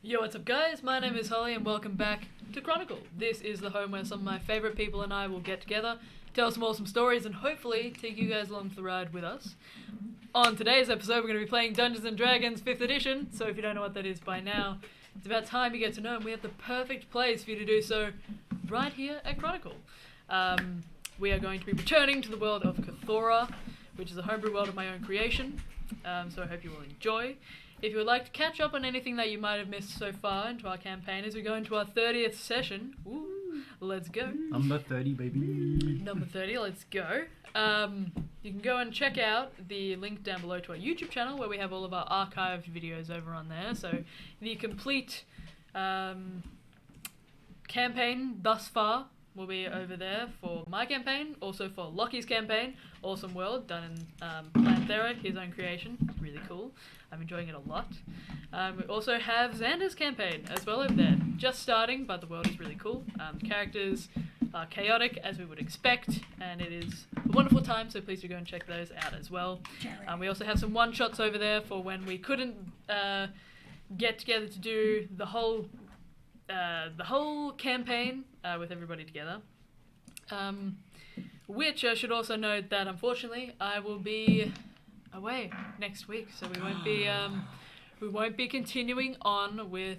Yo, what's up guys? My name is Holly and welcome back to Chronicle. This is the home where some of my favourite people and I will get together, tell some awesome stories and hopefully take you guys along for the ride with us. On today's episode we're going to be playing Dungeons & Dragons 5th edition, so if you don't know what that is by now, it's about time you get to know and we have the perfect place for you to do so right here at Chronicle. We are going to be returning to the world of Cthora, which is a homebrew world of my own creation, so I hope you will enjoy. If you would like to catch up on anything that you might have missed so far into our campaign as we go into our 30th session, let's go. Number 30, baby. Number 30, let's go. You can go and check out the link down below to our YouTube channel where we have all of our archived videos over on there. So the complete campaign thus far will be over there for my campaign, also for Lockie's campaign, Awesome World, done in Planthera, his own creation. It's really cool. I'm enjoying it a lot. We also have Xander's campaign as well over there. Just starting, but the world is really cool. Characters are chaotic, as we would expect, and it is a wonderful time, so please do go and check those out as well. We also have some one-shots over there for when we couldn't get together to do the whole campaign with everybody together. Which I should also note that unfortunately I will be away next week, so we won't be continuing on with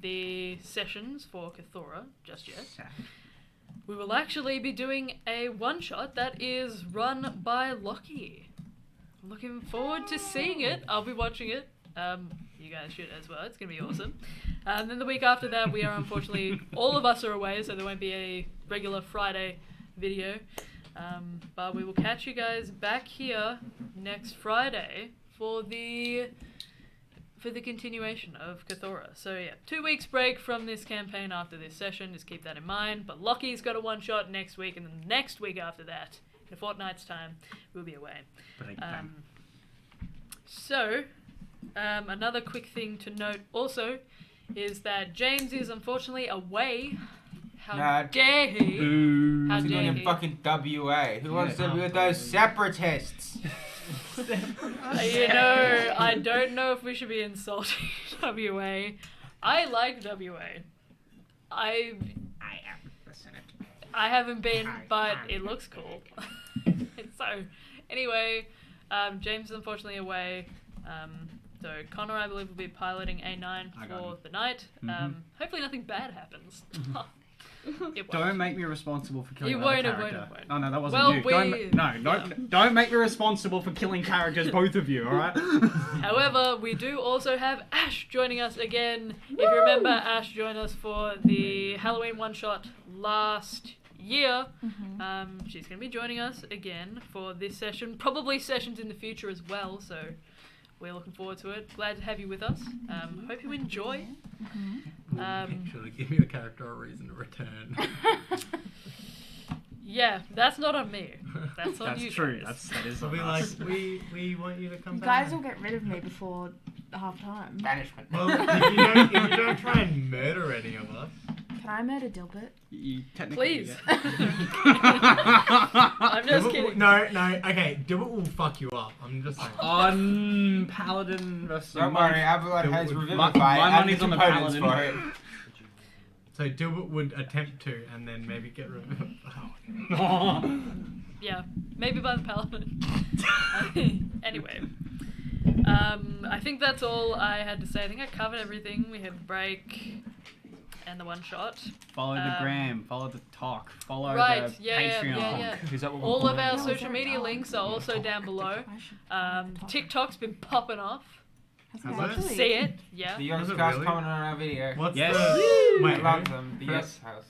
the sessions for Cthora just yet. We will actually be doing a one-shot that is run by Lockie. Looking forward to seeing it. I'll be watching it. You guys should as well. It's going to be awesome. And then the week after that, we are unfortunately, all of us are away, so there won't be a regular Friday video. But we will catch you guys back here next Friday for the continuation of Cthora. So yeah, 2 weeks break from this campaign after this session, just keep that in mind. But Lockie's got a one-shot next week, and then the next week after that, in a fortnight's time, we'll be away. Another quick thing to note also is that James is unfortunately away. How dare he? Boo. How He's dare going he? to fucking WA. Who wants to be with those separatists? You know, I don't know if we should be insulting WA. I like WA. I am the Senate. I haven't been, but it looks cool. So, anyway, James is unfortunately away. So Connor, I believe, will be piloting A9 for the night. Hopefully nothing bad happens. Don't make me responsible for killing another character. It won't. Oh no, that wasn't you. Don't make me responsible for killing characters, both of you, alright? However, we do also have Ash joining us again. If you remember, Ash joined us for the Halloween one-shot last year. She's going to be joining us again for this session. Probably sessions in the future as well, so we're looking forward to it. Glad to have you with us. Hope you enjoy. Actually, give your character a reason to return. Yeah, that's not on me. That's on you. That's true. Guys. That is So on we us. we want you to come You back. guys will get rid of me before half time. Banishment. Well, if you don't try and murder any of us. Can I murder Dilbert? You technically Please. get- I'm just kidding. No, okay, Dilbert will fuck you up. I'm just saying. On Paladin versus Don't worry, Avalon has Revivify. my and money's the on the components Paladin. for it. So Dilbert would attempt to, and then maybe get rid of it. Yeah, maybe by the paladin. Anyway, I think that's all I had to say. I think I covered everything. We had break and the one shot. Follow the gram, follow the talk, follow the Patreon. Patreon. Is that what All of our Yeah. social media links are also down below. TikTok's been popping off. Has Has it it? actually? See it? Yeah. The Was it Yogscast really? comment on our video. What's Yes. the... I Wait, love who? them. The Who? Yes House.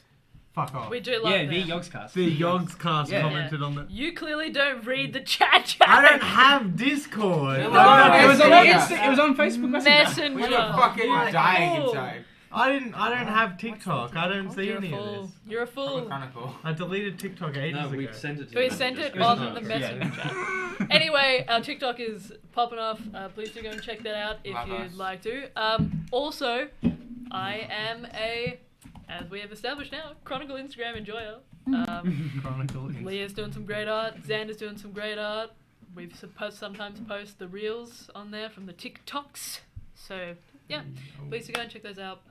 Fuck off. We do love Yeah, the them. Yogscast. The Yogscast Yeah. commented on the... You clearly don't read the chat. I don't have Discord. It It was was on Messenger. It was on Facebook Messenger. We were Messenger. fucking dying Fool. inside. I don't have TikTok. I don't see You're a any of fool. this. You're a Probably fool. Chronicle. I deleted TikTok ages No, ago. we sent it to We you. sent it Just- on the Yeah. messenger chat. Anyway, our TikTok is popping off. Please do go and check that out if Love you'd us. like to. Also, I am as we have established now, Chronicle Instagram enjoyer. Chronicle. Leah's doing some great art. Xander's doing some great art. We've sometimes post the reels on there from the TikToks. So yeah, please go and check those out.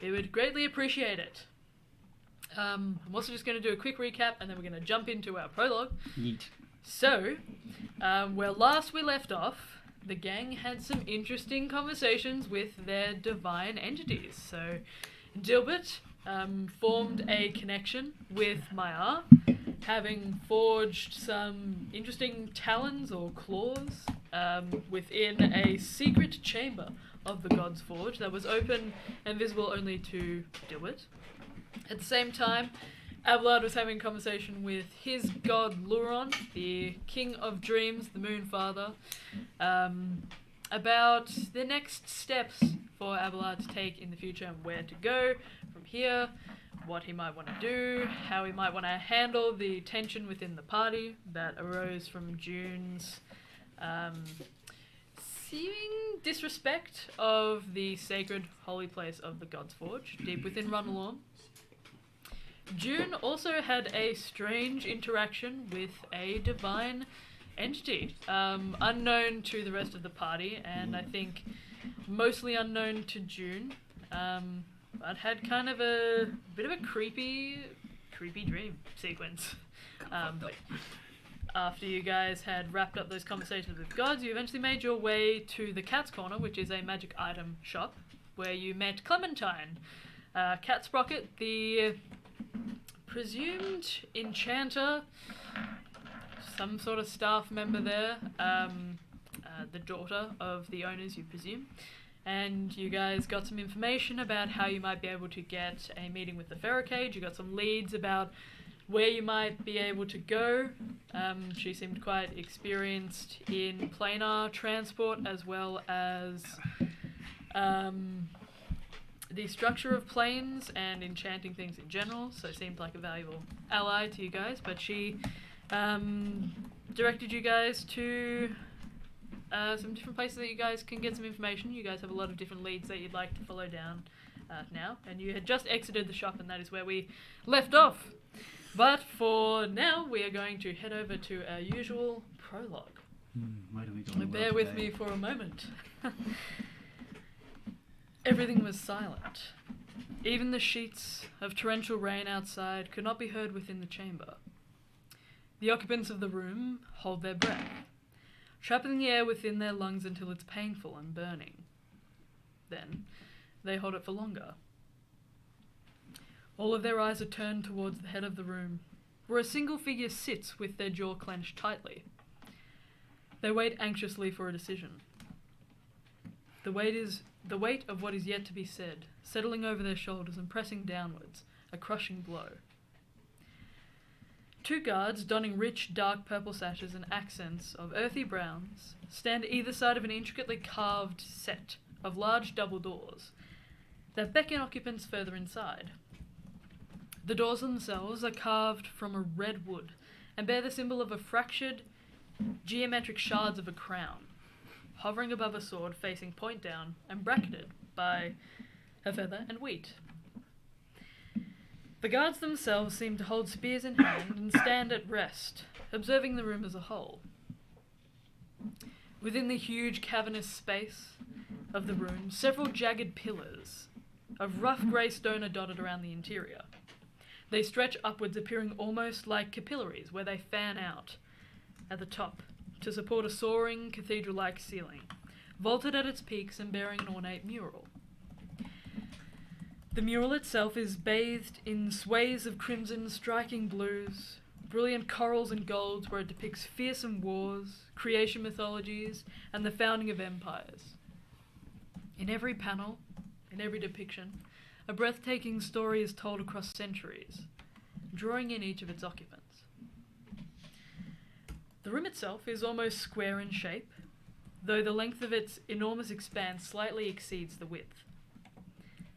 We would greatly appreciate it. I'm also just going to do a quick recap, and then we're going to jump into our prologue. Yeet. So, where last we left off, the gang had some interesting conversations with their divine entities. So, Dilbert formed a connection with Maya, having forged some interesting talons or claws within a secret chamber of the God's Forge that was open and visible only to Dilbert. At the same time, Abelard was having a conversation with his god Luron, the King of Dreams, the Moon Father, about the next steps for Abelard to take in the future and where to go from here, what he might want to do, how he might want to handle the tension within the party that arose from June's seeming disrespect of the sacred holy place of the God's Forge, deep within Runalorn. June also had a strange interaction with a divine entity, unknown to the rest of the party, and I think mostly unknown to June, but had kind of a bit of a creepy dream sequence. After you guys had wrapped up those conversations with gods, you eventually made your way to the Cat's Corner, which is a magic item shop, where you met Clementine, Cat Sprocket, the presumed enchanter, some sort of staff member there, the daughter of the owners, you presume. And you guys got some information about how you might be able to get a meeting with the Ferrocage. You got some leads about where you might be able to go. She seemed quite experienced in planar transport as well as the structure of planes and enchanting things in general, so seemed like a valuable ally to you guys. But she directed you guys to some different places that you guys can get some information. You guys have a lot of different leads that you'd like to follow down now, and you had just exited the shop, and that is where we left off. But for now, we are going to head over to our usual prologue. Where do we go? So bear with me for a moment. Everything was silent. Even the sheets of torrential rain outside could not be heard within the chamber. The occupants of the room hold their breath, trapping the air within their lungs until it's painful and burning. Then, they hold it for longer. All of their eyes are turned towards the head of the room, where a single figure sits with their jaw clenched tightly. They wait anxiously for a decision. The weight of what is yet to be said, settling over their shoulders and pressing downwards, a crushing blow. Two guards, donning rich, dark purple sashes and accents of earthy browns, stand either side of an intricately carved set of large double doors that beckon occupants further inside. The doors themselves are carved from a red wood and bear the symbol of a fractured, geometric shards of a crown, hovering above a sword facing point down and bracketed by a feather and wheat. The guards themselves seem to hold spears in hand and stand at rest, observing the room as a whole. Within the huge cavernous space of the room, several jagged pillars of rough grey stone are dotted around the interior. They stretch upwards, appearing almost like capillaries, where they fan out at the top to support a soaring cathedral-like ceiling, vaulted at its peaks and bearing an ornate mural. The mural itself is bathed in sways of crimson, striking blues, brilliant corals and golds, where it depicts fearsome wars, creation mythologies, and the founding of empires. In every panel, in every depiction, a breathtaking story is told across centuries, drawing in each of its occupants. The room itself is almost square in shape, though the length of its enormous expanse slightly exceeds the width.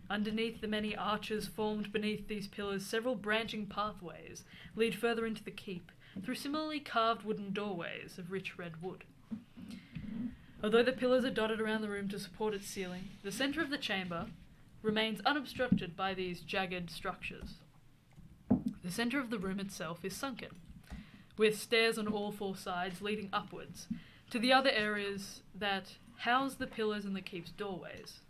Underneath the many arches formed beneath these pillars, several branching pathways lead further into the keep, through similarly carved wooden doorways of rich red wood. Although the pillars are dotted around the room to support its ceiling, the centre of the chamber remains unobstructed by these jagged structures. The centre of the room itself is sunken, with stairs on all four sides leading upwards to the other areas that house the pillars in the keep's doorways.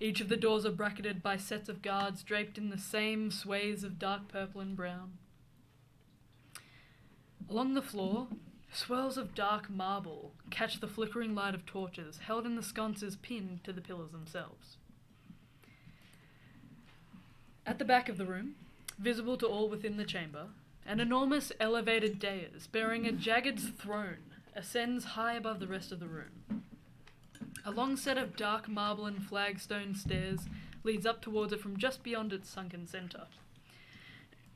Each of the doors are bracketed by sets of guards draped in the same swathes of dark purple and brown. Along the floor, swirls of dark marble catch the flickering light of torches held in the sconces pinned to the pillars themselves. At the back of the room, visible to all within the chamber, an enormous elevated dais bearing a jagged throne ascends high above the rest of the room. A long set of dark marble and flagstone stairs leads up towards it from just beyond its sunken centre.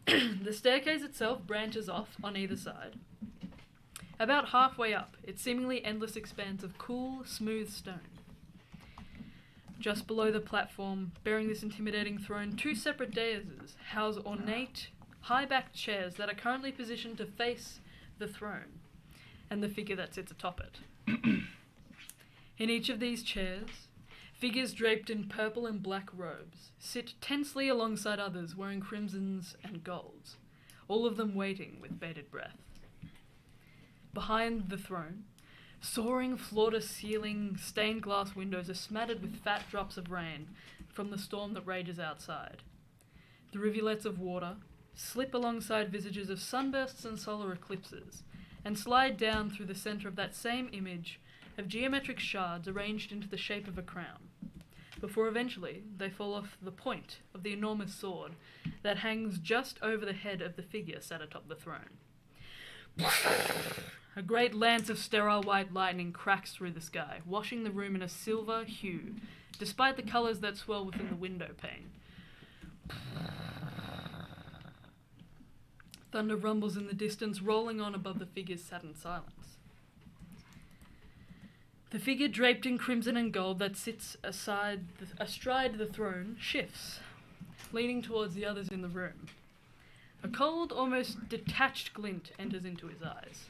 The staircase itself branches off on either side. About halfway up, its seemingly endless expanse of cool, smooth stone. Just below the platform, bearing this intimidating throne, two separate daises house ornate, high-backed chairs that are currently positioned to face the throne and the figure that sits atop it. In each of these chairs, figures draped in purple and black robes sit tensely alongside others wearing crimsons and golds, all of them waiting with bated breath. Behind the throne, soaring floor-to-ceiling stained glass windows are smattered with fat drops of rain from the storm that rages outside. The rivulets of water slip alongside visages of sunbursts and solar eclipses, and slide down through the centre of that same image of geometric shards arranged into the shape of a crown, before eventually they fall off the point of the enormous sword that hangs just over the head of the figure sat atop the throne. A great lance of sterile white lightning cracks through the sky, washing the room in a silver hue, despite the colours that swirl within the window pane. Thunder rumbles in the distance, rolling on above the figures sat in silence. The figure draped in crimson and gold that sits astride the throne shifts, leaning towards the others in the room. A cold, almost detached glint enters into his eyes.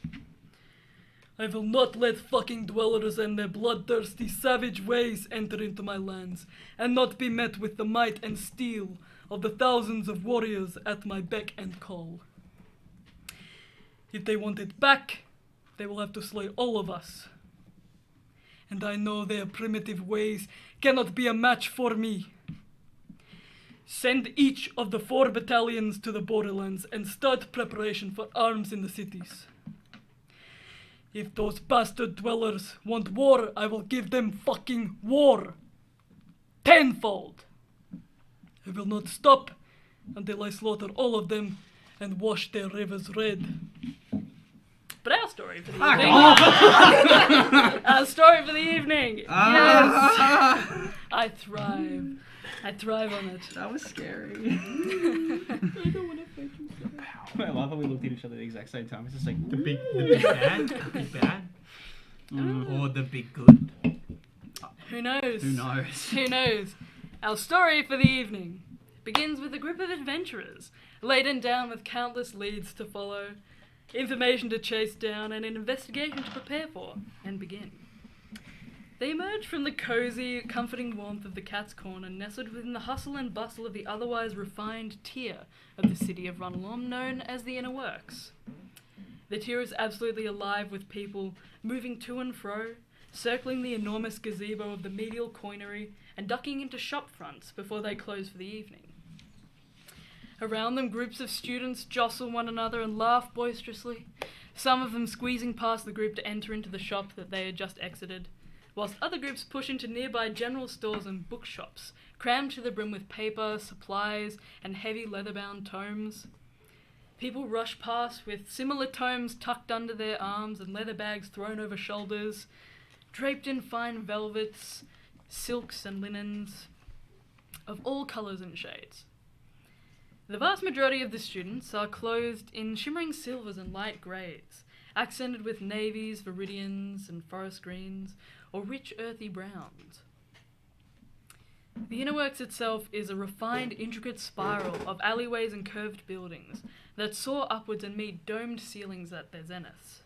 I will not let fucking dwellers and their bloodthirsty savage ways enter into my lands, and not be met with the might and steel of the thousands of warriors at my beck and call. If they want it back, they will have to slay all of us. And I know their primitive ways cannot be a match for me. Send each of the 4 battalions to the borderlands and start preparation for arms in the cities. If those bastard dwellers want war, I will give them fucking war. Tenfold. I will not stop until I slaughter all of them and wash their rivers red. But our story for the evening. Our story for the evening. Yes. I thrive. I thrive on it. That was scary. I don't want to fight you so bad. I love how we looked at each other at the exact same time. It's just like The big bad, the big bad, or the big good. Who knows? Who knows? Who knows? Our story for the evening begins with a group of adventurers laden down with countless leads to follow, information to chase down, and an investigation to prepare for and begin. They emerge from the cosy, comforting warmth of the Cat's Corner, nestled within the hustle and bustle of the otherwise refined tier of the city of Runelorm, known as the Inner Works. The tier is absolutely alive with people moving to and fro, circling the enormous gazebo of the medial coinery, and ducking into shop fronts before they close for the evening. Around them, groups of students jostle one another and laugh boisterously, some of them squeezing past the group to enter into the shop that they had just exited, whilst other groups push into nearby general stores and bookshops, crammed to the brim with paper, supplies, and heavy leather-bound tomes. People rush past with similar tomes tucked under their arms and leather bags thrown over shoulders, draped in fine velvets, silks and linens of all colours and shades. The vast majority of the students are clothed in shimmering silvers and light greys, accented with navies, viridians, and forest greens, or rich earthy browns. The Inner Works itself is a refined, intricate spiral of alleyways and curved buildings that soar upwards and meet domed ceilings at their zeniths.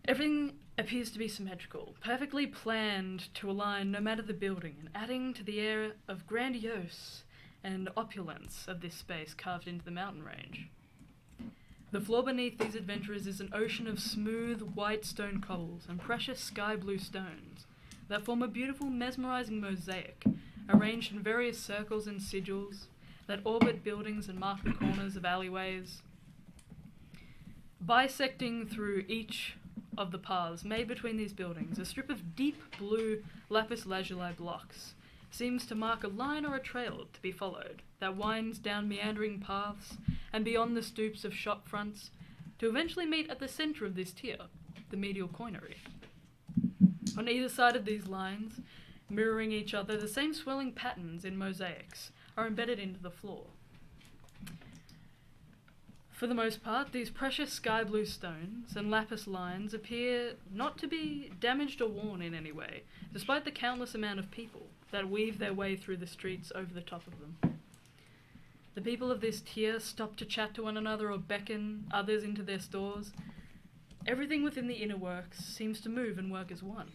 Everything appears to be symmetrical, perfectly planned to align no matter the building, and adding to the air of grandiose and opulence of this space carved into the mountain range. The floor beneath these adventurers is an ocean of smooth, white stone cobbles and precious sky blue stones that form a beautiful, mesmerizing mosaic, arranged in various circles and sigils that orbit buildings and mark the corners of alleyways. Bisecting through each of the paths made between these buildings, a strip of deep blue lapis lazuli blocks seems to mark a line or a trail to be followed that winds down meandering paths and beyond the stoops of shop fronts to eventually meet at the centre of this tier, the medial coinery. On either side of these lines, mirroring each other, the same swirling patterns in mosaics are embedded into the floor. For the most part, these precious sky blue stones and lapis lines appear not to be damaged or worn in any way, despite the countless amount of people that weave their way through the streets over the top of them. The people of this tier stop to chat to one another or beckon others into their stores. Everything within the inner works seems to move and work as one.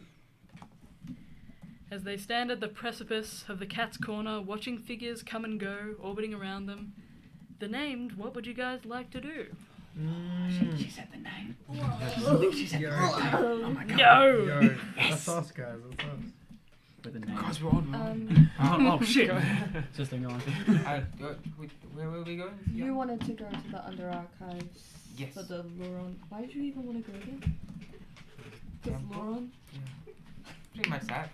As they stand at the precipice of the Cat's Corner, watching figures come and go, orbiting around them, the named, what would you guys like to do? She said the name. She said Oh my god. No! Yo, that's us, guys. That's us. With the name. Guys, we're on. Oh shit. Just hang on. Where were we going? You wanted to go to the Under Archives Yes. for the Lauron. Why did you even want to go there? Because Temple? Lauron? Pretty much that.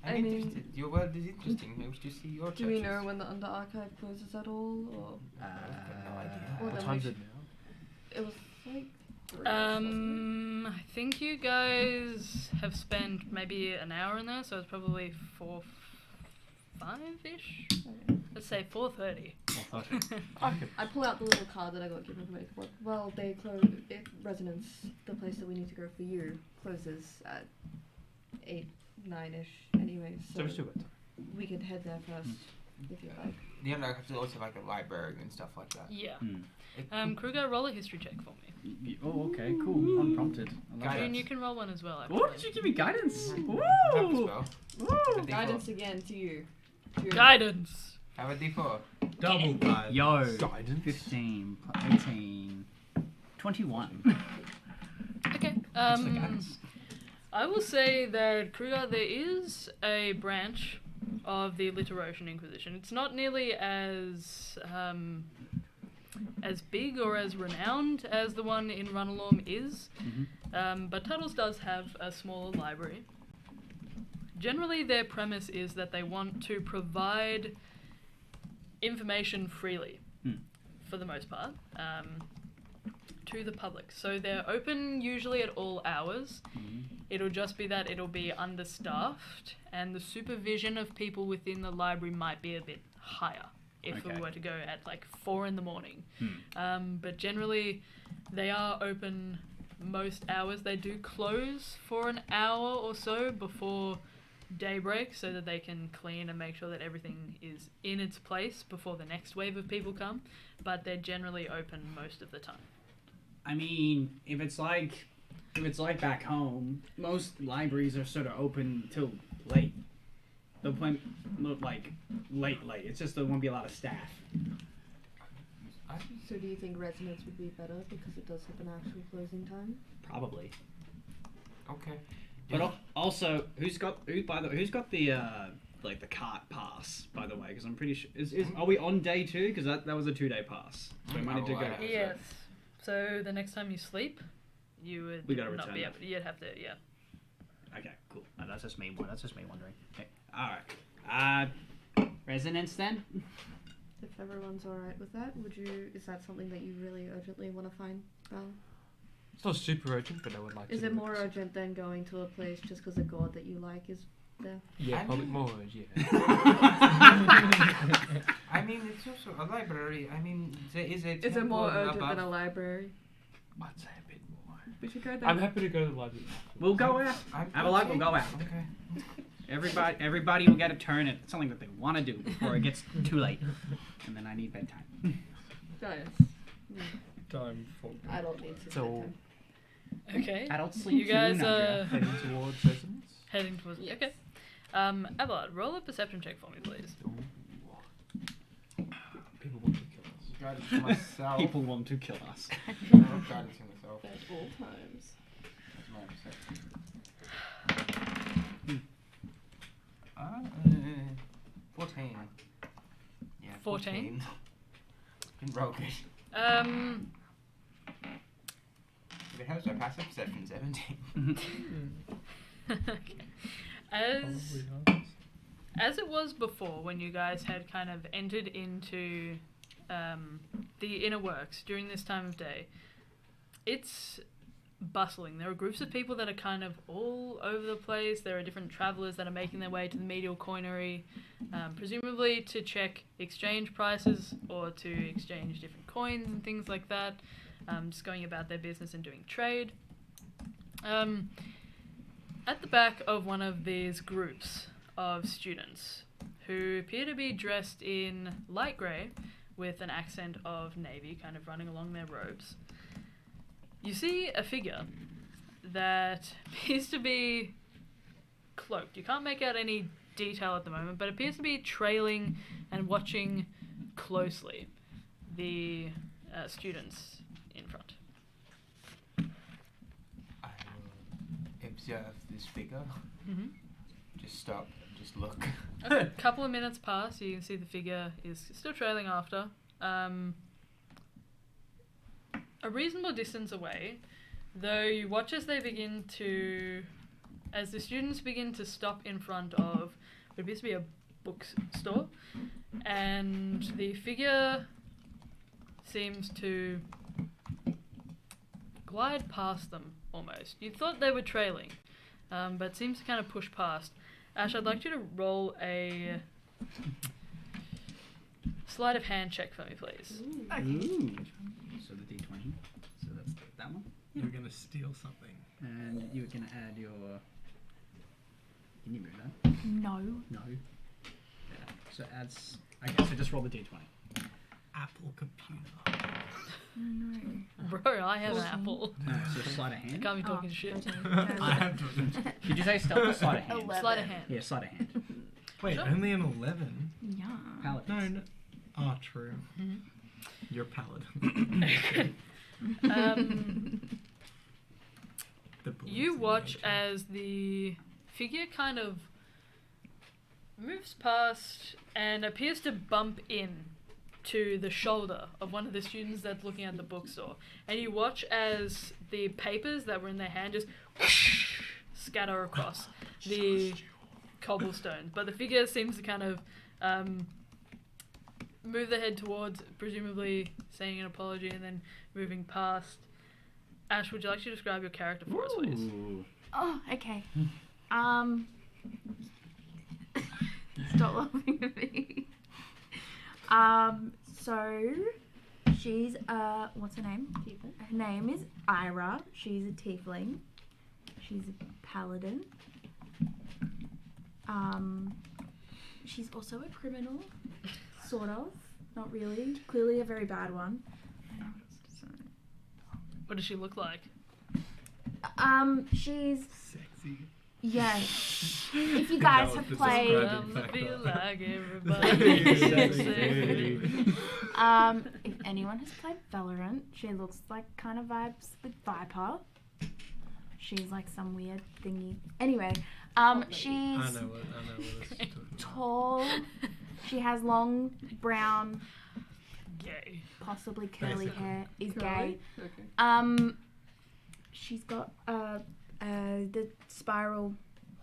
I I'm mean- interested. Your world is interesting. Maybe we should see your Do we churches. know when the Under Archive closes at all? Or I've got no idea. Well, What then time's we it now? it was like 3 wasn't I think you guys have spent maybe an hour in there, so it's probably 5-ish? it? Okay. Let's say 4:30. I pull out the little card that I got given from Make Work. Well, they close. Residence, the place that we need to go for you, closes at 8, 9-ish. Anyway, so we're still good. we could head there first if you like. The Underarchives is also like a library and stuff like that. Yeah. Hmm. Kruger, roll a history check for me. Oh, okay, cool. Unprompted. I love Guidance. June, you can roll one as well. that. Oh, Actually. did you give me guidance? Have a Woo! spell. Woo! Guidance again to you. June. Guidance. Have a D4. Double guys. Yo. Guidance. 15, 18, 21. Okay. That's the guidance. I will say that Kruger, there is a branch of the Literosian Inquisition. It's not nearly as big or as renowned as the one in Runalorm is, but Tuttle's does have a smaller library. Generally, their premise is that they want to provide information freely, for the most part, to the public. So they're open usually at all hours. It'll just be that it'll be understaffed, and the supervision of people within the library might be a bit higher if we Okay. were to go at like 4 in the morning. But generally, they are open most hours. They do close for an hour or so before daybreak so that they can clean and make sure that everything is in its place before the next wave of people come. But they're generally open most of the time. I mean, if it's like back home, most libraries are sort of open till late. They'll play like late. It's just there won't be a lot of staff. So do you think Resonance would be better because it does have an actual closing time? Probably. Okay. But also, who's got the like the cart pass, by the way? Because I'm pretty sure are we on day 2? Because that was a 2-day pass. So we might need to go. Yeah. Yes. So the next time you sleep, you would We gotta not return be that. able. You'd have to, yeah. Okay, cool. That's just me wondering. Okay. All right. Resonance then. If everyone's alright with that, is that something that you really urgently want to find, Val? It's not super urgent, but I would like to. Is do it more urgent than going to a place just because a god that you like is there? Yeah, I probably mean- more. Yeah. I mean, it's also a library. I mean, there is a Is it temple more urgent above. than a library? I'd say a bit more. We should go there. I'm happy to go to the library. We'll go out. Have a look. We'll go out. Okay. Everybody will get a turn at something that they want to do before it gets too late, and then I need bedtime. Guys, Time for. I don't need to. So- bedtime. Okay. Adult You sleep guys soon, Andrea. are Heading towards resonance. heading towards. Yes. Okay. Abelard, roll a perception check for me, please. People want to kill us. guidance to myself. People want to kill us. Guidance to myself. At all times. That's my perception. 14. Yeah, 14? Didn't roll good. If it helps, my passive perception 17. Okay. As it was before, when you guys had kind of entered into the inner works during this time of day, it's bustling. There are groups of people that are kind of all over the place. There are different travelers that are making their way to the medial coinery, presumably to check exchange prices or to exchange different coins and things like that, just going about their business and doing trade. At the back of one of these groups of students who appear to be dressed in light grey with an accent of navy kind of running along their robes, you see a figure that appears to be cloaked. You can't make out any detail at the moment, but appears to be trailing and watching closely the students in front. I will observe this figure. Mm-hmm. Just stop. Just look. Okay, a couple of minutes pass. You can see the figure is still trailing after. A reasonable distance away, though you watch as the students begin to stop in front of what appears to be a bookstore, and the figure seems to glide past them almost. You thought they were trailing, but seems to kind of push past. Ash, I'd like you to roll a sleight of hand check for me, please. Ooh. So the D20. So that's that one. You're gonna steal something. And you're going to add your... Can you move that? No. No. Yeah. So adds... Okay, so just roll the D20. Apple computer. No. Bro, I have an apple. So sleight of I hand. can't be talking shit. I have to. Did you say stealth or sleight of hand? 11. Sleight of hand. Yeah, sleight of hand. Wait, Sure. only an 11? Yeah. Paladins. No. Oh, true. Mhm. You're paladin. The bullets You in watch nature. as the figure kind of moves past and appears to bump in to the shoulder of one of the students that's looking at the bookstore. And you watch as the papers that were in their hand just scatter across the cobblestones. But the figure seems to kind of move their head towards, presumably saying an apology and then moving past. Ash, would you like to describe your character for us, please? Ooh. Oh, okay. Stop laughing at me. So she's what's her name? Her name is Ira. She's a tiefling. She's a paladin. She's also a criminal, sort of. Not really. Clearly a very bad one. What does she look like? She's Sexy. yeah. If you guys have played, I feel like everybody. if anyone has played Valorant, she looks like kind of vibes with Viper. She's like some weird thingy. Anyway, she's I know what this is talking about. tall. She has long brown, Gay. possibly curly Basically. hair. Is Curly? gay. Okay. She's got the spiral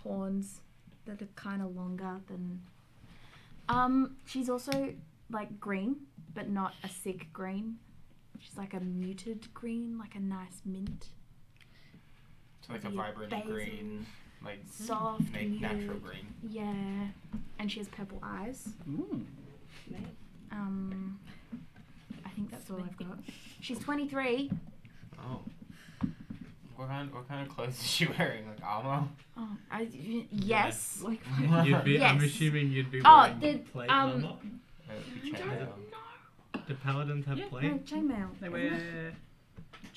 horns that are kind of longer than. She's also like green, but not a sick green. She's like a muted green, like a nice mint. It's like a Maybe vibrant basil. green, like Soft, muted. natural green. Yeah, and she has purple eyes. Ooh. I think that's all I've got. She's 23. Oh. What kind of clothes is she wearing? Like armor? Oh, yes. Like, You'd be, I'm Yes. assuming you'd be Oh, wearing the, plate um, armor. Be I chainmail. don't know. Do paladins have No, plate? chainmail. They wear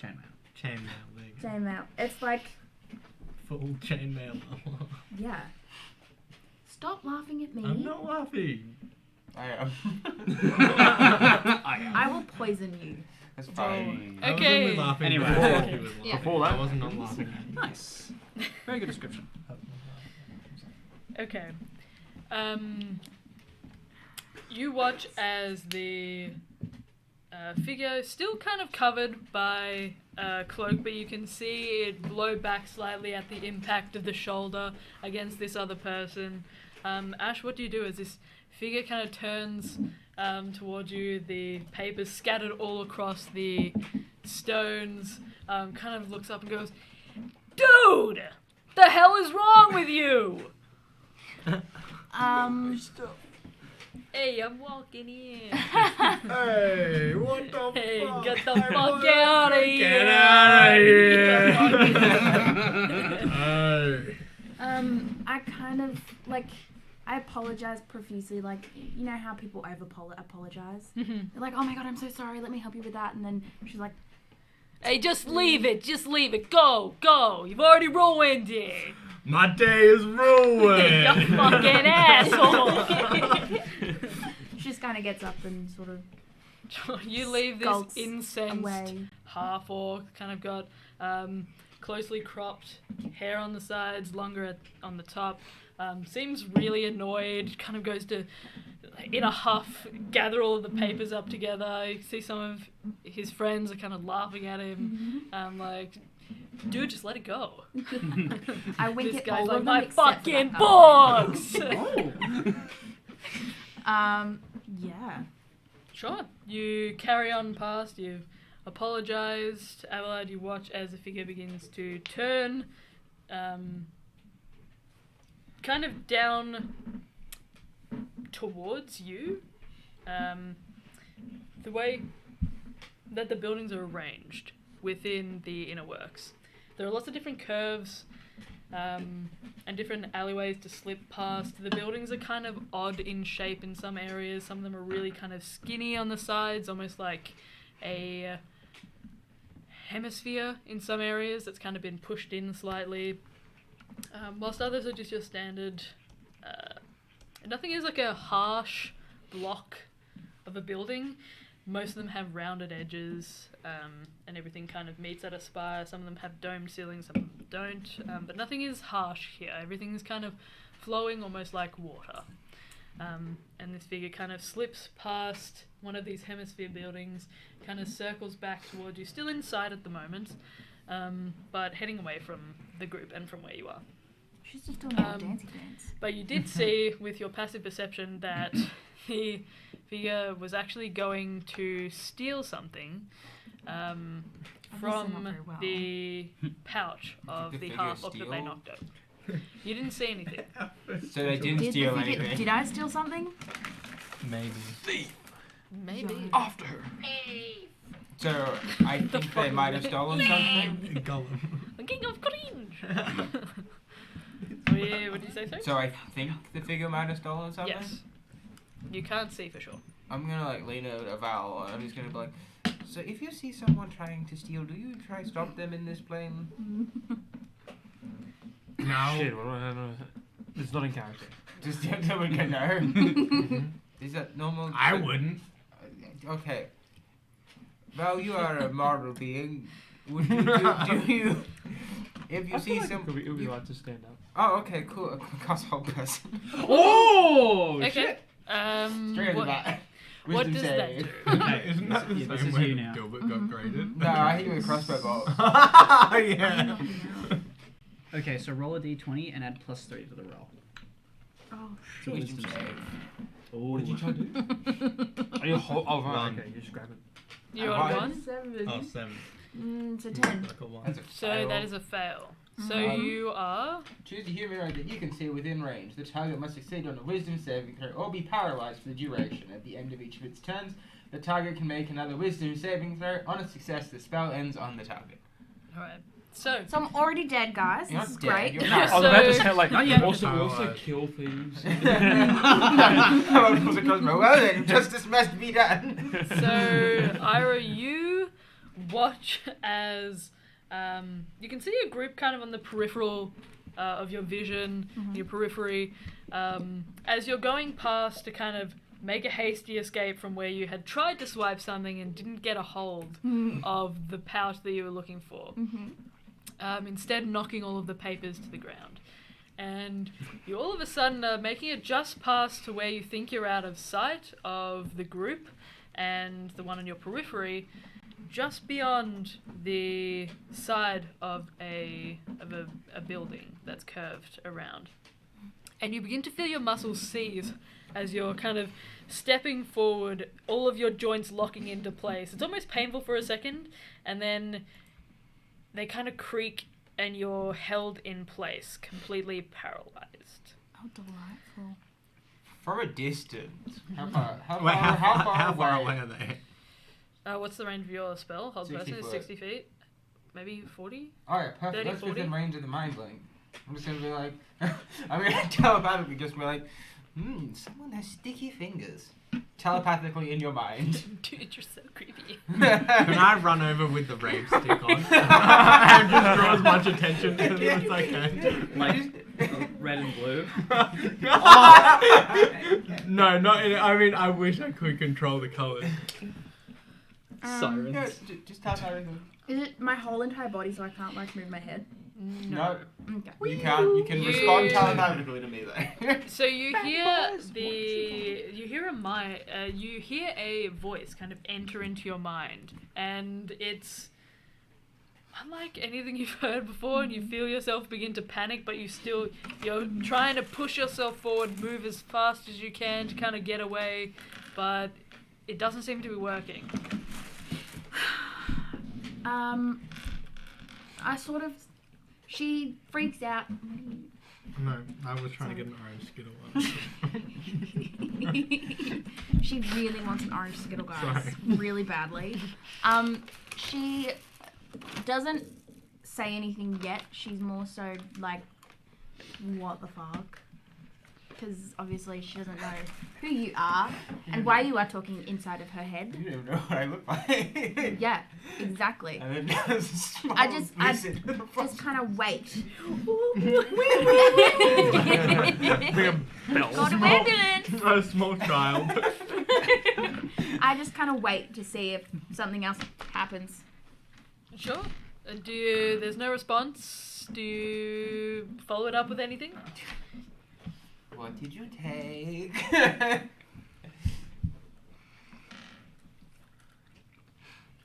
chainmail. Chainmail, there you go. Chainmail. It's like, Full chainmail armor. yeah. Stop laughing at me. I'm not laughing. I am. I will poison you. That's fine. I was Okay. only laughing Anyway. before he was Yeah. laughing. Before that. I wasn't not laughing. Nice. Very good description. Okay. You watch as the figure still kind of covered by a cloak, but you can see it blow back slightly at the impact of the shoulder against this other person. Ash, what do you do as this figure kind of turns towards you? The papers scattered all across the stones. Kind of looks up and goes, "Dude, the hell is wrong with you?" Hey, I'm walking in. Hey, what the Hey, fuck? get the fuck out of here! Get out of here! I kind of like. I apologize profusely, like you know how people apologize. They're like, "Oh my god, I'm so sorry. Let me help you with that." And then she's like, Hey, just leave it. Just leave it. Go, go. You've already ruined it. My day is ruined. You fucking asshole. she just kind of gets up and sort of You leave this skulks incensed away. half-orc, kind of got closely cropped hair on the sides, longer on the top. Seems really annoyed, kind of goes to, in a huff, gather all of the papers up together. You see some of his friends are kind of laughing at him. Like, dude, just let it go. I wink This at guy's all like, of them my except for that fucking guy." books! Yeah. Sure. You carry on past, you've apologised. Abelard, you watch as the figure begins to turn, kind of down towards you. The way that the buildings are arranged within the inner works. There are lots of different curves and different alleyways to slip past. The buildings are kind of odd in shape in some areas. Some of them are really kind of skinny on the sides, almost like a hemisphere in some areas that's kind of been pushed in slightly. Whilst others are just your standard. Nothing is like a harsh block of a building. Most of them have rounded edges, and everything kind of meets at a spire. Some of them have domed ceilings, some of them don't. But nothing is harsh here. Everything is kind of flowing almost like water. And this figure kind of slips past one of these hemisphere buildings, kind of circles back towards you, still inside at the moment, but heading away from the group and from where you are. She's just doing a little dancey dance. But you did see with your passive perception that the figure was actually going to steal something Obviously not from very well. the pouch of The the figure half orc that they steal? knocked out. You didn't see anything. So they didn't steal anything. Did I steal something? Maybe. Maybe. After her. So I think they might have stolen something. Gollum. The king of cringe. What did you say, sir? So I think the figure might have stolen something. Yes. You can't see for sure. I'm gonna like lean over to Val and I'm just gonna be like, so if you see someone trying to steal, do you try stop them in this plane? Now, Shit, what do I know? It's not in character. Just tell me no. Is that normal? I wouldn't. Okay. Val, you are a mortal being. Would you do you if you I see feel like some? it would be you- like to stand up. Oh, okay, cool. A cosmo person. Oh, Okay. shit. Straight What, into that. what Wisdom does that save. do? Okay, Isn't that the yeah, this same is way you that now. Gilbert got graded? No, I hit you with a crossbow bolt. Yeah. Okay, so roll a d20 and add +3 to the roll. Oh, So Wisdom wisdom save. save. What did you try to do? Are you oh, right, One. okay, you just grab it. You're Why? on one. 7. Oh, 7. It's a 10. Like a 1. That's a So fail. that is a fail. So Mhm. you are. Choose a humanoid that you can see within range. The target must succeed on a wisdom saving throw or be paralyzed for the duration. At the end of each of its turns, the target can make another wisdom saving throw. On a success, the spell ends on the target. Alright. So. So I'm already dead, guys. You're This not is dead, great. you're Yeah, not. I was about to so- say, like, Not yet. also, we also Paralyzed. kill thieves. Well then, justice must be done. So, Ira, you watch as you can see a group kind of on the peripheral of your vision, your periphery, as you're going past a kind of make a hasty escape from where you had tried to swipe something and didn't get a hold of the pouch that you were looking for. Instead, knocking all of the papers to the ground. And you all of a sudden are making it just past to where you think you're out of sight of the group and the one on your periphery, just beyond the side of a building that's curved around. And you begin to feel your muscles seize as you're kind of stepping forward, all of your joints locking into place. It's almost painful for a second, and then they kind of creak and you're held in place, completely paralyzed. Oh, delightful. From a distance. How far How far away are they? What's the range of your spell? Hold 60 person is foot. 60 feet. Maybe 40? Alright, perfect. 30, That's 40? within range of the mind link. I'm just gonna be like, I'm gonna telepathically just be like, someone has sticky fingers. Telepathically in your mind. Dude, you're so creepy. Can I run over with the rave stick on? And just draw as much attention to it as I can. Like red and blue. No, not in, I mean, I wish I could control the colours. Sirens. Yeah, just telepathically. Is it my whole entire body so I can't like move my head? No. Okay. You can respond telepathically to me though. So you hear you hear a voice kind of enter into your mind, and it's unlike anything you've heard before, and you feel yourself begin to panic, but you're trying to push yourself forward, move as fast as you can to kind of get away, but it doesn't seem to be working. She freaks out. No, I was trying to get an orange Skittle one. She really wants an orange Skittle, guys. Sorry. Really badly. She doesn't say anything yet. She's more so like, what the fuck? Because obviously she doesn't know who you are and why you are talking inside of her head. You don't even know what I look like. Yeah, exactly. And then there's a small I just kind of wait. Got an ambulance. A small child. I just kind of wait to see if something else happens. Sure. There's no response. Do you follow it up with anything? What did you take?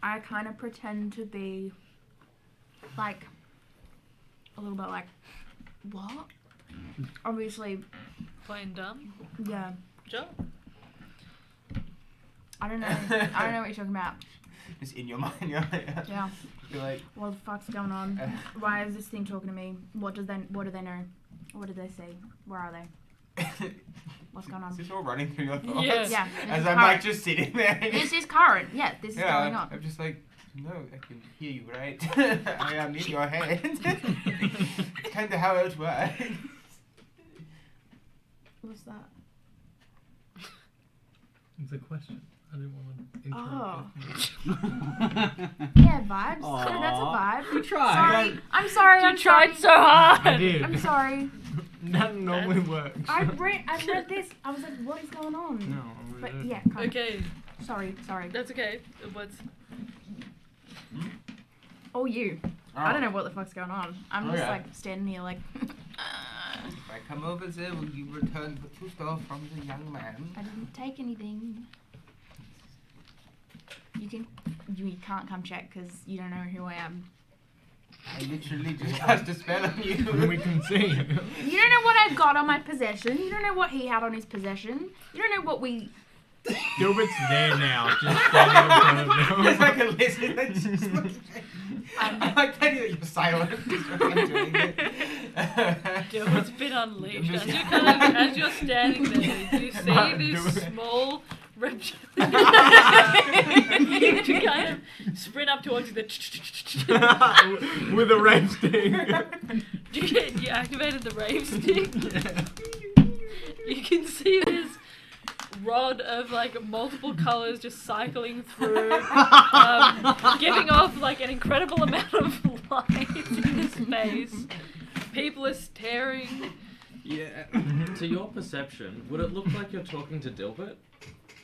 I kind of pretend to be like a little bit like, what? Obviously, Playing dumb? yeah. Sure. I don't know what you're talking about. Just in your mind, you're like, Yeah. you're like, What the fuck's going on? Why is this thing talking to me? What do they know? What did they say? Where are they? What's going is on? this all running through your thoughts? Yes. Yeah. This As is I'm current. like just sitting there. This is current. Yeah, this is Yeah, going on. I'm just like, no, I can hear you, right? I am in your head. Kind of how it works. What's that? It's a question. I didn't want to interrupt. Yeah, vibes. Aw. Yeah, that's a vibe. You tried. Sorry. I'm sorry. You I'm tried sorry. so hard! I did. I'm sorry. That normally works. I read this. I was like, what is going on? No, But yeah, kind of. Okay, Sorry. that's okay. What's... Oh, you. I don't know what the fuck's going on. I'm just Okay. like standing here like, If I come over there, will you return what you stole from the young man? I didn't take anything. You can't come check because you don't know who I am. I literally just cast a spell on you. We can see. You don't know what I've got on my possession. You don't know what he had on his possession. You don't know what we... Gilbert's there now, just standing in front of them. It's like a lizard that's just looking at you. I like that you're silent. Just entering it. Gilbert's been unleashed. As you're standing there, you see Might do this it. small reptile to kind of sprint up towards you. With a rave stick. You activated the rave stick. You can see this rod of like multiple colors just cycling through, giving off like an incredible amount of light in the space. People are staring. Yeah. To your perception, would it look like you're talking to Dilbert?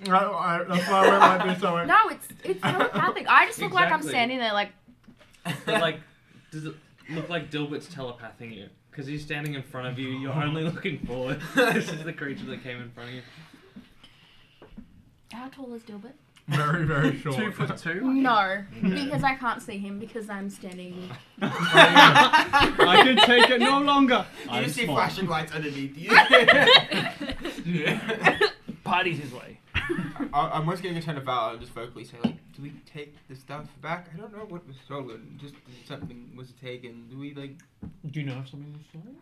That's why I went like this. I went. No, it's telepathic. I just look like I'm Exactly. standing there like. But like, does it look like Dilbert's telepathing you? Because he's standing in front of you, you're only looking forward. This is the creature that came in front of you. How tall is Dilbert? Very, very short. 2'2". No, because I can't see him because I'm standing. I can take it no longer. You I'm just see small. flashing lights underneath you. Party's his way. I'm once getting a turn about and just vocally say, like, do we take the stuff back? I don't know what was stolen. Just something was taken. Do we, like... Do you know if something was stolen?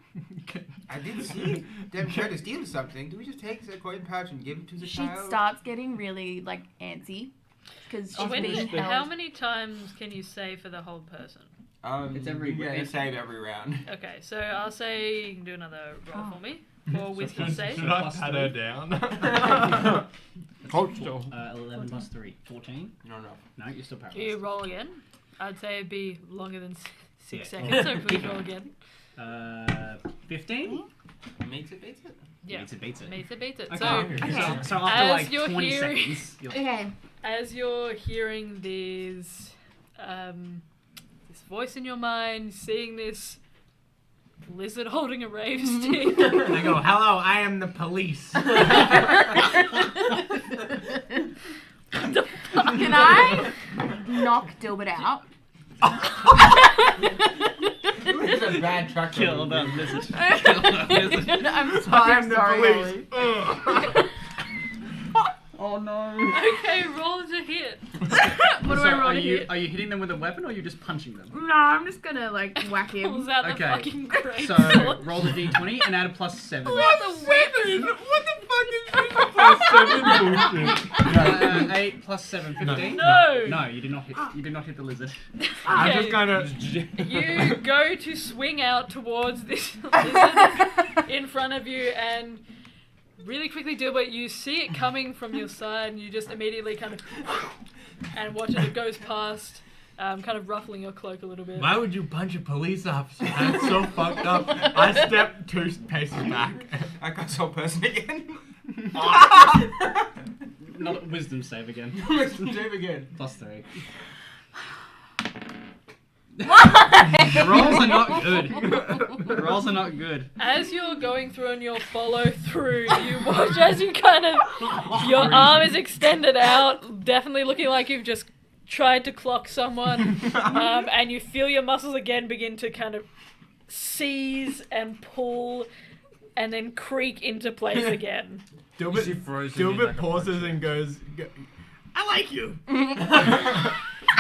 I did see them try to steal something. Do we just take the coin pouch and give it to the She child? starts getting really like antsy because she's being held. How many times can you say for the whole person? It's every save every round. Okay, so I'll say you can do another roll for me. For wisdom save. Should I pat her down? 11 plus 3. 14? No. No, you're still paralyzed. You roll again. I'd say it'd be longer than 6 Yeah. seconds, so please roll again. 15? Makes it, beats it. Yeah. Beats it. Beats it. Okay. So, Okay. So after As like you're 20 hearing- seconds, you're Okay. as you're hearing these, this voice in your mind, seeing this lizard holding a rave stick. And I go, hello, I am the police. Can I knock Dilbert out? It's a bad truck. kill that lizard. I'm so I am the sorry. police. Oh no. Okay, roll to hit. What do I roll are to you hit? are you hitting them with a weapon or are you just punching them? No, I'm just gonna like whack him. Pulls out the Okay, fucking great So sword. roll the d20 and add a plus 7. What the weapon? What the fuck is this? Plus 7 bullshit. 8 plus 7, 15. No. No, you did not hit. You did not hit the lizard. I Okay. just kind of. You go to swing out towards this lizard in front of you and really quickly do it. You see it coming from your side and you just immediately kind of and watch as it goes past, kind of ruffling your cloak a little bit. Why would you punch a police officer? That's so fucked up. I stepped 2 paces back. I got soul person again. Not a wisdom save again. Wisdom save again. Plus 3. What? Rolls are not good. Rolls are not good. As you're going through and you'll follow through, you watch as you kind of, your arm is extended out, definitely looking like you've just tried to clock someone, and you feel your muscles again begin to kind of seize and pull and then creak into place again. Dilbert pauses and goes, I like you.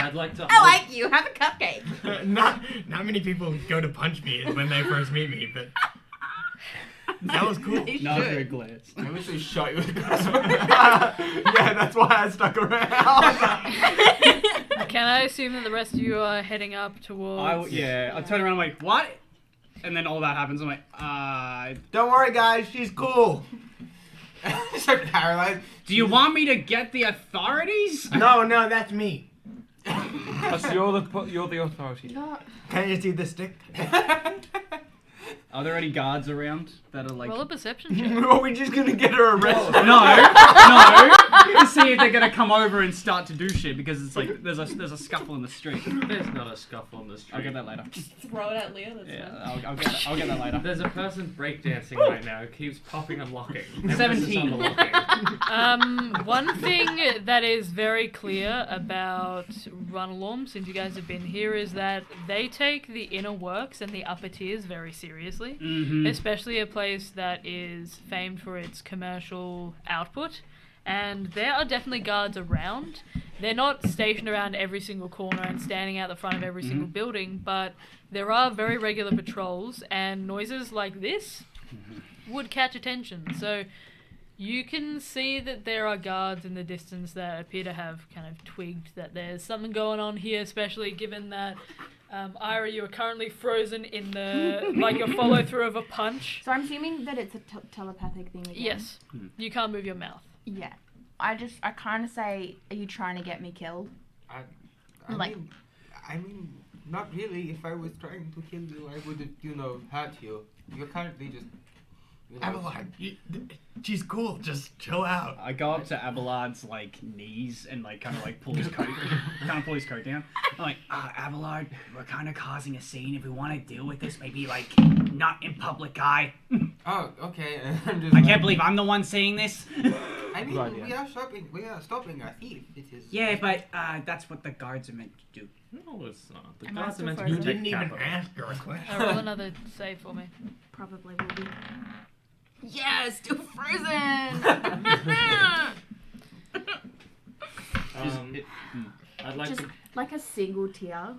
I'd like to. I like you. Have a cupcake. not many people go to punch me when they first meet me, but that was cool. They Not should. very glad. I wish they shot you with a crossbow. Yeah, that's why I stuck around. Can I assume that the rest of you are heading up towards... I turn around, I'm like, what? And then all that happens. I'm like, Don't worry, guys, she's cool. It's like paralyzed. do you want me to get the authorities? No, that's me. So you're the authority. Can you see the stick? Are there any guards around that are like? Roll a perception check. Are we just gonna get her arrested? No. To see if they're gonna come over and start to do shit because it's like there's a scuffle in the street. There's not a scuffle on the street. I'll get that later. Throw it at Leo. That's Yeah, I'll get that later. There's a person breakdancing right now who keeps popping and locking. Emphasis 17. on the locking. One thing that is very clear about Runalorm, since you guys have been here, is that they take the inner works and the upper tiers very seriously. Mm-hmm. Especially a place that is famed for its commercial output. And there are definitely guards around. They're not stationed around every single corner and standing out the front of every single building, but there are very regular patrols, and noises like this would catch attention. So you can see that there are guards in the distance that appear to have kind of twigged that there's something going on here, especially given that, Ira, you are currently frozen in the, like, your follow through of a punch. So I'm assuming that it's a telepathic thing again. Yes. You can't move your mouth. Yeah. I kind of say, are you trying to get me killed? I Like- mean, not really. If I was trying to kill you, I would have, hurt you. You're currently just Abelard, she's cool. Just chill out. I go up to Abelard's like knees and like kind of like pull his coat, down. I'm like, Abelard, we're kind of causing a scene. If we want to deal with this, maybe like not in public eye. Oh, okay. I'm just I can't believe I'm the one saying this. I mean, Good idea. we are stopping a thief. It is. Yeah, but that's what the guards are meant to do. No, it's not. The Am I guards are still meant to frozen? You protect didn't even capital. ask her a question. Roll another save for me. Probably will be. Yeah, still frozen. I'd like Just to. like a single tear.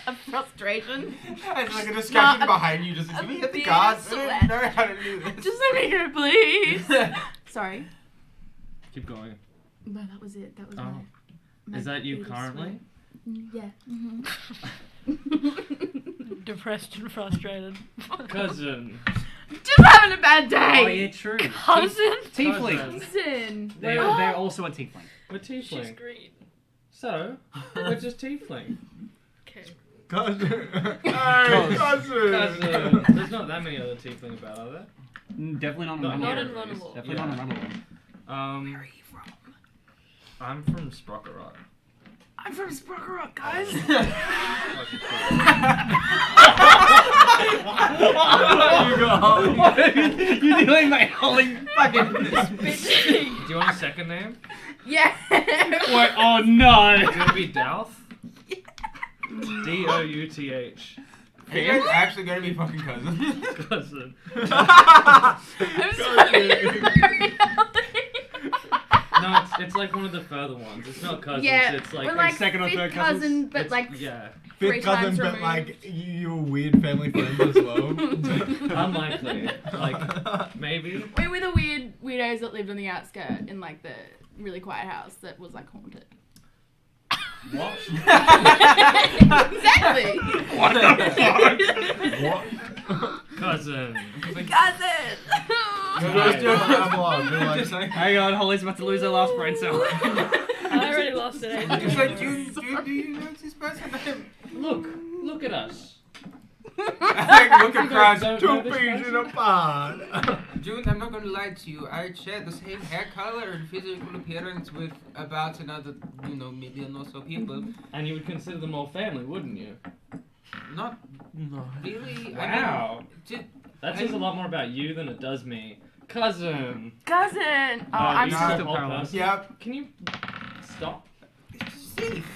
Of frustration. It's like a discussion No, behind you. Just a give me at the big cards. I sweat. don't know how to do this. Just let me go, please. Sorry. Keep going. No, that was it. That was Oh. my Is that you biggest currently? sweat. Yeah. Depressed and frustrated. Cousin. Just having a bad Oh day. yeah, true. Cousin? Tiefling. Listen. They're also a tiefling. We're She's tiefling. green. So, we're just tiefling. Okay. Cousin. Hey, Cousin. cousin. There's not that many other tiefling about, are there? Definitely not in Not Runnable. Not here, in at least. Runnable. Definitely Yeah. not in Runnable. Where are you from? I'm from Sprockerot. I'm from Sprockerot, guys. You're doing my holy fucking. Do you want a second name? Yeah. What? Oh no! It's gonna be Douth. D-O-U-T-H. Are you guys actually gonna be fucking cousins? Cousin. I'm sorry. No, it's like one of the further ones. It's not cousins. Yeah, It's like, we're like second or fifth third cousin, cousins? but it's- like yeah. 3 Fifth cousin, times but removed. like you were weird family friends as well. Unlikely. Like maybe. we were the weirdos that lived on the outskirt in like the really quiet house that was like haunted. What? Exactly. What the fuck? What? Cousin. Cousin. Hang on, Holly's about to lose her last brain cell. I already lost it. It's like, do you know this person? Look at us. I look across. Two peas in a pod. June, I'm not gonna lie to you. I share the same hair color and physical appearance with about another, million or so people. And you would consider them all family, wouldn't you? Not really. Wow. Just, That says a lot more about you than it does me. Cousin. Cousin. Oh, I'm you so still whole person. Yep. Can you stop? It's safe.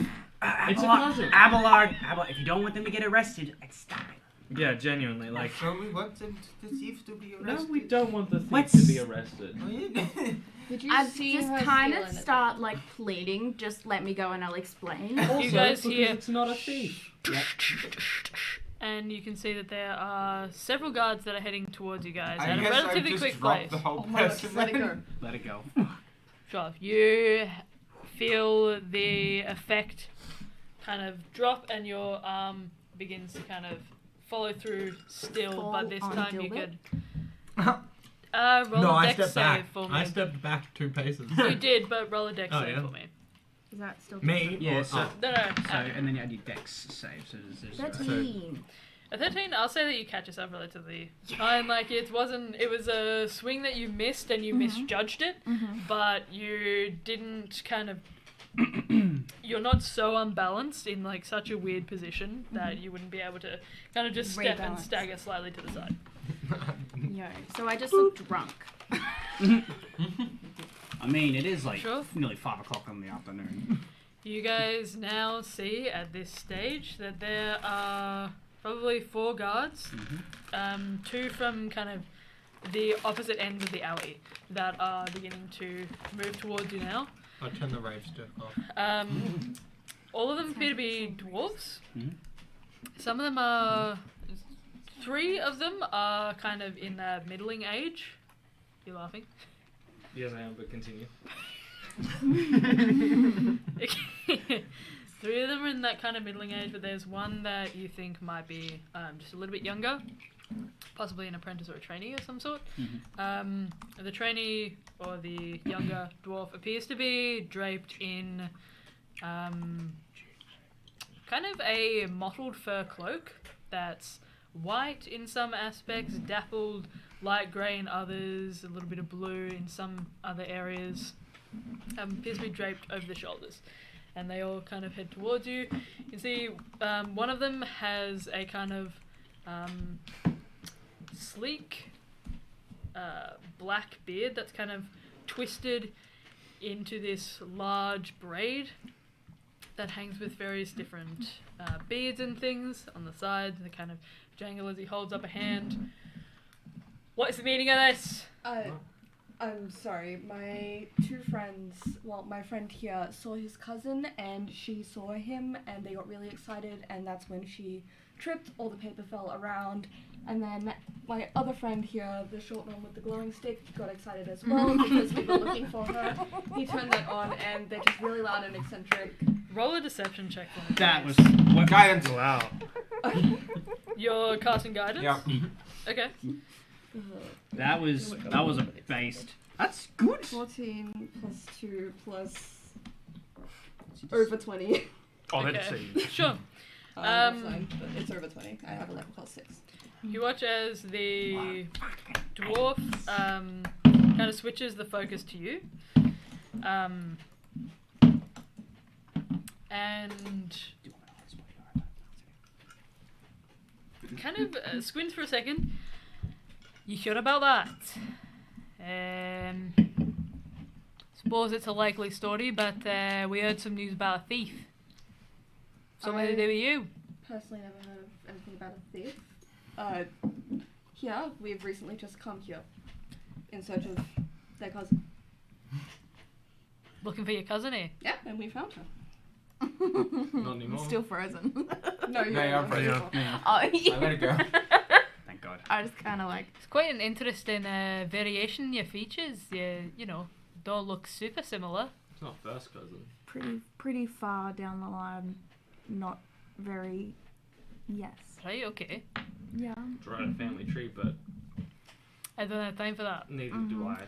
It's a cousin. Abelard, if you don't want them to get arrested, I'd stop it. Yeah, genuinely. Like, So we want the thief to be no, arrested. we don't want the thief Let's- to be arrested. Oh, yeah. Did you I'd see just her kind stealing of it? start like pleading. Just let me go and I'll explain. You guys because hear, it's not a thief. and you can see that there are several guards that are heading towards you guys I at a guess I've relatively just quick dropped pace. the whole Oh my god, person. just let it go. Let it go. Sure. You feel the effect kind of drop, and your arm begins to kind of follow through still, Fall but this on time you Gilbert? could roll No, a I dex stepped save back. for me. I stepped back 2 paces. You did, but roll a dex Oh, save yeah. for me. Is that still Me? Yeah, or- so- oh. No, So, and then you add your dex save. So there's 13. A 13, I'll say that you catch yourself relatively fine. Like, it was a swing that you missed and you misjudged it, but you didn't kind of, you're not so unbalanced in like such a weird position that you wouldn't be able to kind of just step and Rebalance. stagger slightly to the side. Yo. So I just look drunk. I mean, it is like Sure. nearly 5 o'clock in the afternoon. You guys now see at this stage that there are probably 4 guards, 2 from kind of the opposite ends of the alley that are beginning to move towards you now. I'll turn the rave stick off. All of them appear to be dwarves. Mhm. Some of them are... 3 of them are kind of in the middling age. You're laughing. Yes, I am, but continue. 3 of them are in that kind of middling age, but there's one that you think might be just a little bit younger, possibly an apprentice or a trainee of some sort. The trainee, or the younger dwarf, appears to be draped in kind of a mottled fur cloak that's white in some aspects, dappled light grey in others, a little bit of blue in some other areas. Appears to be draped over the shoulders. And they all kind of head towards you. You can see one of them has a kind of sleek black beard that's kind of twisted into this large braid that hangs with various different beads and things on the sides. They kind of jangle as he holds up a hand. What is the meaning of this? I'm sorry, my two friends, well, my friend here saw his cousin and she saw him and they got really excited and that's when she tripped, all the paper fell around, and then my other friend here, the short one with the glowing stick, got excited as well because we were looking for her. He turned that on and they're just really loud and eccentric. Roll a deception check for me. That was What guidance? Wow. You're casting guidance? Yeah. Okay. that was a based. That's good. 14 plus 2 plus over 20. Oh, let's Okay. see. Sure. That's fine, but it's over 20. I have 11 plus 6. You watch as the dwarf kind of switches the focus to you. And kind of squints for a second. You sure about that? Suppose it's a likely story, but we heard some news about a thief. Something to do with you. Personally, never heard of anything about a thief. Here, we've recently just come here in search of their cousin. Looking for your cousin here. Yeah, and we found her. Not anymore. Still frozen. No, Yeah, I'm you're frozen. not. Oh, I let it go. Thank God. I just kind of like. It's quite an interesting variation in your features. You know, don't look super similar. It's not first cousin. Pretty far down the line. Not very. Yes. Right, okay. Yeah. Draw a family tree, but I don't have time for that. neither do I.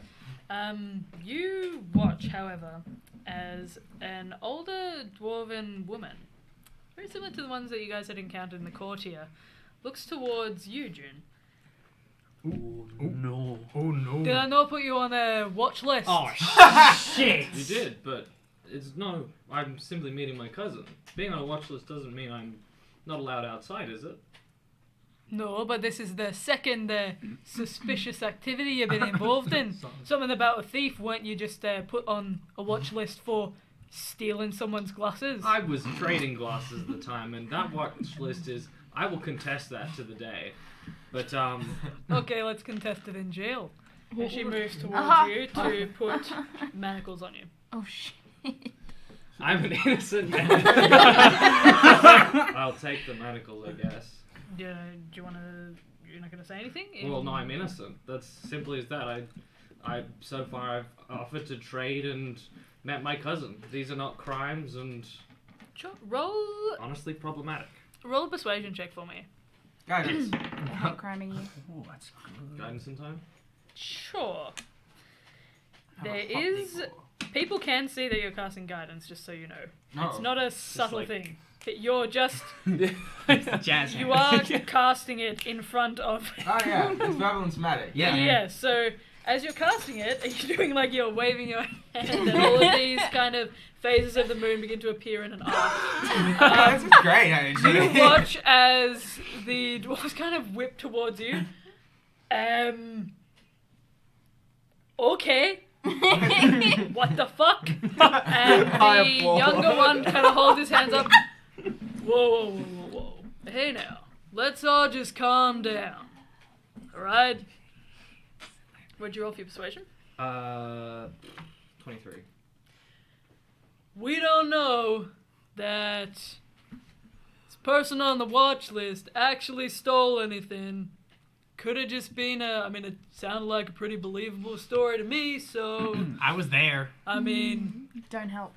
You watch, however, as an older dwarven woman, very similar to the ones that you guys had encountered in the court here, looks towards you, June. No. Oh no. Did I not put you on a watch list? Oh shit! You did, but it's no. I'm simply meeting my cousin. Being on a watch list doesn't mean I'm not allowed outside, is it? No, but this is the second suspicious activity you've been involved in. Something about a thief, weren't you just put on a watch list for stealing someone's glasses? I was trading glasses at the time, and that watch list is. I will contest that to the day. But Okay, let's contest it in jail. And she moves towards you to put manacles on you. Oh shit. I'm an innocent man. I'll take the manacles, I guess. Yeah, do you want to? You're not going to say anything? Well, no, I'm innocent. That's simply as that. I so far I've offered to trade and met my cousin. These are not crimes and Sure. Roll honestly problematic. a persuasion check for me. Guidance. I hate criming you. Oh, that's good. Guidance in time. Sure. There is. People can see that you're casting guidance, just so you know. No. It's not a subtle like- thing. You're just. Jazz You hands. are casting it in front of. Oh yeah, it's verbal and somatic. Yeah. Yeah, so as you're casting it, you're doing like you're waving your hand, and all of these kind of phases of the moon begin to appear in an arc. This is great, actually. You watch as the dwarves kind of whip towards you. Okay. What the fuck? And I the applaud. younger one kind of holds his hands up. Whoa. Hey now, let's all just calm down. Alright? What'd you roll for your persuasion? 23. We don't know that this person on the watch list actually stole anything. Could have just been it sounded like a pretty believable story to me, so, I was there. I mean, Don't help.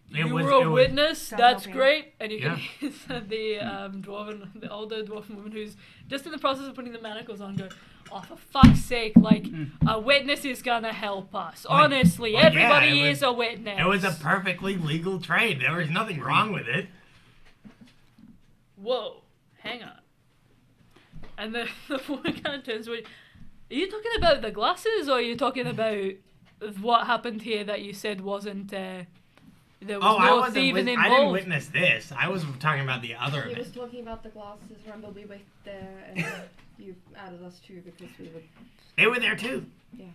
you were a witness, Don't that's help him. great, and you Yeah. can hear the older dwarven woman who's just in the process of putting the manacles on go, oh, for fuck's sake, like, a witness is gonna help us. Well, Honestly, well, yeah, everybody it is a witness. It was a perfectly legal trade. There was nothing wrong with it. Whoa, hang on. And the woman kind of turns to me. Are you talking about the glasses, or are you talking about what happened here that you said wasn't, there was I no wasn't. thieving I involved? didn't witness this. I was talking about the other He was event. talking about the glasses. Remember, we were there, and you added us too because we would. They were there too. Yeah.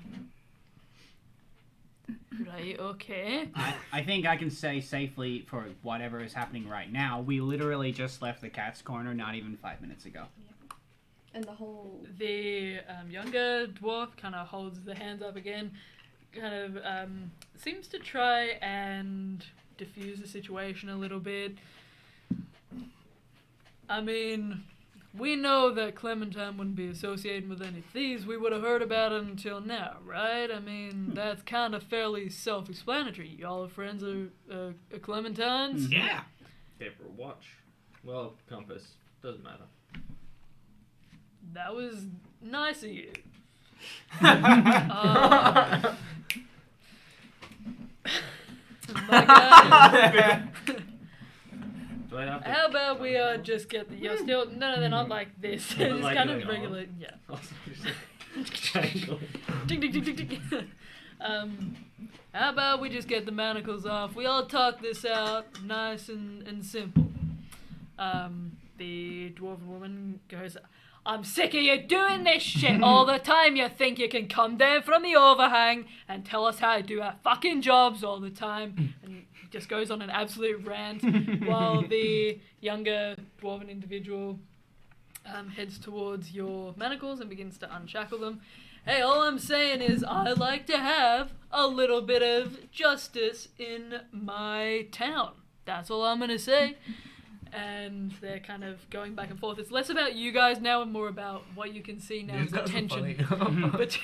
Right, okay. I think I can say safely for whatever is happening right now, we literally just left the cat's corner not even 5 minutes ago. And the whole. The younger dwarf kind of holds the hands up again, kind of seems to try and diffuse the situation a little bit. I mean, we know that Clementine wouldn't be associated with any thieves. We would have heard about it until now, right? I mean, that's kind of fairly self-explanatory. Y'all are friends of Clementine's? Yeah. Gave her a watch. Well, compass. Doesn't matter. That was nice of you. My God. Do I have to... How about we just get the... You're still... No, they're not like this. They're It's like kind of going on. regular... Yeah. Triangle. Ding, ding, ding, ding, ding. How about we just get the manacles off? We all talk this out nice and simple. The dwarven woman goes... I'm sick of you doing this shit all the time. You think you can come down from the overhang and tell us how to do our fucking jobs all the time. And just goes on an absolute rant while the younger dwarven individual heads towards your manacles and begins to unshackle them. Hey, all I'm saying is I like to have a little bit of justice in my town. That's all I'm going to say. And they're kind of going back and forth. It's less about you guys now and more about what you can see now as a tension. But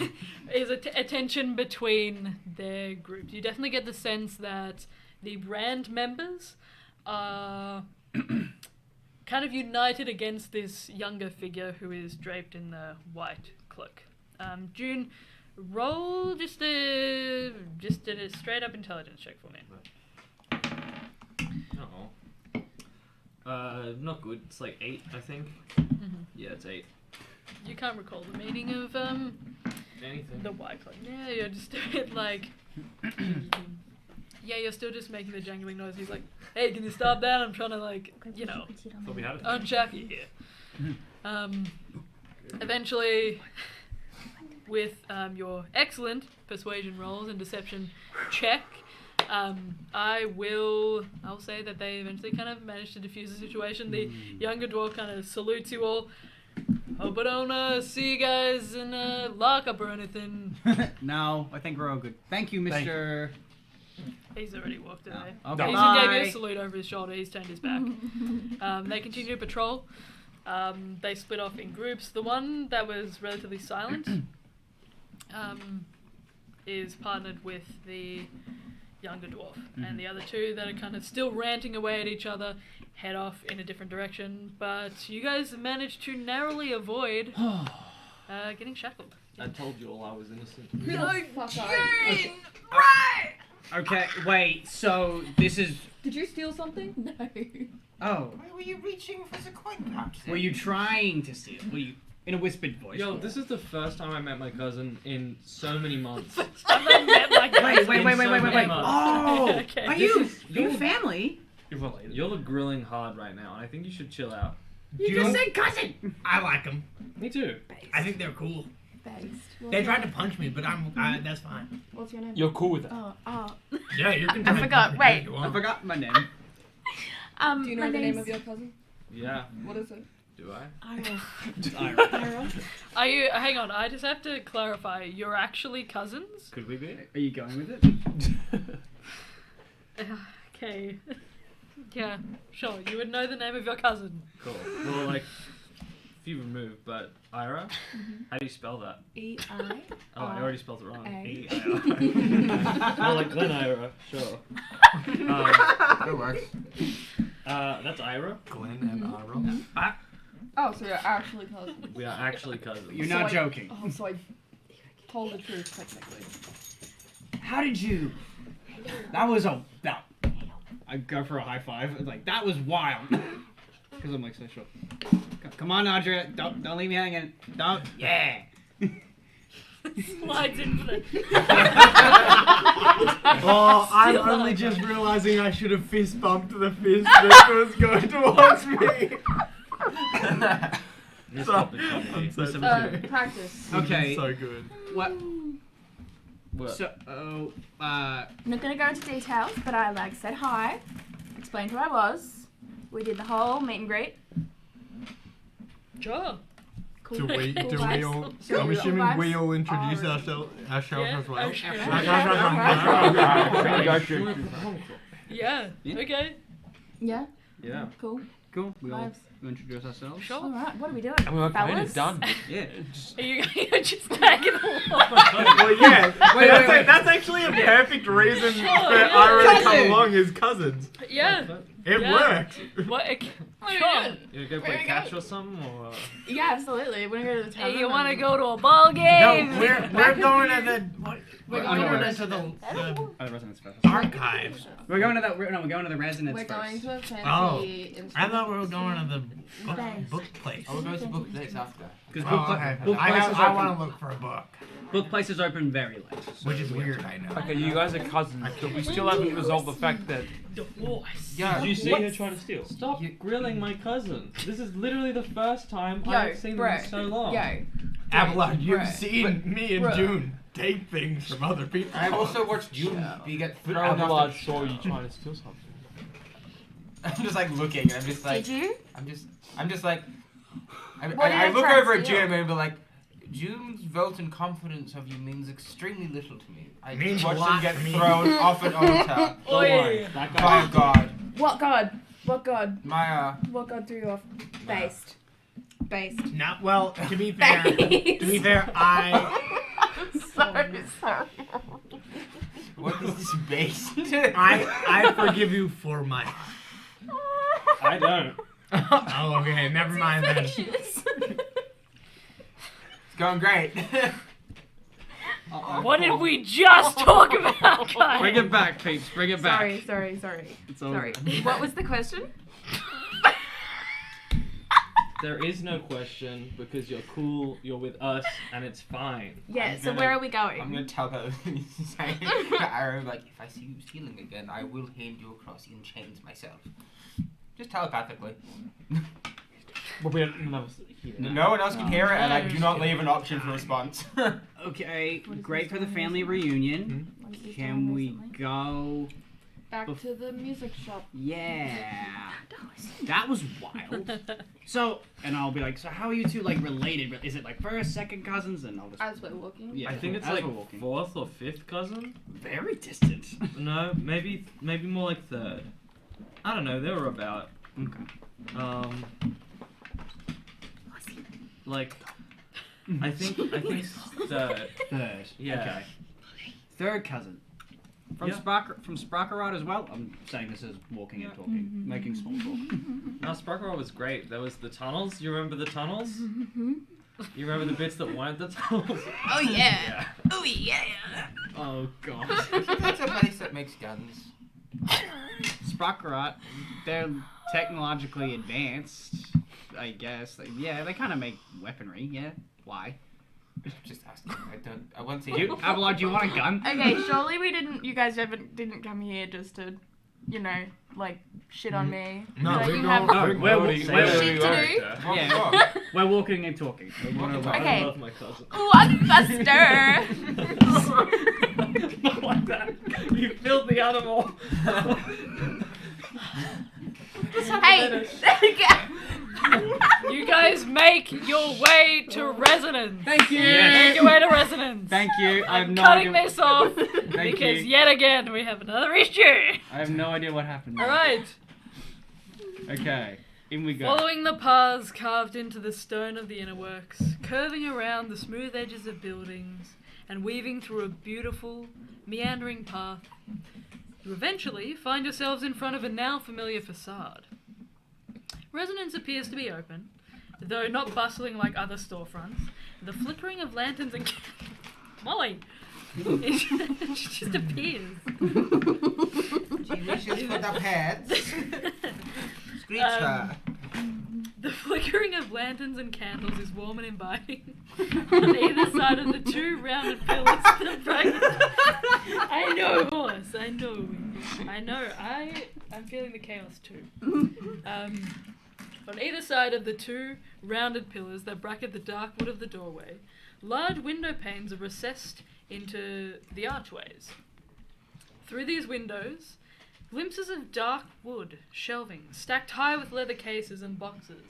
is a tension between their groups. You definitely get the sense that the brand members are kind of united against this younger figure who is draped in the white cloak. June, roll just a straight up intelligence check for me. Uh-oh. Not good. It's like 8, I think. Mm-hmm. Yeah, it's 8. You can't recall the meaning of Anything. the white cloak. Yeah, you're just like yeah, you're still just making the jangling noise. He's like, hey, can you stop that? I'm trying to Thought we had it. unshackle you here. Eventually, with your excellent persuasion rolls and deception check, I'll say that they eventually kind of managed to defuse the situation. The younger dwarf kind of salutes you all. Hope I don't see you guys in a lockup or anything. No, I think we're all good. Thank you, Mr. He's already walked away. Oh, okay. He's Bye. gave you a salute over his shoulder. He's turned his back. They continue to patrol. They split off in groups. The one that was relatively silent is partnered with the younger dwarf. And the other two that are kind of still ranting away at each other head off in a different direction. But you guys managed to narrowly avoid getting shackled. I told you all I was innocent. No, fuck Okay, wait, so this is... Did you steal something? No. Oh, Why were you reaching for the coin pouch? were you trying to steal? Were you... In a whispered voice. Yo, this is the first time I met my cousin in so many months. I met my guy. Wait. Oh! Okay. Are you family? You're related. You're grilling hard right now, and I think you should chill out. You just said cousin! I like them. Me too. I think they're cool. Based. They tried to punch me, but that's fine. What's your name? You're cool with it. Yeah, you can. I forgot. Wait. I forgot my name. Do you know my the name name's of your cousin? Yeah. What is it? Do I? Ira. Are you? Hang on. I just have to clarify. You're actually cousins? Could we be? Are you going with it? Okay. Yeah. Sure. You would know the name of your cousin. Cool. Well, like, few removed, but Ira? How do you spell that? E-I. Oh, I already spelled it wrong. A. E-I-R. Oh, like Glen Ira. Sure. That works. That's Ira. Glenn and Ira. Oh, so you're actually cousins. We are actually cousins. You're not joking. Oh, so I told the truth, technically. How did you... That was a... That... I go for a high five. Like, that was wild. Because I'm like so short. Come on, Audra. Don't leave me hanging. Don't. Yeah. Slides in for the. Oh, I'm only just realizing I should have fist bumped the fist that was going towards me. This So- topic comedy. I'm so Listen, sorry. Practice. Okay. So good. What? What? So, I'm not gonna go into details, but I said hi, explained who I was. We did the whole meet and greet. Sure. Cool. Do we cool all? vibes. I'm assuming vibes. we all introduce Are- ourselves Yeah. as well. Oh, sure. Yeah. Yeah. Okay. Yeah. Yeah. Cool. cool. We all Vibes. introduce ourselves. Sure. All right. What are we doing? We're kind Fellas? of done. Yeah. Are you you're just tagging along? Well, yeah. Wait, wait. That's actually a perfect reason for yeah. Ira to come Cousin. along as cousins. Yeah. It Yeah. worked. What? What Sure. are we doing? You gonna go play catch or something, or? Yeah, absolutely. We're gonna go to the tavern. Hey, you want to and- go to a ball game? No, we're going to the what? We're We're going going to into the Oh, the residence first. archives. We're going to the. We're going to the residence We're first. going to a fancy Oh, instrument. I thought we were going to the Thanks. book place. Oh, we're going to book dates after. Because Oh, okay. book places I open. want to look for a book, Book places open very late. so which is we have weird. to- I know. Okay, you guys are cousins, but we still haven't resolved the fact that Divorce. Yeah. Did you see her trying to steal? Stop grilling my cousin. This is literally the first time Yo, I've seen bro. them in so long. Yo. Abelard, you've Bruh. seen me and Bruh. June take things from other people. I've also watched June get but thrown Abelard off saw you trying to steal something. I'm just like looking, and I'm just like, Did you? I'm just like, I What did I I look try over to at steal? June and be like, June's vote and confidence of you means extremely little to me. I Means watched a them lot get to me. thrown off an altar. Don't worry. That guy. My God, What god? What god? my What god threw you off? Based. Based. No, well, to be fair, I sorry. what is this based? I forgive you for my. I don't. Oh, okay, never mind then. It's going great. What did we just talk about, guys? Bring it back, peeps. Bring it back. Sorry. It's over. Sorry. What was the question? There is no question because you're cool, you're with us, and it's fine. Yeah, I'm so gonna- where are we going? I'm gonna tell her saying to Aaron, like, if I see you stealing again, I will hand you across in chains myself. Just telepathically. But we don't none of us here. No one else can hear it, and I do not leave an option for response. Okay, What is great this for the done family recently? reunion. What has he Can done we recently? go? Back to the music shop. Yeah. That was wild. So, and I'll be like, so how are you two like related? Is it like first, second cousins? And I'll just As we're walking. yeah. I think it's as like we're walking. fourth or fifth cousin. Very distant. No, maybe more like third. I don't know. They were about Okay. like I think third. Third. Yeah. Okay. Third cousin. From Yeah. Sprockerod as well. I'm saying this is walking and talking, making small talk. No, Sparkle was great. There was the tunnels. You remember the tunnels? Mm-hmm. You remember the bits that weren't the tunnels? Oh yeah. Oh yeah. Oh god. That's a place that makes guns. Sprockerod, they're technologically advanced, I guess. Like, yeah, they kind of make weaponry. Yeah. Why? Just asking. I want to You, Abelard, do you want a gun? Okay, surely you guys didn't come here just to, like shit on me. No, Like, we're you going. have we're shit to do. Yeah. We're walking and talking. Okay. I love my cousin. Blockbuster. Not like that. You filthy animal. Hey. You guys make your way to resonance. Thank you. Make your way to resonance. Thank you. I have I'm no cutting idea. this off Thank because you. yet again we have another issue. I have no idea what happened. All right. Okay. In we go. Following the paths carved into the stone of the inner works, curving around the smooth edges of buildings, and weaving through a beautiful, meandering path, you eventually find yourselves in front of a now familiar facade. Resonance appears to be open, though not bustling like other storefronts. The flickering of lanterns and Molly, it just appears. Delicious for the pets. Screech her. flickering of lanterns and candles is warm and inviting. On either side of the two rounded pillars that break. I know, horse. I know. I'm feeling the chaos too. On either side of the two rounded pillars that bracket the dark wood of the doorway, large window panes are recessed into the archways. Through these windows, glimpses of dark wood shelving, stacked high with leather cases and boxes,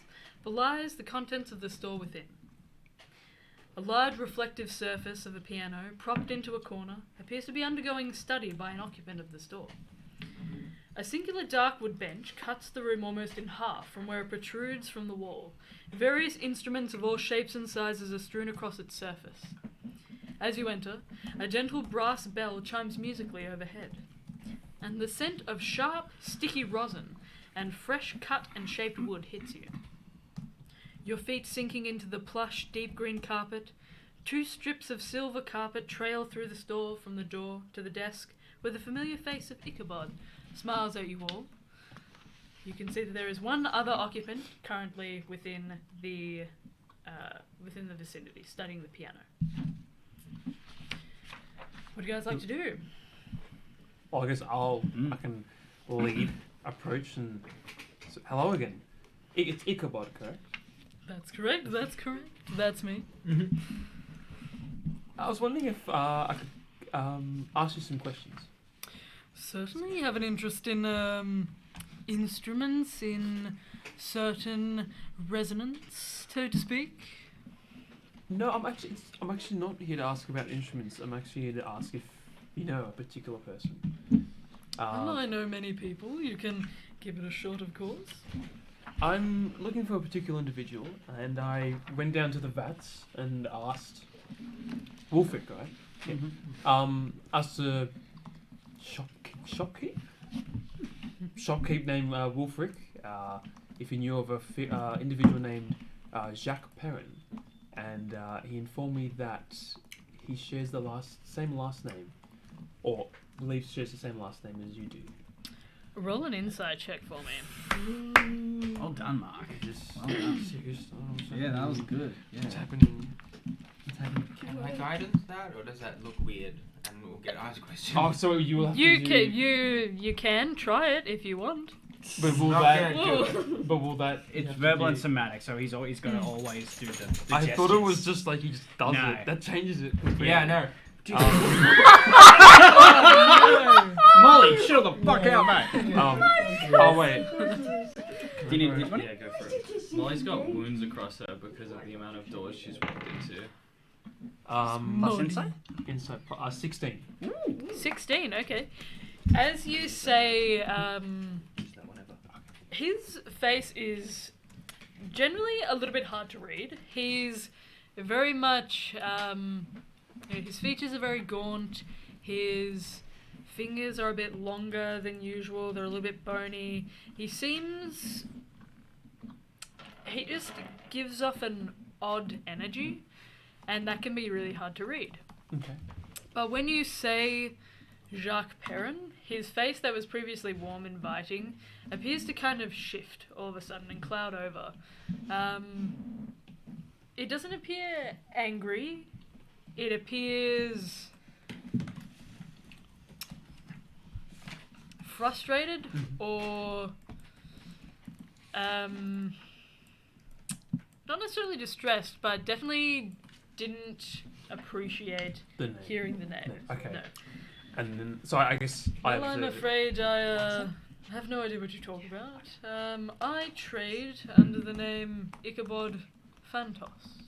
belies the contents of the store within. A large reflective surface of a piano, propped into a corner, appears to be undergoing study by an occupant of the store. A singular dark wood bench cuts the room almost in half from where it protrudes from the wall. Various instruments of all shapes and sizes are strewn across its surface. As you enter, a gentle brass bell chimes musically overhead, and the scent of sharp, sticky rosin and fresh cut and shaped wood hits you. Your feet sinking into the plush, deep green carpet, 2 strips of silver carpet trail through the store from the door to the desk, where the familiar face of Ichabod smiles at you all. You can see that there is one other occupant currently within the vicinity, studying the piano. What do you guys like to do? Well, I guess I can lead, approach, and hello again. It's Ichabod, correct? That's correct. That's me. I was wondering if I could ask you some questions. Certainly, you have an interest in instruments, in certain resonance, so to speak. No, I'm actually not here to ask about instruments. I'm actually here to ask if you know a particular person. Well, I know many people. You can give it a shot, of course. I'm looking for a particular individual, and I went down to the vats and asked Wolfric, right? Yeah. Asked a shopkeep named Wolfric if he knew of a individual named Jacques Perrin, and he informed me that he shares the same last name, or believes shares the same last name as you do. Roll an insight check for me. Well done, Mark. Well done. Serious. Yeah, that was good. Yeah. What's happening? Can I guidance that, or does that look weird and we'll get asked questions? Oh, so you will have You can try it if you want. But will Not that? good. But will that? It's verbal and somatic, so he's got to always do the I gestures. thought it was just like he just does No. it. That changes it. Yeah, no. Molly, chill the fuck out, mate. Oh wait. Do you need one? Yeah, go for it. Molly's got wounds across her because of the amount of doors she's walked into. Plus insight? Insight. 16. 16, okay. As you say, his face is generally a little bit hard to read. He's very much, his features are very gaunt. His fingers are a bit longer than usual. They're a little bit bony. He just gives off an odd energy, and that can be really hard to read. Okay. But when you say Jacques Perrin, his face that was previously warm and inviting appears to kind of shift all of a sudden and cloud over. It doesn't appear angry. It appears frustrated or not necessarily distressed, but definitely didn't appreciate The name. hearing the name. Okay. No. And then, so I guess I Well, have I'm to. afraid I have no idea what you talk about. I trade under the name Ichabod Phantos.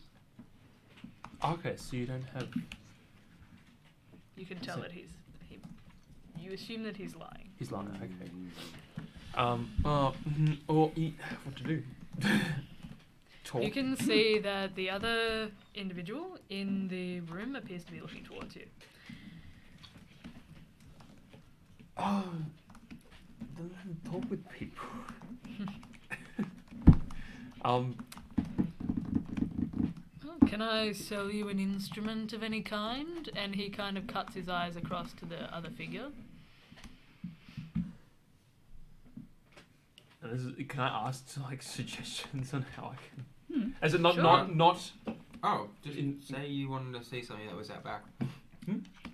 Okay, so you don't have. You can tell So- that you assume that he's lying. He's lying. Okay. What to do? Talk. You can see that the other individual in the room appears to be looking towards you. Oh, don't let him talk with people. Can I sell you an instrument of any kind? And he kind of cuts his eyes across to the other figure. And Can I ask like suggestions on how I can? As it not Sure. not Oh, just In- say you wanted to see something that was out back.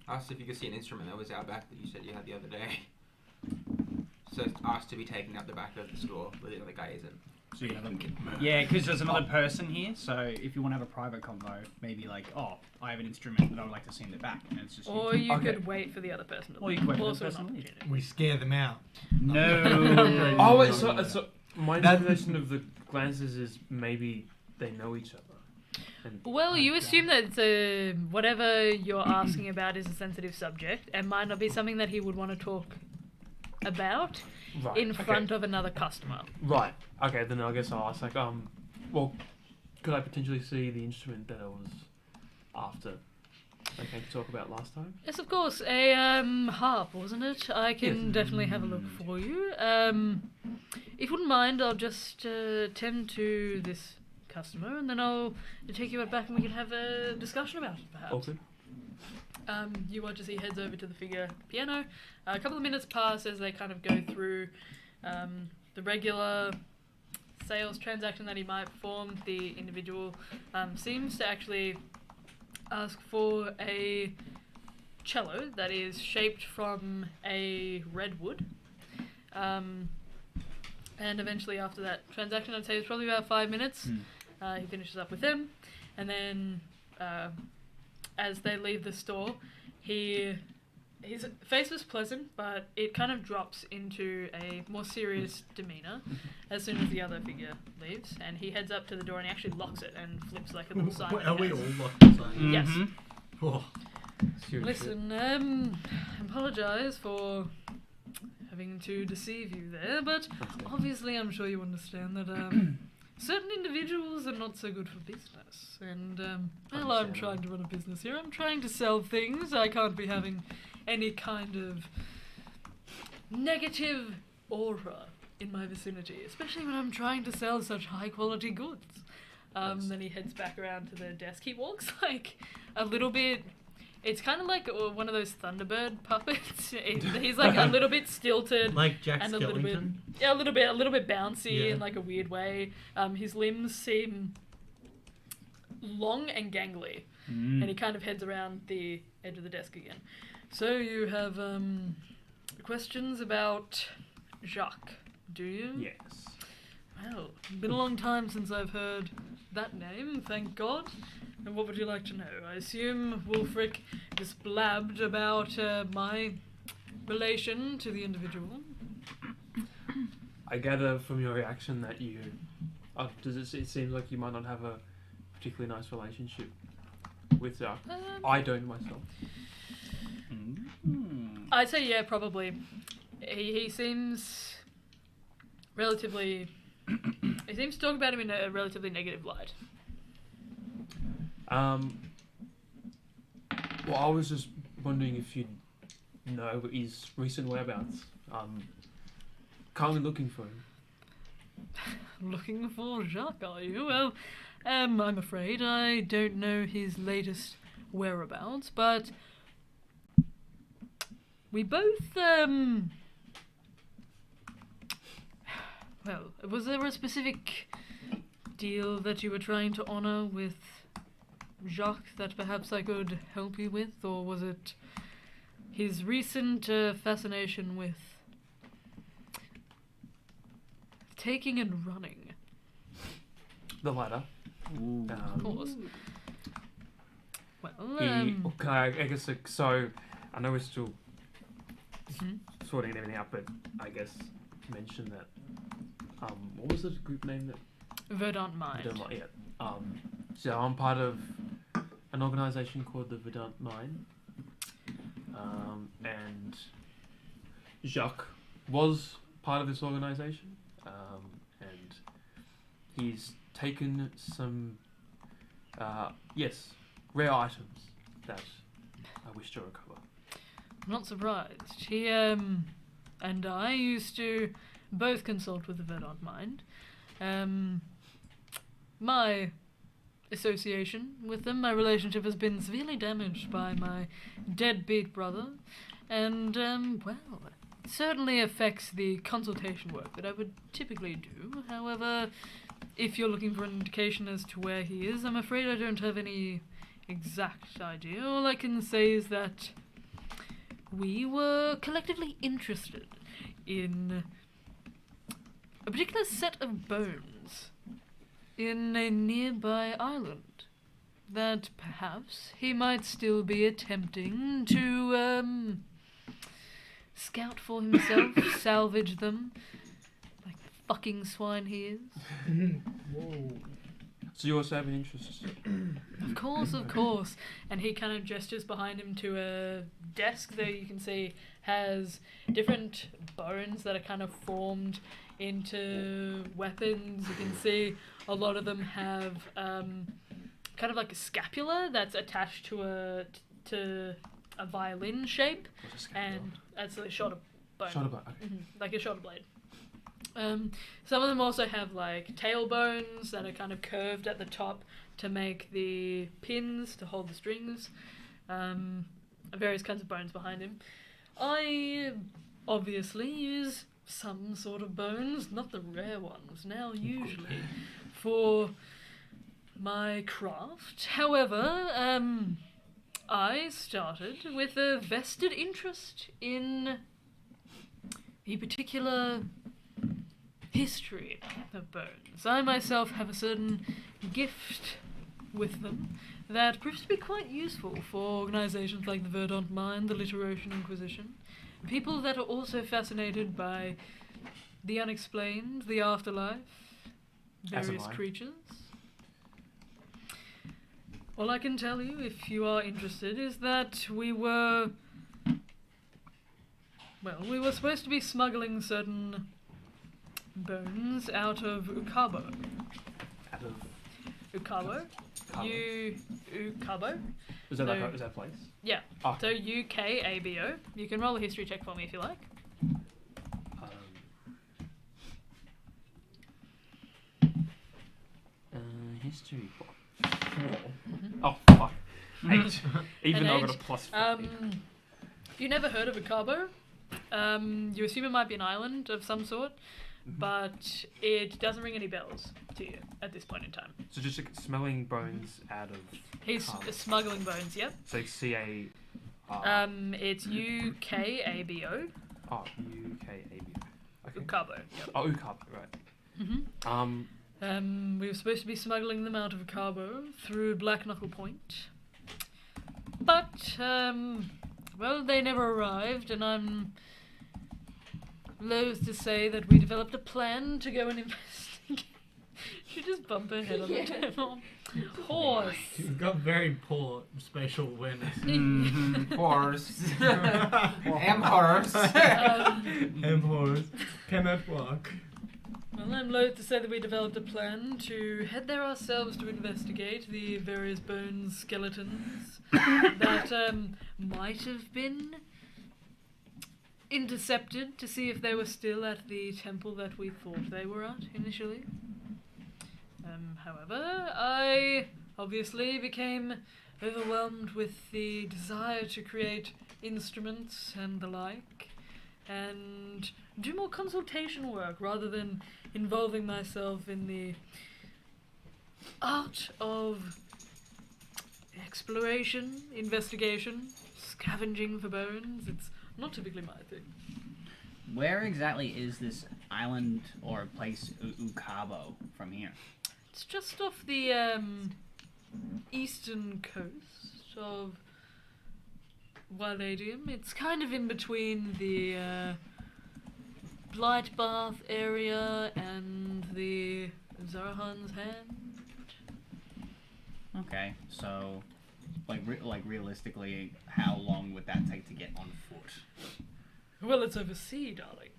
Asked if you could see an instrument that was out back that you said you had the other day. So it's asked to be taken out the back of the store where the other guy isn't. So yeah, because there's another person here. So if you want to have a private convo, maybe like, oh, I have an instrument that I would like to see in the back, and it's just. Or you Okay. could wait for the other person to Or you leave. could wait for the Also an person to leave. opportunity. We scare them out. No. Oh wait, so my That- interpretation of the glances is maybe they know each other. And Well, you assume that whatever you're asking about is a sensitive subject and might not be something that he would want to talk about right, in okay. front of another customer. Right. Okay, then I guess I'll ask like well, could I potentially see the instrument that I was after? I came to talk about last time. Yes, of course. A harp, wasn't it? I can Yes. definitely have a look for you. If you wouldn't mind, I'll just tend to this customer, and then I'll take you back, and we can have a discussion about it, perhaps. Okay. You watch as he heads over to the figure piano. A couple of minutes pass as they kind of go through the regular sales transaction that he might perform. The individual seems to actually ask for a cello that is shaped from a redwood. And eventually after that transaction, I'd say it's probably about 5 minutes. He finishes up with them, and then as they leave the store, his face was pleasant, but it kind of drops into a more serious demeanour as soon as the other figure leaves, and he heads up to the door and he actually locks it and flips like a little sign. that Are he we has. all locked inside? Yes. Oh. Listen, I apologise for having to deceive you there, but obviously I'm sure you understand that certain individuals are not so good for business. And, well, I'm trying to run a business here. I'm trying to sell things. I can't be having any kind of negative aura in my vicinity, especially when I'm trying to sell such high quality goods. Then he heads back around to the desk. He walks like a little bit. It's kind of like one of those Thunderbird puppets. He's like a little bit stilted, Like Jack and a little bit, Skellington? yeah, a little bit bouncy Yeah. in like a weird way. His limbs seem long and gangly, and he kind of heads around the edge of the desk again. So you have questions about Jacques, do you? Yes. Well, been a long time since I've heard that name, thank God. And what would you like to know? I assume Wulfric just blabbed about my relation to the individual. I gather from your reaction that you. It seems like you might not have a particularly nice relationship with Jacques. I don't myself. I'd say yeah, probably. He seems relatively. He seems to talk about him in a relatively negative light. Well, I was just wondering if you'd know his recent whereabouts. Currently looking for him. Looking for Jacques, are you? Well, I'm afraid I don't know his latest whereabouts, but we both, well, was there a specific deal that you were trying to honour with Jacques that perhaps I could help you with, or was it his recent fascination with taking and running? The latter. Of course. Well, Okay, I guess so. I know we're still Mhm. sorting everything out, but I guess mention that. What was the group name that? Verdant Mind. Verdant Mind, yeah. So I'm part of an organisation called the Verdant Mind, and Jacques was part of this organisation, and he's taken some, rare items that I wish to recover. I'm not surprised. He and I used to both consult with the Verdant Mind. My association with them, my relationship has been severely damaged by my deadbeat brother, and well, certainly affects the consultation work that I would typically do. However, if you're looking for an indication as to where he is, I'm afraid I don't have any exact idea. All I can say is that we were collectively interested in a particular set of bones in a nearby island that perhaps he might still be attempting to scout for himself, salvage them, like the fucking swine he is. So you also have an interest? Of course. And he kind of gestures behind him to a desk that you can see has different bones that are kind of formed into weapons. You can see a lot of them have kind of like a scapula that's attached to a violin shape, and that's a shoulder bone. Shoulder bone, okay. Like a shoulder blade. Some of them also have like tailbones that are kind of curved at the top to make the pins to hold the strings. Various kinds of bones behind him. I obviously use some sort of bones, not the rare ones now usually, for my craft. However, I started with a vested interest in the particular history of bones. I myself have a certain gift with them that proves to be quite useful for organizations like the Verdant Mind, the Literation Inquisition, people that are also fascinated by the unexplained, the afterlife, various creatures. All I can tell you, if you are interested, is that we were supposed to be smuggling certain bones out of Ukabo. Out of Ukabo? Ukabo? Is that is that a place? Yeah. Oh. So UKABO. You can roll a history check for me if you like. History. Mm-hmm. Oh fuck. 8. Even though I got a plus 50. If you've never heard of Ukabo, you assume it might be an island of some sort, but it doesn't ring any bells to you at this point in time. So just like, smelling bones out of. He's smuggling bones. Yep. So CA. It's UKABO. Oh, UKABO. Okay. Ukabo. Yep. Oh, Ukabo, right. We were supposed to be smuggling them out of Cabo through Black Knuckle Point. But, they never arrived, and I'm loath to say that we developed a plan to go and investigate. She just bumped her head on the table. Horse. She's got very poor spatial awareness. Horse. Horse. Horse. Cannot walk. Well, I'm loath to say that we developed a plan to head there ourselves to investigate the various bone skeletons that might have been intercepted to see if they were still at the temple that we thought they were at initially. However, I obviously became overwhelmed with the desire to create instruments and the like, and do more consultation work rather than involving myself in the art of exploration, investigation, scavenging for bones. It's not typically my thing. Where exactly is this island or place Ukabo from here? It's just off the eastern coast of Wyladium. It's kind of in between the Blight Bath area and the Zarahan's Hand. Okay, so, like realistically, how long would that take to get on foot? Well, it's oversea, darling.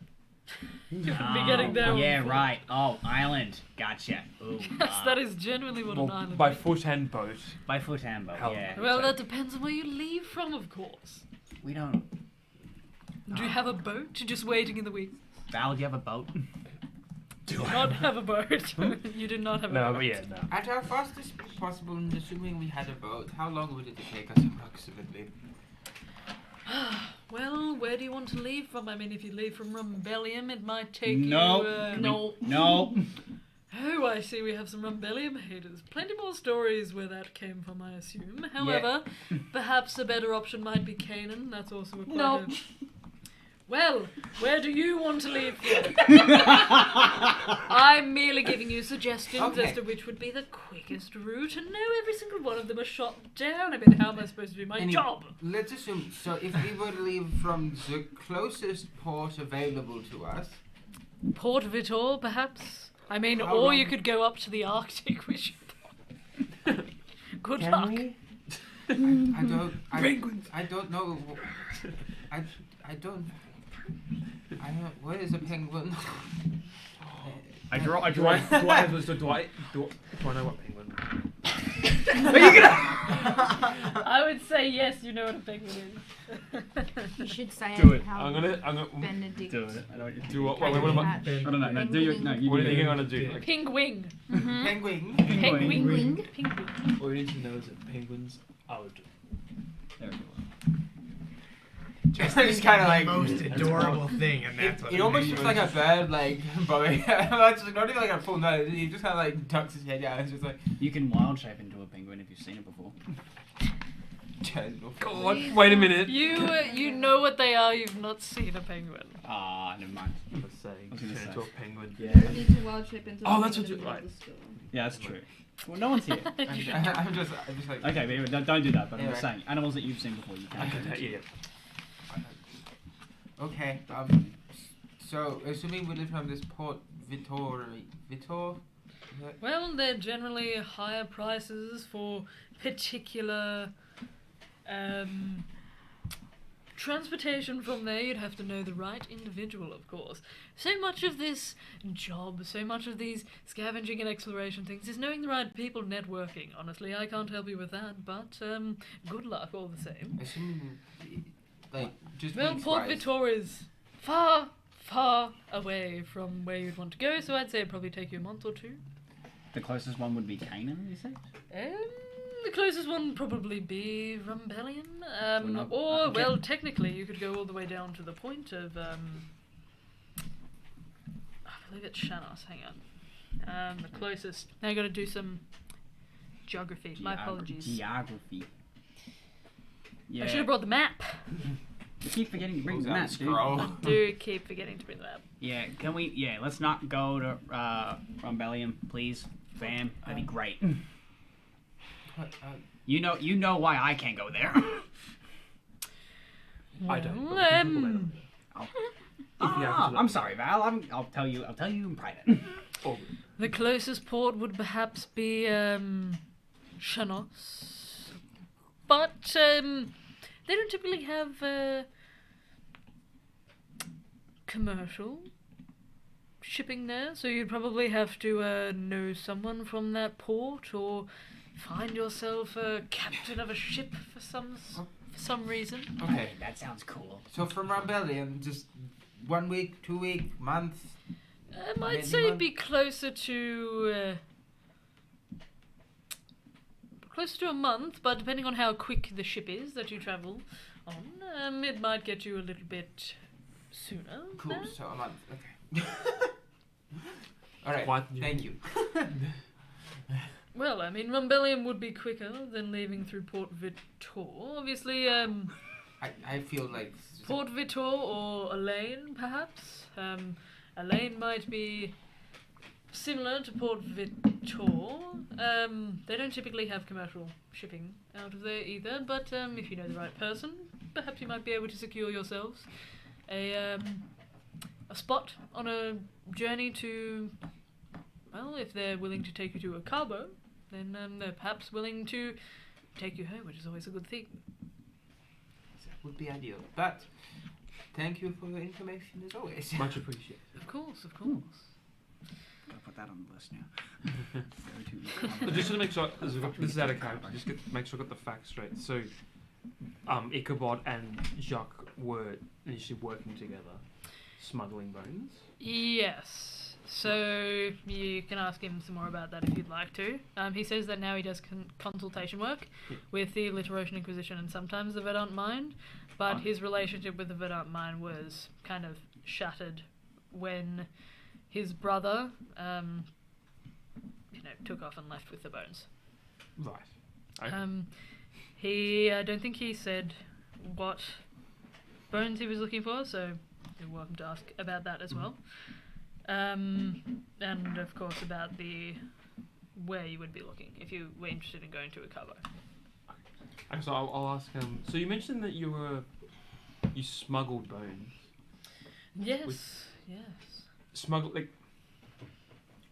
You wouldn't be getting there on Yeah, foot. right. Oh, island. Gotcha. Ooh, Yes, that is genuinely what an island by is. foot and boat. By foot and boat, How- yeah. Well, So that depends on where you leave from, of course. we don't... Do you have a boat just waiting in the week? Val, do you have a boat? Do not have a boat. You do not have a No, boat. but yeah, no. At our fastest speed possible, and assuming we had a boat, how long would it take us approximately? Well, where do you want to leave from? I mean, if you leave from Rumbellium, it might take No. you... No. Oh, I see we have some Rumbellium haters. Plenty more stories where that came from, I assume. However, perhaps a better option might be Canaan. That's also a quite No. Well, where do you want to leave from? I'm merely giving you suggestions as to which would be the quickest route, and no, every single one of them are shot down. I mean, how am I supposed to do my job? Let's assume, so if we were to leave from the closest port available to us... Port Vitor, perhaps? I mean, How or long- you could go up to the Arctic, which... Good Can luck. we? I don't know... What is a penguin? Do I know what penguin? I would say yes, you know what a penguin is. You should say Do it. how I'm gonna Benedict. Do it. I don't. do what? Wait, what am I? I don't know. No, do you? No, you What do do you think it. I'm gonna do? Like, Penguin. Penguin. Penguin. Penguin. all you need to know is that penguins are legit. There we go. Just kind of like... most adorable thing, and that's what It almost makes looks like a bird, like, bumming. It's not even like a full nose. He just kind of like ducks his head out. It's just like... You can wild shape into a penguin if you've seen it before. God, wait a minute. You know what they are, you've not seen a penguin. Ah, never mind. Let's say, was gonna turn say. into a penguin. You need to wild shape into Oh, a that's what penguin you- and build right. the store. Yeah, that's true. Well, no one's here. I'm just like... Okay, but don't do that. But I'm Yeah, just right. saying, animals that you've seen before, you can. Yeah. Okay, so assuming we live from this port Vitor? Well, they're generally higher prices for particular transportation from there. You'd have to know the right individual, of course. So much of this job, so much of these scavenging and exploration things is knowing the right people, networking. Honestly, I can't help you with that, but good luck all the same. Assuming, like, just Well, Port weeks-wise. Vitor is far, far away from where you'd want to go, so I'd say it'd probably take you a month or two. The closest one would be Canaan, you said? The closest one would probably be Rumbellion. no, Or, okay. well, technically, you could go all the way down to the point of, I believe it's Shanos, hang on. The closest. Now I gotta do some geography. My apologies. Geography. Yeah. I should have brought the map. You keep forgetting to bring the Pulls out map, the dude. scroll. Do keep forgetting to bring the map. Yeah, can we? Yeah, let's not go to Rumbellium, please. Bam, that'd be great. You know why I can't go there. I don't. Well, but we can talk about it. If you happen to I'm sorry, Val. I'll tell you in private. Oh, the closest port would perhaps be Shanos, but they don't typically have commercial shipping there, so you'd probably have to know someone from that port or find yourself a captain of a ship for some reason. Okay, That sounds cool. so from Rebellion, just 1 week, 2 week, month. I'd say it'd be closer to a month, but depending on how quick the ship is that you travel on, it might get you a little bit sooner. Cool, there. so a month. Okay. Alright, Quite- thank you. Well, I mean, Rumbellium would be quicker than leaving through Port Vitor. Obviously, I feel like... Port Vitor or Elaine, perhaps. Elaine might be similar to Port Vitor. They don't typically have commercial shipping out of there either, but if you know the right person, perhaps you might be able to secure yourselves a spot on a journey to, well, if they're willing to take you to a Cabo, then they're perhaps willing to take you home, which is always a good thing. That would be ideal. But thank you for the information as always. much appreciated. Of course, of course. Gotta put that on the list now. So just to make sure, this is out of character. Just make sure I got the facts straight. So, Ichabod and Jacques were initially working together, smuggling bones. Yes. So you can ask him some more about that if you'd like to. He says that now he does consultation work with the Literatian Inquisition and sometimes the Verdant Mind, but his relationship with the Verdant Mind was kind of shattered when his brother, took off and left with the bones. Right. Okay. I don't think he said what bones he was looking for, so you're welcome to ask about that as well. And of course about where you would be looking if you were interested in going to a Cabo. Okay, so I'll ask. So you mentioned that you smuggled bones. Yes.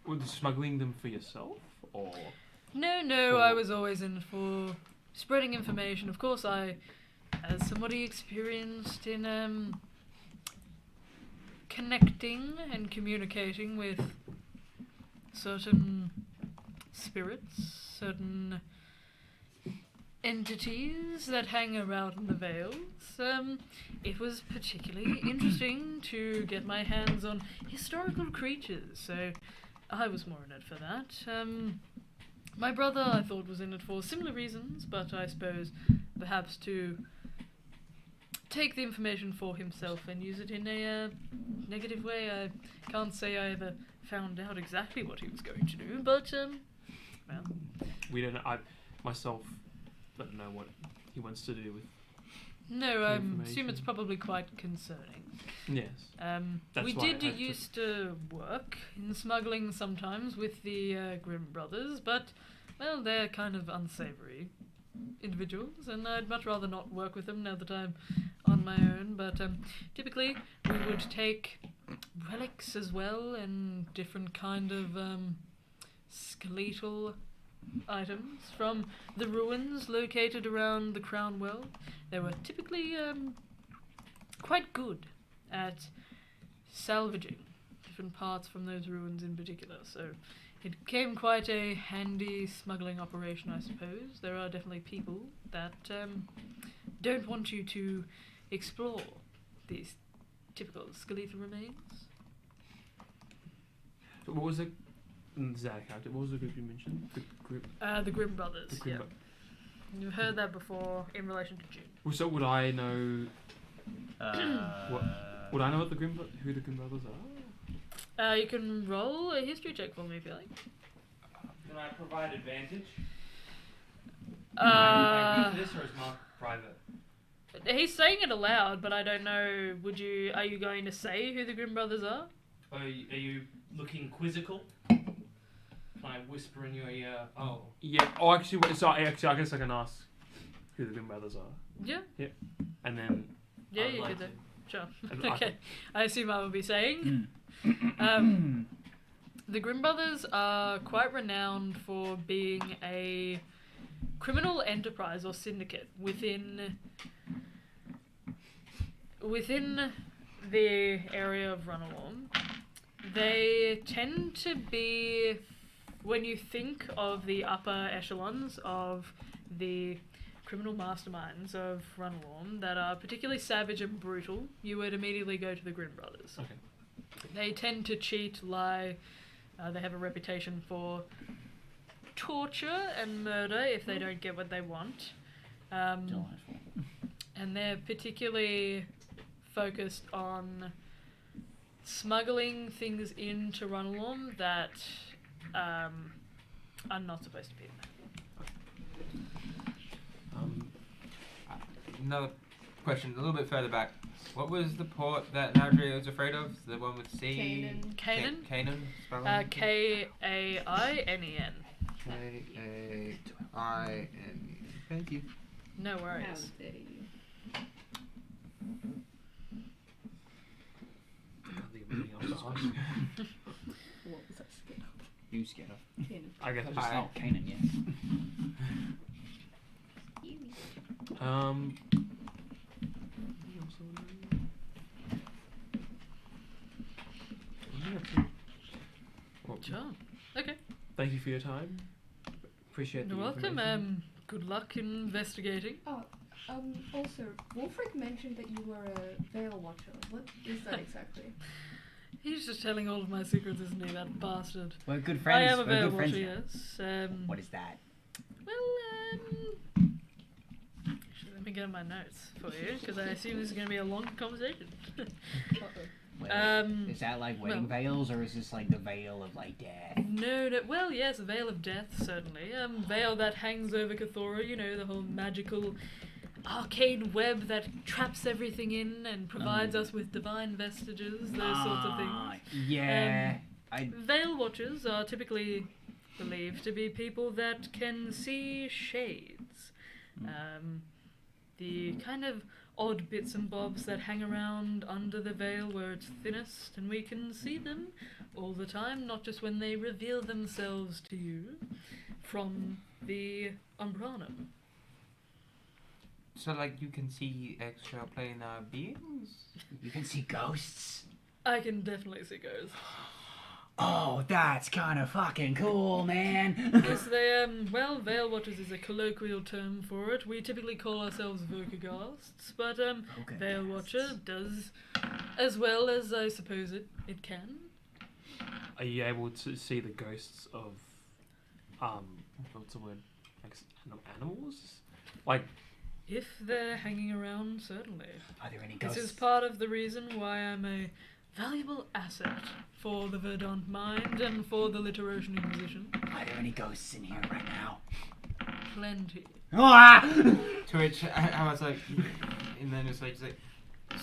Were you smuggling them for yourself, or? No, I was always in for spreading information. Of course, as somebody experienced in connecting and communicating with certain spirits, certain entities that hang around the Vales, it was particularly interesting to get my hands on historical creatures, so I was more in it for that. My brother, I thought, was in it for similar reasons, but I suppose perhaps to take the information for himself and use it in a negative way. I can't say I ever found out exactly what he was going to do, but, well. We don't know. I myself don't know what he wants to do with. No, I assume it's probably quite concerning. Yes. We did used to work in smuggling sometimes with the Grimm brothers, but, well, they're kind of unsavory individuals, and I'd much rather not work with them now that I'm on my own. But typically we would take relics as well and different kind of skeletal items from the ruins located around the Crown Well. They were typically quite good at salvaging different parts from those ruins in particular, so it became quite a handy smuggling operation, I suppose. There are definitely people that don't want you to explore these typical skeletal remains. So what was it? Zach, what was the group you mentioned? The group. The Grimm brothers. The Grimm You've heard that before in relation to June. Well, so would I know? Would I know who the Grimm brothers are? You can roll a history check for me if you like. Can I provide advantage? This or is Mark private? He's saying it aloud, but I don't know. Are you going to say who the Grimm brothers are? Are you looking quizzical? Can I whisper in your ear? Oh. Yeah. Oh, actually, I guess I can ask who the Grimm brothers are. Yeah. Yeah. And then. Yeah, you could. Sure. Okay. I assume I will be saying. The Grimm brothers are quite renowned for being a criminal enterprise or syndicate within the area of Runalorm. They tend to be, when you think of the upper echelons of the criminal masterminds of Runalorm that are particularly savage and brutal, you would immediately go to the Grimm brothers. Okay. They tend to cheat, lie. They have a reputation for torture and murder if they don't get what they want. Delightful. And they're particularly focused on smuggling things into Runalorm that are not supposed to be there. Another question, a little bit further back. What was the port that Nadria was afraid of? The one with C? Canaan. Canaan? Kainen. Kainen. Thank you. No worries. What was that scared of? Who's scared of? Canaan. I guess Oh, Kanan, yes. Well, Sure. Okay. thank you for your time. Appreciate the You're welcome. information. Good luck investigating. Also, Wolfric mentioned that you were a Veil Watcher. What is that exactly? He's just telling all of my secrets, isn't he, that bastard? We're good friends. I am a We're Veil good friends. Watcher, yes. What is that? Well, actually, let me get my notes for you, because I assume this is going to be a long conversation. Well, is that like wedding veils, or is this like the veil of like death? No, well, yes, a veil of death, certainly. Veil that hangs over Cathora, you know, the whole magical arcane web that traps everything in and provides us with divine vestiges, those sorts of things. Yeah. Veil Watchers are typically believed to be people that can see shades. The kind of odd bits and bobs that hang around under the veil where it's thinnest, and we can see them all the time, not just when they reveal themselves to you from the Umbranum. So, like, you can see extraplanar beings? You can see ghosts? I can definitely see ghosts. Oh, that's kind of fucking cool, man. Yes, they, well, Veil Watchers is a colloquial term for it. We typically call ourselves Vokaghast, but, Veil Watcher does as well as I suppose it can. Are you able to see the ghosts of, what's the word? Like, animals? Like, if they're hanging around, certainly. Are there any ghosts? This is part of the reason why I'm a valuable asset for the Verdant Mind and for the Literosian Inquisition. Are there any ghosts in here right now? Plenty. To which I was like, and then it's like,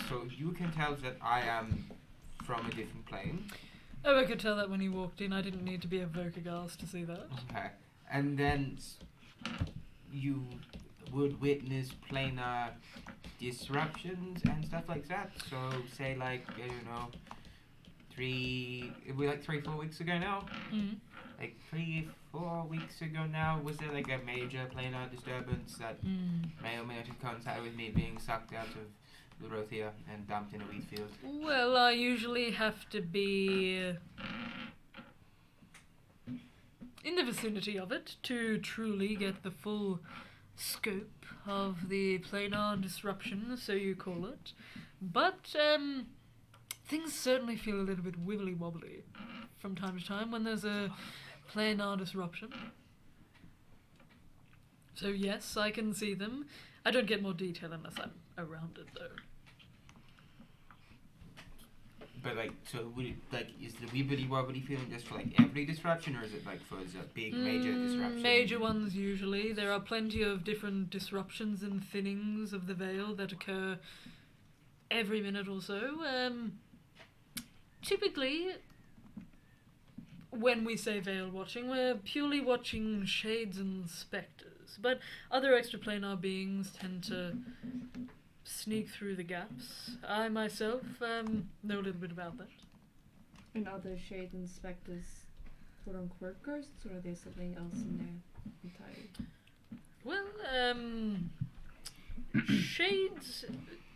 so you can tell that I am from a different plane. Oh, I could tell that when he walked in. I didn't need to be a Vokaghast to see that. Okay. And then you would witness planar disruptions and stuff like that. So say like, I don't know, 3-4 weeks ago now? Mm-hmm. Like 3-4 weeks ago now, was there like a major planar disturbance that may or may not have coincided with me being sucked out of Dorothea and dumped in a wheat field? Well, I usually have to be in the vicinity of it to truly get the full scope of the planar disruption, so you call it. But things certainly feel a little bit wibbly wobbly from time to time when there's a planar disruption. So yes, I can see them. I don't get more detail unless I'm around it, though. But like, so would it, like, is the wibbly wobbly feeling just for like every disruption, or is it like for a big major disruption? Major ones usually. There are plenty of different disruptions and thinnings of the veil that occur every minute or so. Typically, when we say veil watching, we're purely watching shades and spectres, but other extraplanar beings tend to sneak through the gaps. I myself know a little bit about that. And are those shades and spectres quote-unquote ghosts, or are there something else in there entirely? Well, shades,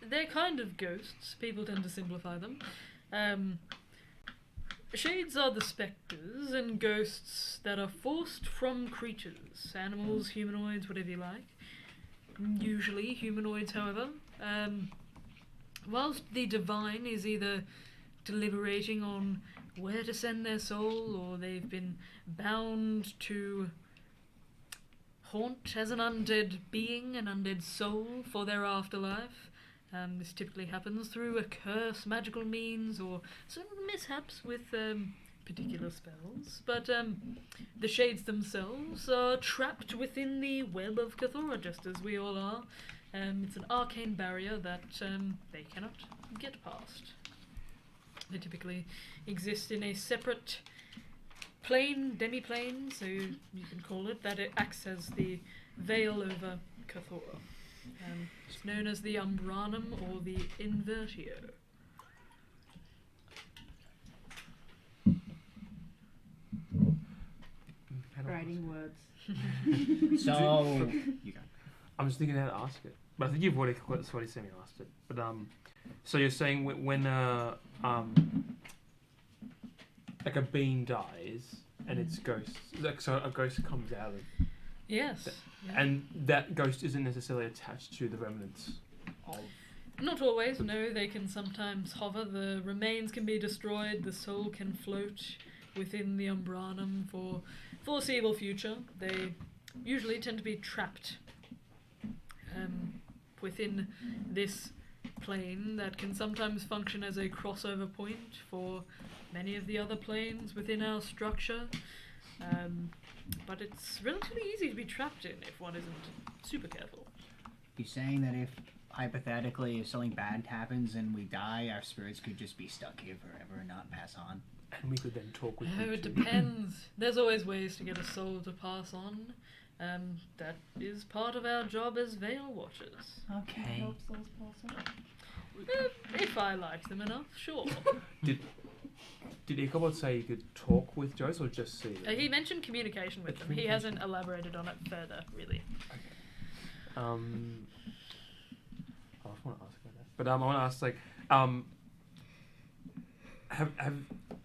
they're kind of ghosts. People tend to simplify them. Shades are the spectres and ghosts that are forced from creatures, animals, humanoids, whatever you like. Usually humanoids, however. Whilst the divine is either deliberating on where to send their soul, or they've been bound to haunt as an undead being, an undead soul for their afterlife. This typically happens through a curse, magical means, or some mishaps with particular spells. But the shades themselves are trapped within the web of Cathora, just as we all are. It's an arcane barrier that they cannot get past. They typically exist in a separate plane, demi-plane, so you can call it, that it acts as the veil over Cathora. It's known as the Umbranum or the Invertio. Writing words. So you go. I'm just thinking how to ask it, but I think you've already semi-asked it. But so you're saying when like a being dies and its ghost, like so a ghost comes out of. Yes. And that ghost isn't necessarily attached to the remnants of Not always, no. They can sometimes hover. The remains can be destroyed. The soul can float within the Umbranum for foreseeable future. They usually tend to be trapped within this plane that can sometimes function as a crossover point for many of the other planes within our structure. But it's relatively easy to be trapped in if one isn't super careful. You're saying that if, hypothetically, if something bad happens and we die, our spirits could just be stuck here forever and not pass on? And we could then talk with Oh, you it too. depends. There's always ways to get a soul to pass on. That is part of our job as Veil Watchers. Okay. Help souls pass on. If I like them enough, sure. Did Ichabod say you could talk with Jose or just see them? He mentioned communication with them. He hasn't elaborated on it further, really. I want to ask about that. But I want to ask, like,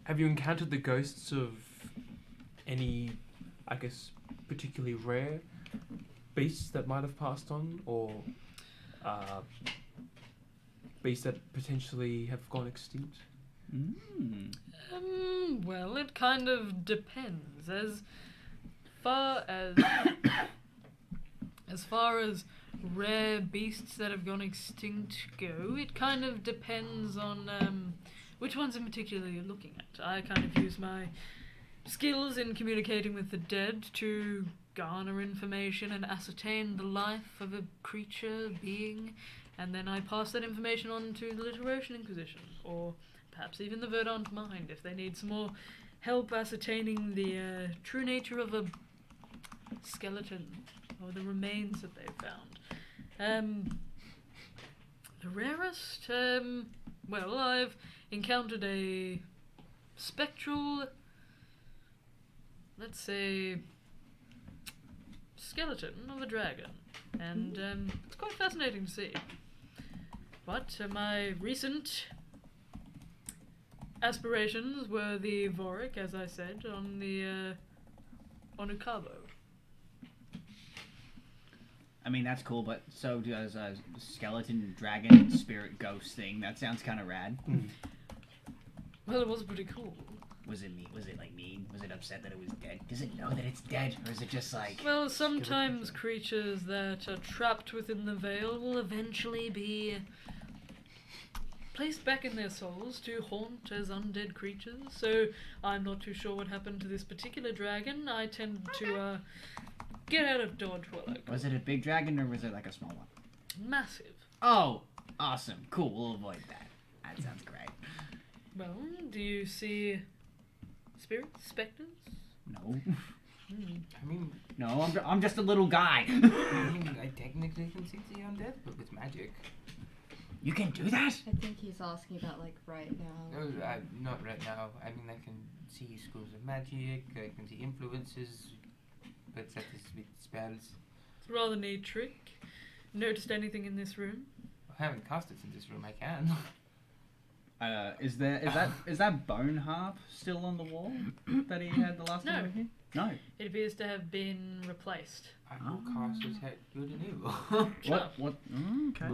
have you encountered the ghosts of any, I guess, particularly rare beasts that might have passed on, or beasts that potentially have gone extinct? Well, it kind of depends. As far as rare beasts that have gone extinct go, it kind of depends on which ones in particular you're looking at. I kind of use my skills in communicating with the dead to garner information and ascertain the life of a creature, being, and then I pass that information on to the Literation Inquisition, or perhaps even the Verdant Mind, if they need some more help ascertaining the true nature of a skeleton or the remains that they've found. The rarest, well, I've encountered a spectral, let's say, skeleton of a dragon, and it's quite fascinating to see. But my recent aspirations were the Vorik, as I said, on the on Ukabo. I mean, that's cool, but so does a skeleton, dragon, spirit, ghost thing. That sounds kind of rad. Well, it was pretty cool. Was it mean? Was it like mean? Was it upset that it was dead? Does it know that it's dead, or is it just like? Well, sometimes creatures that are trapped within the veil will eventually be placed back in their souls to haunt as undead creatures. So I'm not too sure what happened to this particular dragon. I tend to get out of dodge while I go. Was it a big dragon or was it like a small one? Massive. Oh, awesome, cool. We'll avoid that. That sounds great. Well, do you see spirits, specters? No. I mean, No, I'm just a little guy. I mean, I technically can see the undead, but with magic. You can do that? I think he's asking about like right now. No, not right now. I mean, I can see schools of magic. I can see influences, but that is with spells. It's a rather neat trick. Noticed anything in this room? I haven't cast it in this room. I can. Is that bone harp still on the wall that he had the last time we were here? No. It appears to have been replaced. I will cast it at good and evil. What? Okay.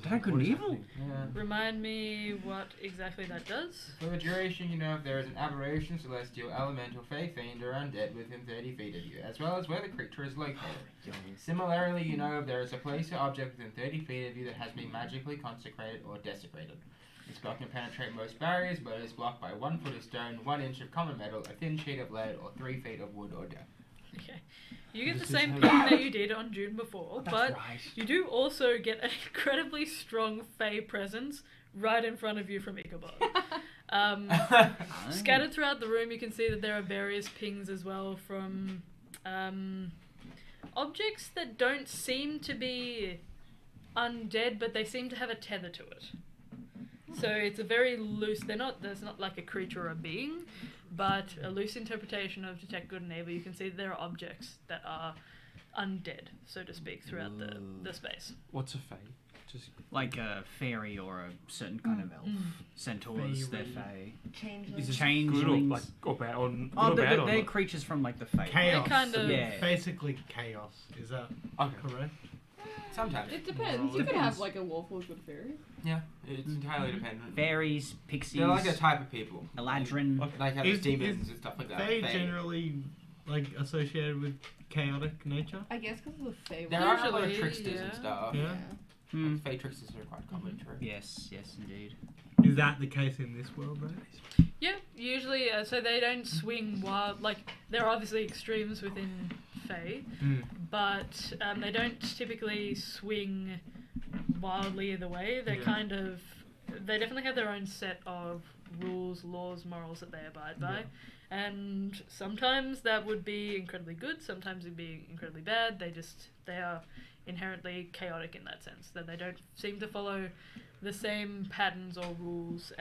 That good and evil? Yeah. Remind me what exactly that does. For the duration, you know if there is an aberration, celestial, elemental, fey, fiend, or undead within 30 feet of you, as well as where the creature is located. Similarly, you know if there is a place or object within 30 feet of you that has been magically consecrated or desecrated. This spell can penetrate most barriers, but it is blocked by 1 foot of stone, 1 inch of common metal, a thin sheet of lead, or 3 feet of wood or death. Okay. You get This the is same how- thing that you did on June before, That's but right. you do also get an incredibly strong Fey presence right in front of you from Ichabod. Scattered throughout the room, you can see that there are various pings as well from objects that don't seem to be undead, but they seem to have a tether to it. So it's a very loose. There's not like a creature or a being, but a loose interpretation of detect good and evil. You can see that there are objects that are undead, so to speak, throughout the space. What's a fae? Just Like a fairy or a certain kind of elf. Centaurs, they're fae. Changelings. is this Changelings. good or like or bad or good Oh, or bad or they're not? creatures from like the fae. Chaos. kind of- Yeah. Basically chaos. Is that Okay. correct? Sometimes. It depends. Well, You it can have depends. like a wolf or a good fairy. Yeah, it's entirely dependent. Fairies, pixies, They're like a type of people. Eladrin. Like how there's Is- demons and stuff like that. Fae Fae. generally like associated with chaotic nature. I guess because of the Fae. There are a lot of Usually, tricksters and yeah. stuff. Yeah. Hmm. Fae tricksters are quite common, true. Yes, yes, indeed. Is that the case in this world though? Yeah, usually, so they don't swing wild. Like, there are obviously extremes within Fae, Mm. but they don't typically swing wildly either way. They Yeah. they definitely have their own set of rules, laws, morals that they abide by. Yeah. And sometimes that would be incredibly good, sometimes it'd be incredibly bad. They are inherently chaotic in that sense, that they don't seem to follow the same patterns or rules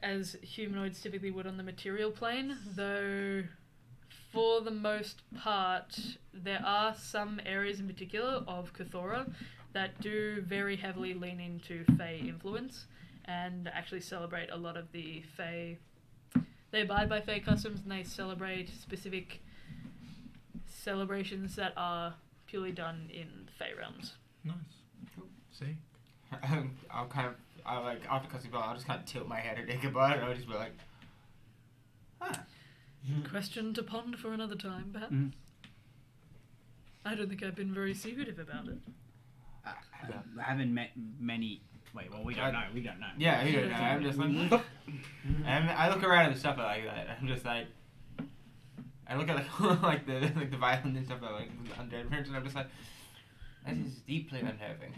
as humanoids typically would on the material plane, though for the most part there are some areas in particular of Cthulhu that do very heavily lean into Fae influence and actually celebrate a lot of the Fae. They abide by Fae customs and they celebrate specific celebrations that are purely done in the Fae realms. Nice. See? I'll like after cussing I'll just kind of tilt my head and think about it, and I'll just be like, huh. Question to ponder for another time, perhaps. Mhm. I don't think I've been very secretive about it. I haven't met many. Wait, well, we don't know. We don't know. Yeah, you don't know. I'm just like, and I look around at the stuff like that. I'm just like, I look at like the violin and stuff like undead prints, and I'm just like, this is deeply unnerving.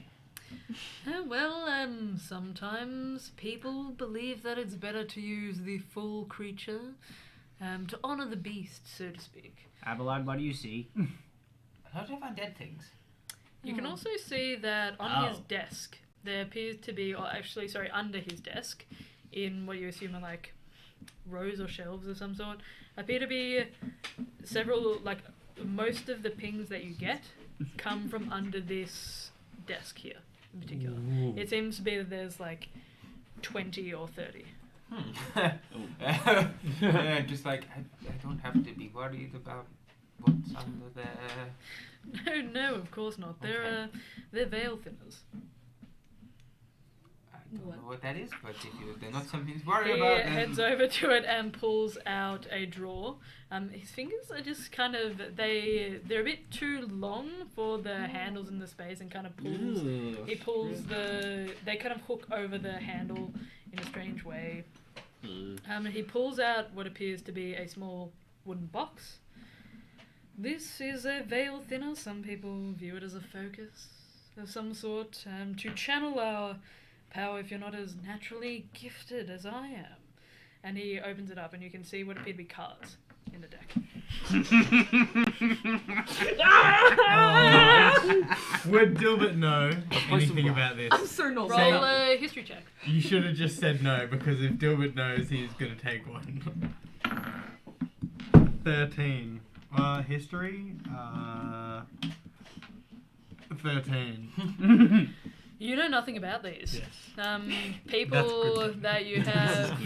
Sometimes people believe that it's better to use the full creature, to honor the beast, so to speak. Abelard, what do you see? How do you have undead things? You can also see that on his Oh. desk, there appears to be, or actually, sorry, under his desk, in what you assume are like rows or shelves of some sort, appear to be several, like, most of the pings that you get come from under this desk here, in particular. Ooh. It seems to be that there's like 20 or 30. Just like, I don't have to be worried about what's under there. No, of course not. Okay. They're veil thinners. I don't know what that is, but if they're not something to He worry about, then... heads over to it and pulls out a drawer. His fingers are just kind of, they're a bit too long for the handles in the space, and kind of pulls. He pulls they kind of hook over the handle in a strange way. He pulls out what appears to be a small wooden box. This is a veil thinner. Some people view it as a focus of some sort, to channel our power if you're not as naturally gifted as I am. And he opens it up, and you can see what appear to be cards in the deck. Would Dilbert know anything about this? I'm so not. Roll a history check. You should have just said no, because if Dilbert knows, he's going to take one. 13. History? 13. You know nothing about these. Yes. People good. that you have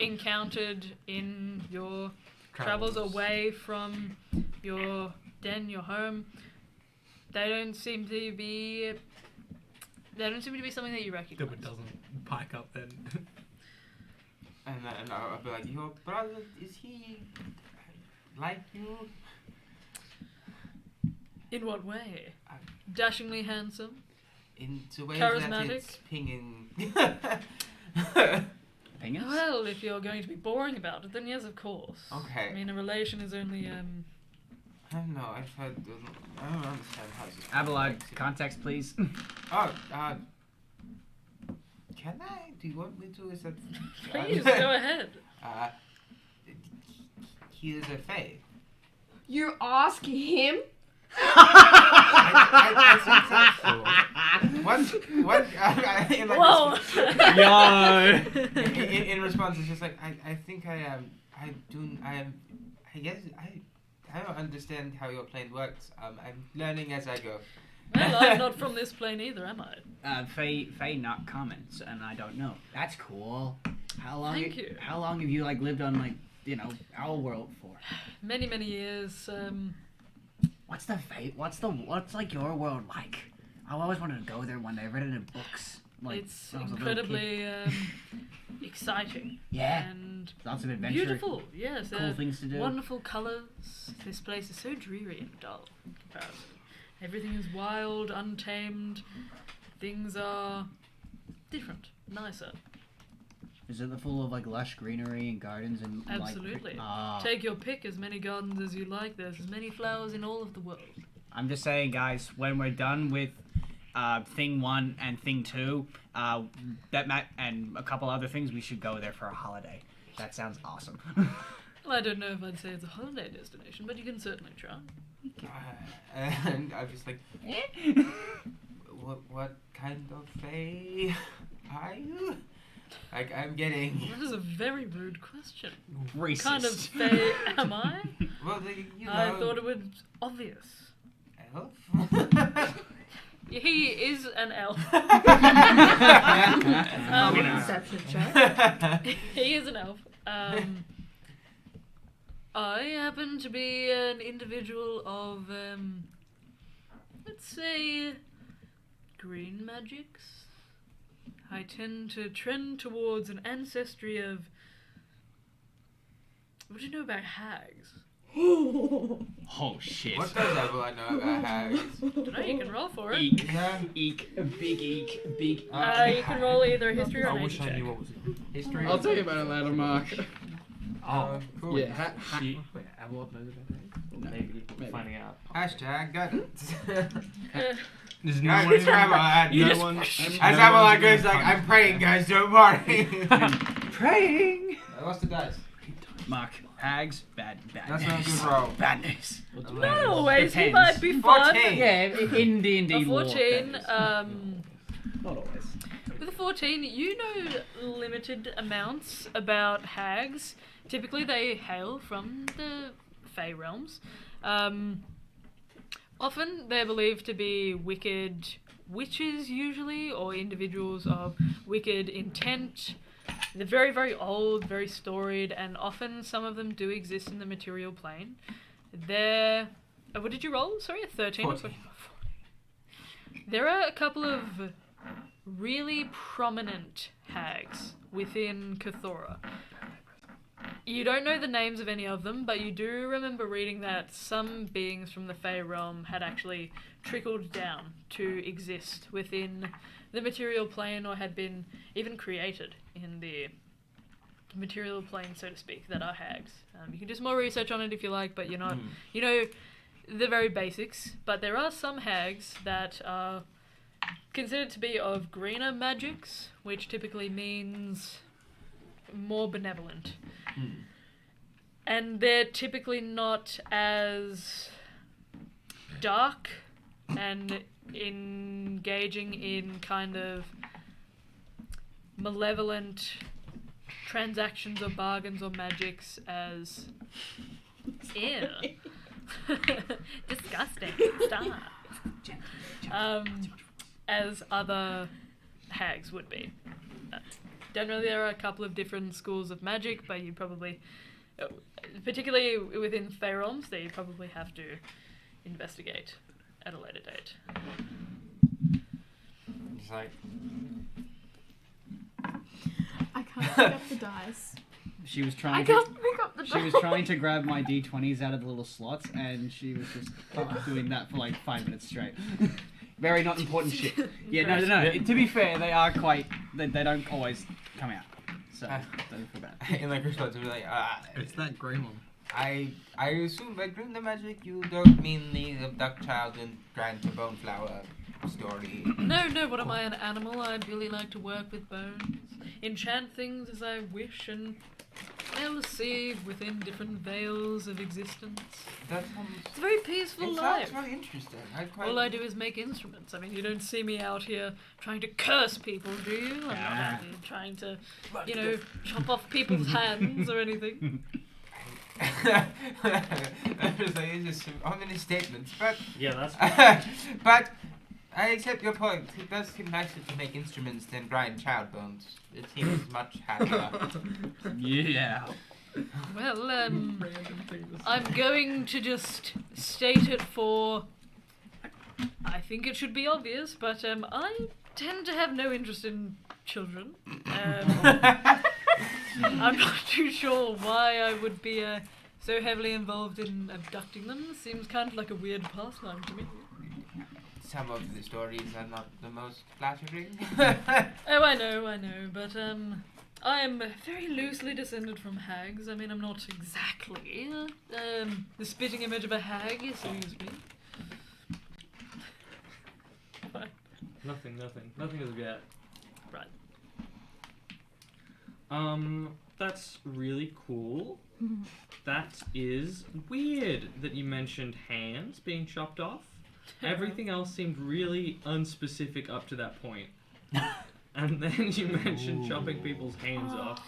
encountered in your travels away from your den, your home, they don't seem to be something that you recognize. Dilbert doesn't pike up then. And I'll be like, your brother, is he like you? In what way? Dashingly handsome? In the way that Charismatic? it's pinging. Pingers? Well, if you're going to be boring about it, then yes, of course. Okay. I mean, a relation is only, I don't know, I've heard, I don't understand how this Abelard, works. context, please. Oh, can I? Do you want me to? Is that... please, go ahead. He is a fae. You ask him? I think so. Whoa! In response, it's just like, I think I guess I don't understand how your plane works. I'm learning as I go. Well, I'm not from this plane either, am I? Faye not comments, and I don't know. That's cool. How long? Thank you. How long have you lived on our world for? Many, many years. What's like your world like? I always wanted to go there one day. I read it in books. Like, It's when I was a little kid. incredibly exciting. Yeah. And Lots of adventure. beautiful. Yes. Cool things to do. Wonderful colours. This place is so dreary and dull in comparison. Everything is wild, untamed. Things are different, nicer. Is it full of like lush greenery and gardens and Absolutely. like? Take your pick, as many gardens as you like. There's as many flowers in all of the world. I'm just saying, guys. When we're done with thing 1 and thing 2, and a couple other things, we should go there for a holiday. That sounds awesome. Well, I don't know if I'd say it's a holiday destination, but you can certainly try. And I was like, what kind of fae are you? Like, I'm getting... That is a very rude question. Racist. What kind of fae am I? Well, you know... I thought it was obvious. Elf? He is an elf. Perception check. He is an elf. I happen to be an individual of, let's say, green magics. I tend to trend towards an ancestry of... What do you know about hags? Oh shit. What does everyone know about hags? Dunno, you can roll for it. Eek. Yeah. Eek. A big eek. Big. You can roll either a history or I an wish nature I check. knew what was it. History. I'll tell you about it later, Mark. Oh, cool. Yeah. Wait, Avalon knows about it? Maybe. Maybe. Finding out. Hashtag got it. There's no Guys, one. it's Avalon. You No just- one. As Avalon goes like, I'm praying, guys, don't worry. Praying. I lost the dice. Mark. Hags. Bad. That's news. not a good roll. Bad news. Not always, he Depends. might be fun. 14. Yeah, in D&D A lore, 14, that is. Not always. with a 14, you know limited amounts about hags. Typically, they hail from the Fey realms. Often, they're believed to be wicked witches, usually, or individuals of wicked intent. They're very, very old, very storied, and often some of them do exist in the material plane. They're... what did you roll? Sorry, a 13? 14. There are a couple of really prominent hags within Cathora. You don't know the names of any of them, but you do remember reading that some beings from the Fey realm had actually trickled down to exist within the material plane, or had been even created in the material plane, so to speak, that are hags. You can do some more research on it if you like, but you're not, you know, the very basics. But there are some hags that are considered to be of greener magics, which typically means more benevolent. And they're typically not as dark and engaging in kind of malevolent transactions or bargains or magics as... Ew. Disgusting. Stop. As other hags would be. Generally, there are a couple of different schools of magic, but you probably, particularly within Fey realms, that you probably have to investigate at a later date. It's like, I can't pick up the dice. She was I trying can't to. pick up the dice. She was trying to grab my D20s out of the little slots, and she was just doing that for like 5 minutes straight. Very not important shit. Yeah, no. To be fair, they are quite. They don't always come out. So don't feel bad. in like response, we're like, It's that grey one. I assume by green the magic you don't mean the duck child and grant the bone flower story. No, what am I, an animal? I'd really like to work with bones, enchant things as I wish, and they'll see within different veils of existence. That sounds, It's a very peaceful it life. sounds very interesting. All I do is make instruments. I mean, you don't see me out here trying to curse people, do you? I'm not out here trying to, you know, chop off people's hands or anything. I was like, it's just how many statements, but Yeah, that's but I accept your point. It does seem nicer to make instruments than grind child bones. It seems much happier. Yeah. Well, Random thing to say. I'm going to just state it for. I think it should be obvious, but I tend to have no interest in children. I'm not too sure why I would be so heavily involved in abducting them. Seems kind of like a weird pastime to me. Some of the stories are not the most flattering. Oh, I know, but I am very loosely descended from hags. I mean, I'm not exactly the spitting image of a hag, excuse me. What? Nothing as of yet. Right. That's really cool. That is weird that you mentioned hands being chopped off. Everything else seemed really unspecific up to that point. And then you mentioned chopping people's hands off.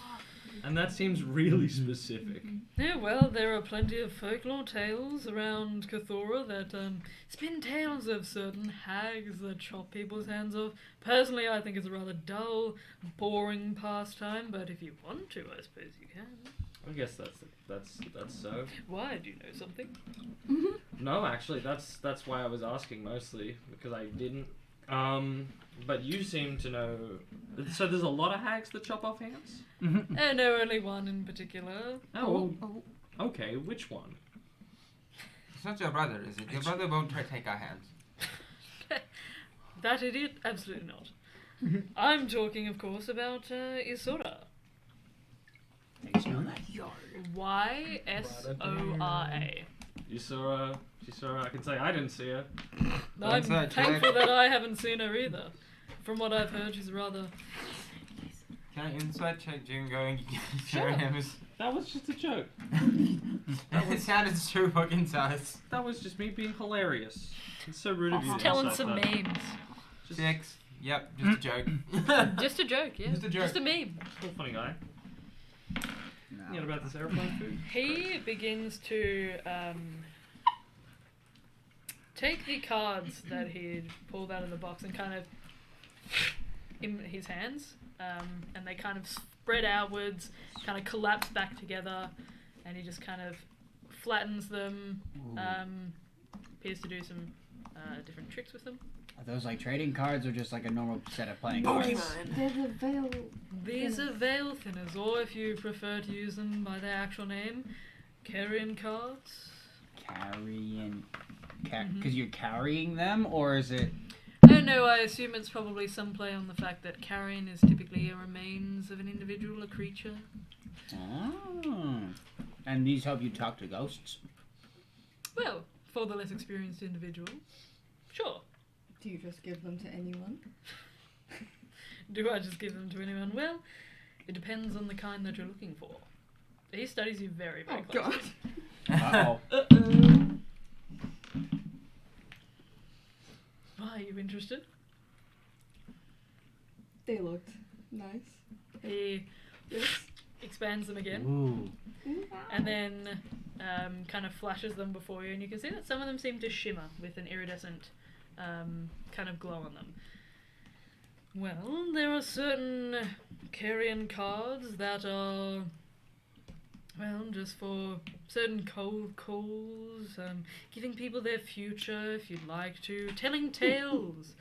And that seems really specific. Yeah, well, there are plenty of folklore tales around Cathora that spin tales of certain hags that chop people's hands off. Personally, I think it's a rather dull, boring pastime, but if you want to, I suppose you can. I guess that's so. Why? Do you know something? No, actually, that's why I was asking mostly, because I didn't. But you seem to know. So there's a lot of hags that chop off hands? Oh, no, only one in particular. Oh, okay, which one? It's not your brother, is it? Your brother won't try to take our hands. That idiot? Absolutely not. I'm talking, of course, about Isora. Ysora. You saw her, I can say I didn't see her. I'm thankful that I haven't seen her either. From what I've heard, she's rather... Can I insight check Jingo and Sure. him? That was just a joke. It sounded so fucking sus. That was just me being hilarious. It's so rude of you to telling insult some that. memes. 6. Yep, just a joke. Just a joke, yeah. Just a joke. Just a meme. Still a funny guy. Yet about this airplane food? He begins to take the cards that he'd pulled out of the box and kind of in his hands, and they kind of spread outwards, kind of collapse back together, and he just kind of flattens them. Appears to do some different tricks with them. Are those like trading cards or just like a normal set of playing They're cards? the veil. These are veil thinners, or if you prefer to use them by their actual name, carrion cards. Carrying. Because you're carrying them, or is it. Oh no, I assume it's probably some play on the fact that carrion is typically a remains of an individual, a creature. Oh. And these help you talk to ghosts? Well, for the less experienced individual, sure. Do you just give them to anyone? Do I just give them to anyone? Well, it depends on the kind that you're looking for. He studies you very, very closely. Uh-oh. Why, are you interested? They looked nice. He expands them again, Ooh. and then kind of flashes them before you, and you can see that some of them seem to shimmer with an iridescent kind of glow on them. Well, there are certain carrion cards that are, well, just for certain cold calls, giving people their future if you'd like to, telling tales.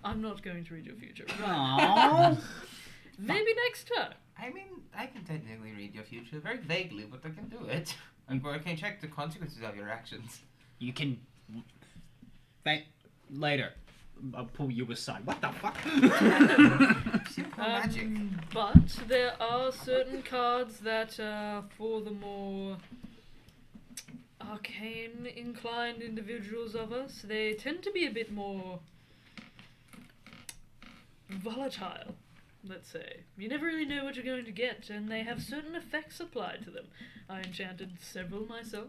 I'm not going to read your future. Aww. Maybe next time. I mean, I can technically read your future very vaguely, but I can do it. And I can check the consequences of your actions. You can. Later. I'll pull you aside. What the fuck? Simple magic. But there are certain cards that are for the more arcane inclined individuals of us. They tend to be a bit more volatile, let's say. You never really know what you're going to get, and they have certain effects applied to them. I enchanted several myself.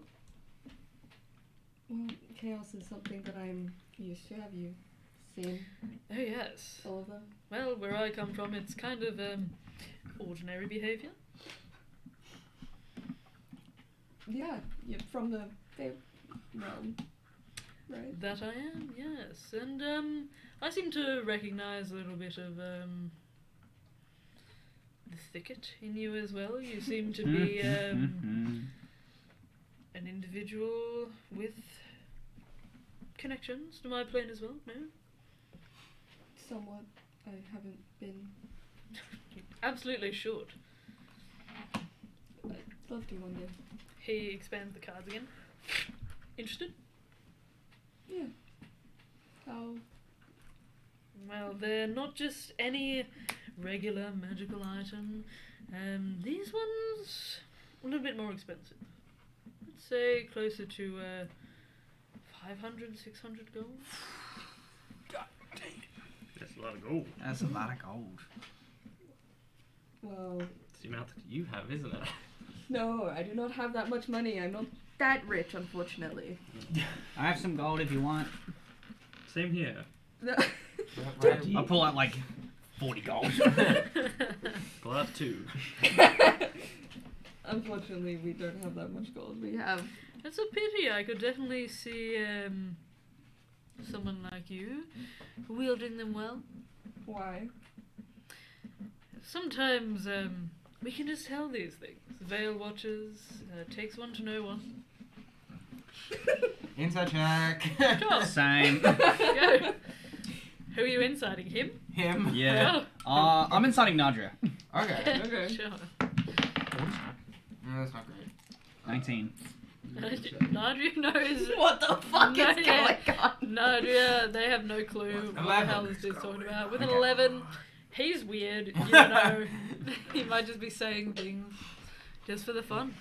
Well, chaos is something that I'm used to. Have you seen Oh yes. all of them? Well, where I come from, it's kind of ordinary behavior. Yeah, you're from the realm, right? That I am, yes. And I seem to recognize a little bit of the thicket in you as well. You seem to be an individual with connections to my plane as well. No, Somewhat. I haven't been. absolutely should. I'd love to one day. He expands the cards again. Interested? Yeah. How? Well, they're not just any regular magical item. These ones a little bit more expensive. I'd say closer to 500, 600 gold. That's a lot of gold. That's a lot of gold. Well, It's the amount that you have, isn't it? no, I do not have that much money. I'm not that rich, unfortunately. I have some gold if you want. Same here. I'll pull out like 40 gold. Pull out 2. Unfortunately, we don't have that much gold. We have. That's a pity. I could definitely see someone like you wielding them well. Why? Sometimes we can just tell these things. Veil watchers, takes one to know one. Inside check. Sure. Same. Go. Who are you inciting? Him? Him. Yeah. I'm inciting Nadria. Okay. Okay. Sure. No, that's not great. 19. Nadria knows. What the fuck No, is yeah. going on? Nadria, they have no clue what the 11. hell this dude's talking about. With an Okay. 11, he's weird. You don't know. He might just be saying things just for the fun.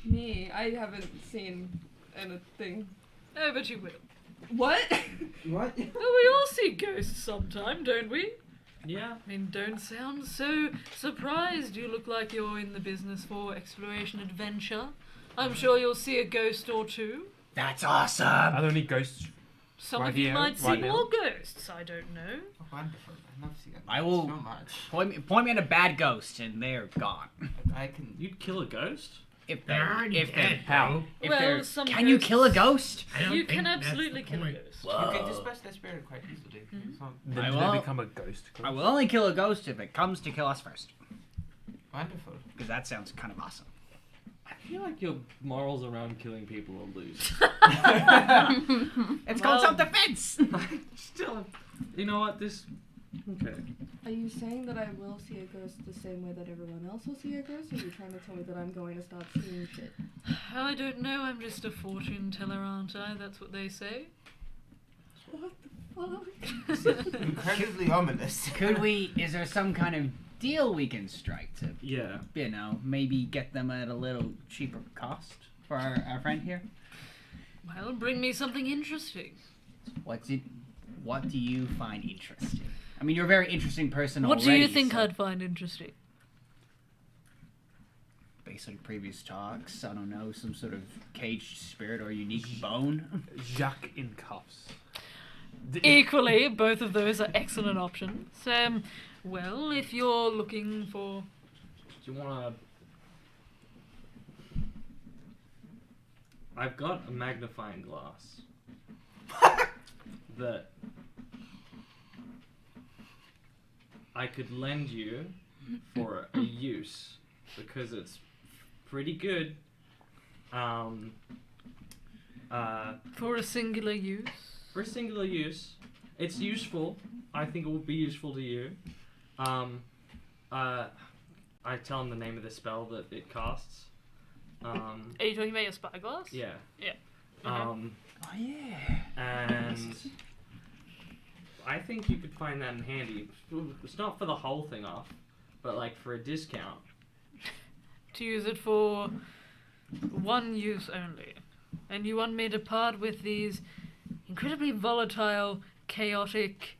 Me, I haven't seen anything. Oh, but you will. What? What? Well, we all see ghosts sometime, don't we? Yeah. I mean, don't sound so surprised. You look like you're in the business for exploration adventure. I'm sure you'll see a ghost or two. That's awesome. Are there any ghosts? Some Right of you here, might see right now. more ghosts, I don't know. Oh, wonderful. I love to see that. I will- so much. Point me at a bad ghost and they're gone. I can. You'd kill a ghost? If They're they're already if dead, they're How? if Well, they're some can you kill a ghosts- ghost? I don't You think can that's absolutely the kill a point. ghost. You can dispatch their spirit quite easily. Mhm. It's not Then I do will- they become a ghost? I will only kill a ghost if it comes to kill us first, wonderful. because that sounds kind of awesome. I feel like your morals around killing people are loose. It's called Well- self-defense. Still, you know what? This. Okay. Are you saying that I will see a ghost the same way that everyone else will see a ghost? Or are you trying to tell me that I'm going to start seeing shit? I don't know, I'm just a fortune teller, aren't I? That's what they say. What the fuck? Incredibly ominous. Could we? Is there some kind of deal we can strike to, Yeah. you know, maybe get them at a little cheaper cost for our friend here? Well, bring me something interesting. What's it? What do you find interesting? I mean, you're a very interesting person What already. do you think so I'd find interesting? based on previous talks, I don't know, some sort of caged spirit or unique bone? Jacques in cuffs. Equally, both of those are excellent options. Well, if you're looking for... Do you want to? I've got a magnifying glass that I could lend you for a use because it's pretty good. For a singular use? For singular use, it's useful. I think it will be useful to you. I tell him the name of the spell that it casts. Are you talking about your spyglass? Yeah. Yeah. Oh yeah. And I think you could find that in handy. It's not for the whole thing off, but like for a discount. To use it for one use only. And you want me to part with these incredibly volatile, chaotic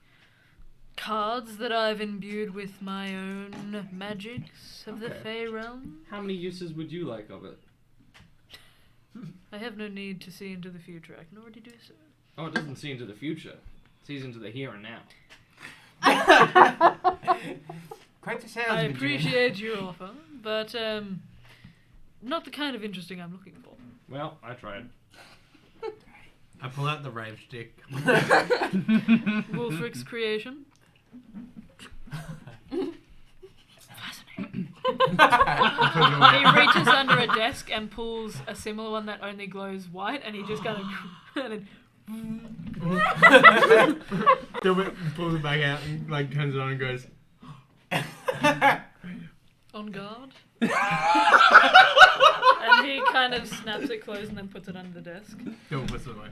cards that I've imbued with my own magics of the Okay. Fey realm? How many uses would you like of it? I have no need to see into the future. I can already do so. Oh, it doesn't see into the future. It sees into the here and now. Quite a I salesman. appreciate your offer, but not the kind of interesting I'm looking for. Well, I tried. I pull out the rave stick. Wolfric's creation. He reaches under a desk and pulls a similar one that only glows white, and he just kind of and Gilbert pulls it back out and like turns it on and goes. on guard. And he kind of snaps it closed and then puts it under the desk. Gilbert puts it away.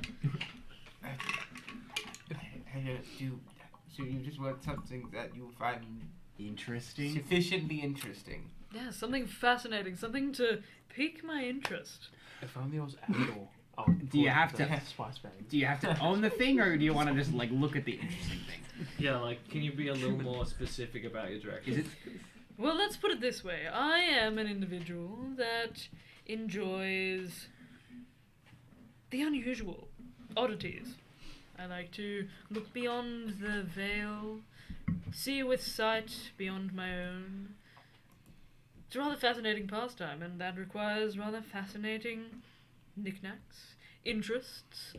So you just want something that you find Interesting. sufficiently interesting. Yeah, something fascinating, something to pique my interest. If only I was Adol. I would Do you pull have out to- that spice bag. Do you have to own the thing, or do you want to just like look at the interesting thing? Yeah, like, can you be a little more specific about your direction? Is it? Well, let's put it this way. I am an individual that enjoys the unusual, oddities. I like to look beyond the veil, see with sight beyond my own. It's a rather fascinating pastime, and that requires rather fascinating knickknacks, interests.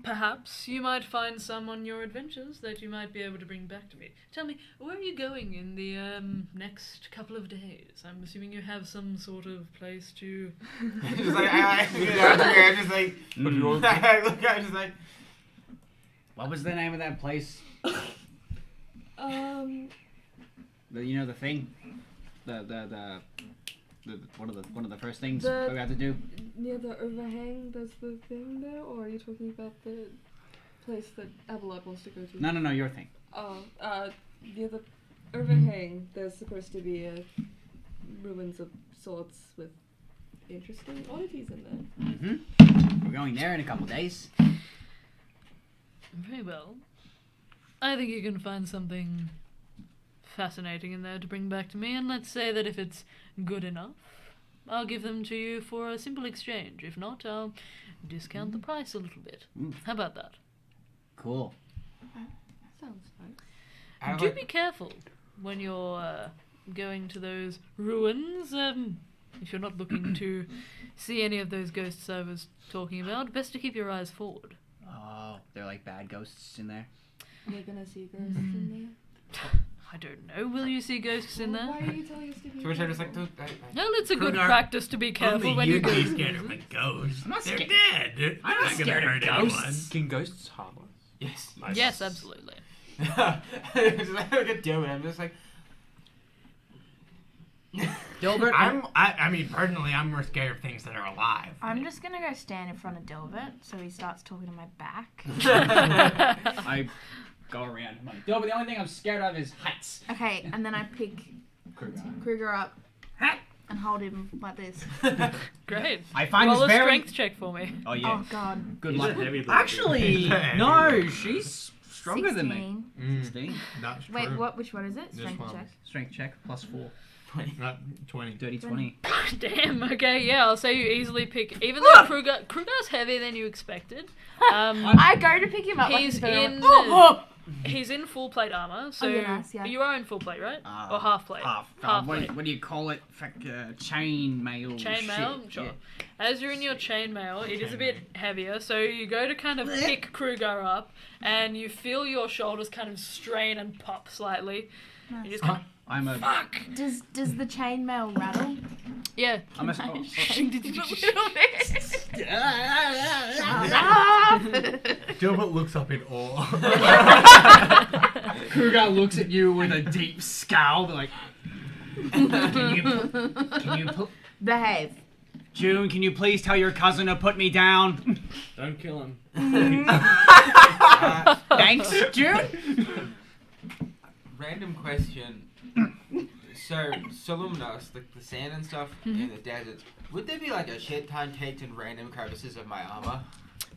Perhaps you might find some on your adventures that you might be able to bring back to me. Tell me, where are you going in the next couple of days? I'm assuming you have some sort of place to... Just like, I'm just like, I look at it, just like, What was the name of that place? You know the thing, the one of the first things The- that we have to do. Near the overhang, there's the thing there, or are you talking about the place that Abelard wants to go to? No, your thing. Oh, near the overhang, there's supposed to be ruins of sorts with interesting oddities in there. Mm-hmm. We're going there in a couple days. Very well. I think you can find something fascinating in there to bring back to me, and let's say that if it's good enough, I'll give them to you for a simple exchange. If not, I'll discount the price a little bit. How about that? Cool. Sounds nice. I Do like- be careful when you're going to those ruins. If you're not looking to see any of those ghosts I was talking about, best to keep your eyes forward. Oh, they're like bad ghosts in there. We're gonna see ghosts in I don't know. Will you see ghosts there. in Well, there? why are you telling us to be So which I just careful? like, Well, it's a good Kruger, practice to be careful Only when you you'd go be to scared of a ruins. ghost. I'm not They're scared. dead. I'm not They're scared gonna of hurt anyone. ghosts. Can ghosts harm us? yes. Yes, absolutely. Just like, look at Dylan, I'm just like, Dilbert, I mean, personally, I'm more scared of things that are alive. I'm just gonna go stand in front of Dilbert so he starts talking to my back. I go around. I'm like, Dilbert, the only thing I'm scared of is heights. Okay, and then I pick Kruger up and hold him like this. Great. I find Roll this a very. strength check for me. Oh yeah. Oh god. Good He's a luck. heavy little Actually, dude. no, she's stronger than me. 16. 16. That's Wait, true. Which one is it? This Strength one. check. Strength check plus 4. 20. Dirty 20. Damn. Okay. Yeah. I'll say you easily pick. Even though Kruger's heavier than you expected. I go to pick him up. He's like in. Oh, He's in full plate armor. So yeah, nice, yeah. you are in full plate, right? Or half plate. Half. Half what, plate. what do you call it? Chain mail. Chainmail, shit. sure. Yeah. As you're in your chainmail, it is a bit heavier, so you go to kind of pick Kruger up, and you feel your shoulders kind of strain and pop slightly. You just kind I'm a. of, fuck! Does the chainmail rattle? Yeah. I'm a. A little bit. Shut up! Gilbert looks up in awe. Kruger looks at you with a deep scowl, like. Can you Behave. June? Can you please tell your cousin to put me down? Don't kill him. Thanks, June. random question. So, Solumnos, the sand and stuff in the deserts, would there be like a shit ton caked in random crevices of my armor?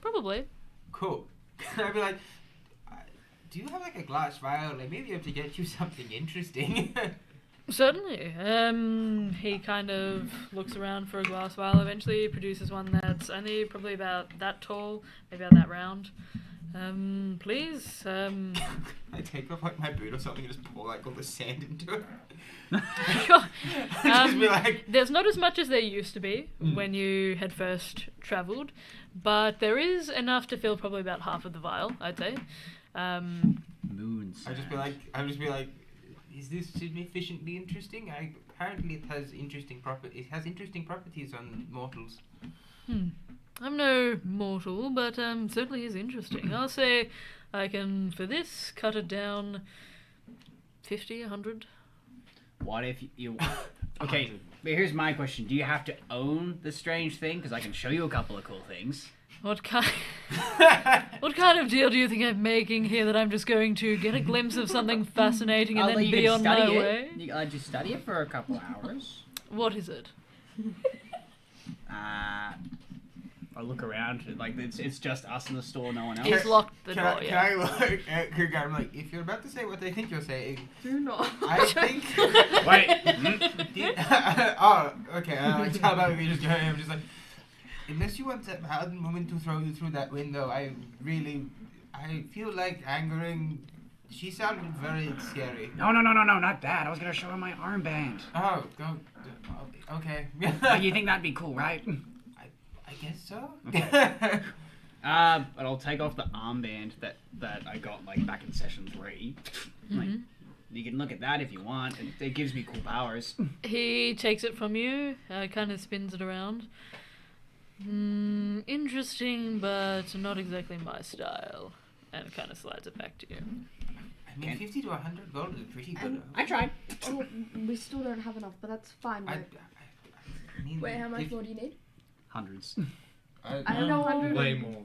Probably. Cool. I'd be like, do you have like a glass vial? Like maybe I have to get you something interesting. Certainly. He kind of looks around for a glass vial. Eventually, he produces one that's only probably about that tall, maybe about that round. Please. I take off like my boot or something and just pour like all the sand into it. Sure. Just be like, There's not as much as there used to be when you had first travelled, but there is enough to fill probably about half of the vial, I'd say. Moons. I'd just be like, is this sufficiently interesting? apparently it has interesting properties on mortals. I'm no mortal, but certainly is interesting. I'll say I can, for this, cut it down 50, 100. What if you... Okay, but here's my question. Do you have to own the strange thing? Because I can show you a couple of cool things. What kind of deal do you think I'm making here that I'm just going to get a glimpse of something fascinating and then be on my way? I'll just study it for a couple hours. What is it? I look around, like it's just us in the store, no one else. He's locked the Can door, I, yeah. can I look at Kruger? I'm like, if you're about to say what they think you're saying, Do not. I think. Wait. Oh, okay. How about we just go? I'm just like, unless you want that hardened woman to throw you through that window, I feel like angering. She sounded very scary. No, not that. I was gonna show her my armband. Oh, go. Okay. You think that'd be cool, right? I guess so. Okay. But I'll take off the armband that I got like back in session 3. Like, you can look at that if you want. It gives me cool powers. He takes it from you, kind of spins it around. Interesting, but not exactly my style. And kind of slides it back to you. I mean, 50 to 100 gold is pretty good. I tried. Oh, we still don't have enough, but that's fine. I mean, Wait, how much more do you need? Hundreds. I don't know. 100. Way more.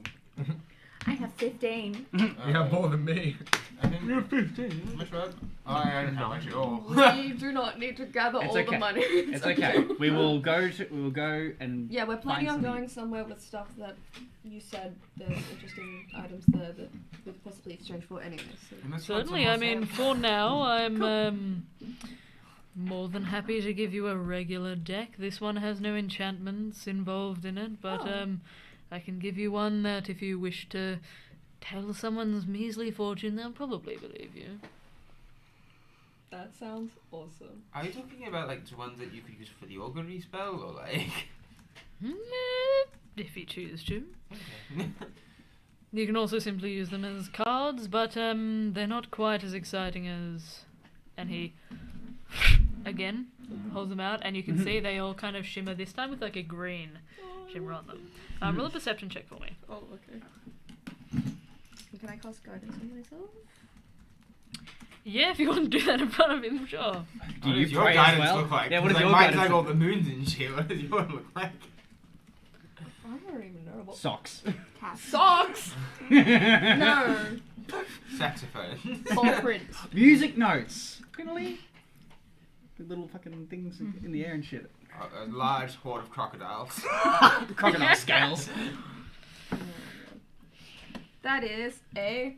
I have 15. You have more than me. I think you're 15. How much was? Oh, I don't have much at all. We do not need to gather It's all okay. the money. It's okay. We will go and Yeah, we're planning find on some- going somewhere with stuff that you said there's interesting items there that we could possibly exchange for anyway. So. Certainly, I mean, for now, I'm more than happy to give you a regular deck. This one has no enchantments involved in it, but I can give you one that if you wish to tell someone's measly fortune, they'll probably believe you. That sounds awesome. Are you talking about like the ones that you could use for the augury spell, or like? If you choose to. Okay. You can also simply use them as cards, but they're not quite as exciting as... And he, again, holds them out, and you can see they all kind of shimmer, this time with like a green shimmer on them. Roll a perception check for me. Oh, okay. Can I cast guidance on myself? Yeah, if you want to do that in front of him, sure. What Do you does your pray as guidance well? look like? Yeah, what does Like, your mine's guidance like look all the moons and shit. What does yours look like? I don't even know what. Socks. Cat. Socks! No! Saxophone. Paw print. Music notes. Quiddly. With little fucking things in the air and shit. A large horde of crocodiles. Crocodile scales. That is a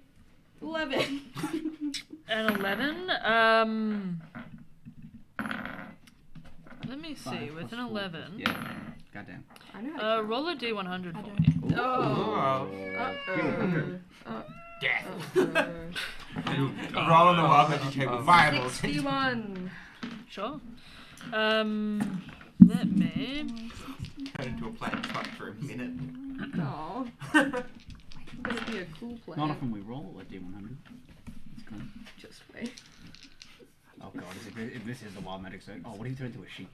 11. An 11. Let me see. 5 With plus an 4 11, plus- Yeah. Goddamn. I know how to roll a d100 I for don't. me. Oh. Death. Uh-oh. Roll on the wild magic table. Viable. 61. Sure. Let me. Turn into a plant truck for a minute. Aw. I'm gonna be a cool player. Not often we roll a D100. It's cool. Just wait. Oh god, if this is the wild magic zone. Oh, what if you turn into a sheep?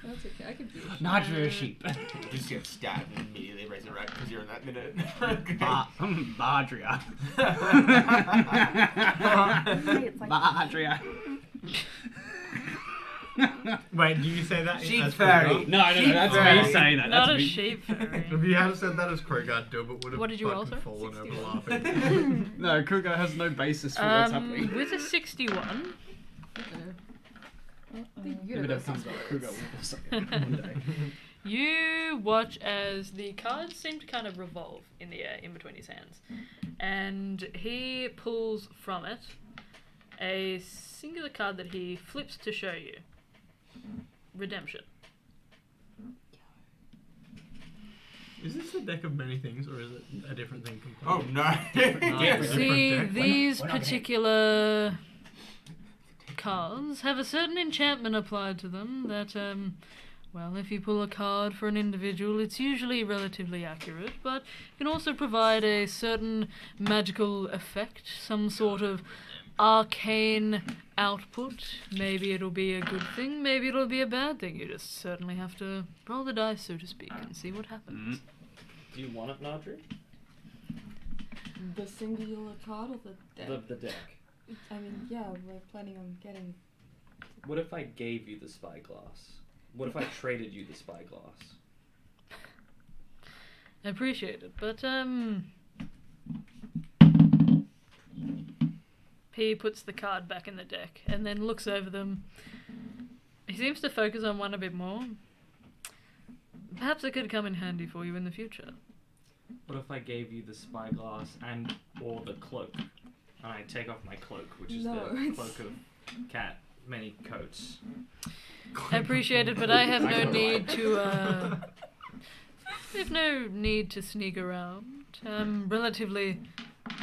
That's okay, I can do it. Not a sheep. You just get stabbed and immediately resurrect because you're in that minute. Badria. It's like Badria. Wait, do you say that? Sheep as fairy. Kroger? No, that's fairy. me saying that. Not That's a me. sheep fairy. If you had said that as Kroger, I'd do it, but would have What did you roll, fucking sir? fallen over 61. laughing. No, Kruger has no basis for what's happening. With a 61, The If it universe ever comes is back, words. Kruger will say it one day. you watch as the cards seem to kind of revolve in the air in between his hands. And he pulls from it a singular card that he flips to show you. Redemption. Is this a deck of many things, or is it a different thing completely? Oh no. Different See, deck? these we're not particular cards have a certain enchantment applied to them that, well, if you pull a card for an individual, it's usually relatively accurate, but can also provide a certain magical effect, some sort of arcane output. Maybe it'll be a good thing, maybe it'll be a bad thing. You just certainly have to roll the dice, so to speak, and see what happens. Do you want it, Nadri? The singular card or the deck? The deck. I mean, yeah, we're planning on getting. What if I gave you the spyglass? What if I traded you the spyglass? I appreciate it, but he puts the card back in the deck and then looks over them. He seems to focus on one a bit more. Perhaps it could come in handy for you in the future. What if I gave you the spyglass and or the cloak? And I take off my cloak, which is the cloak of cat many coats. I appreciate it, but I have no need to I have no need to sneak around. Relatively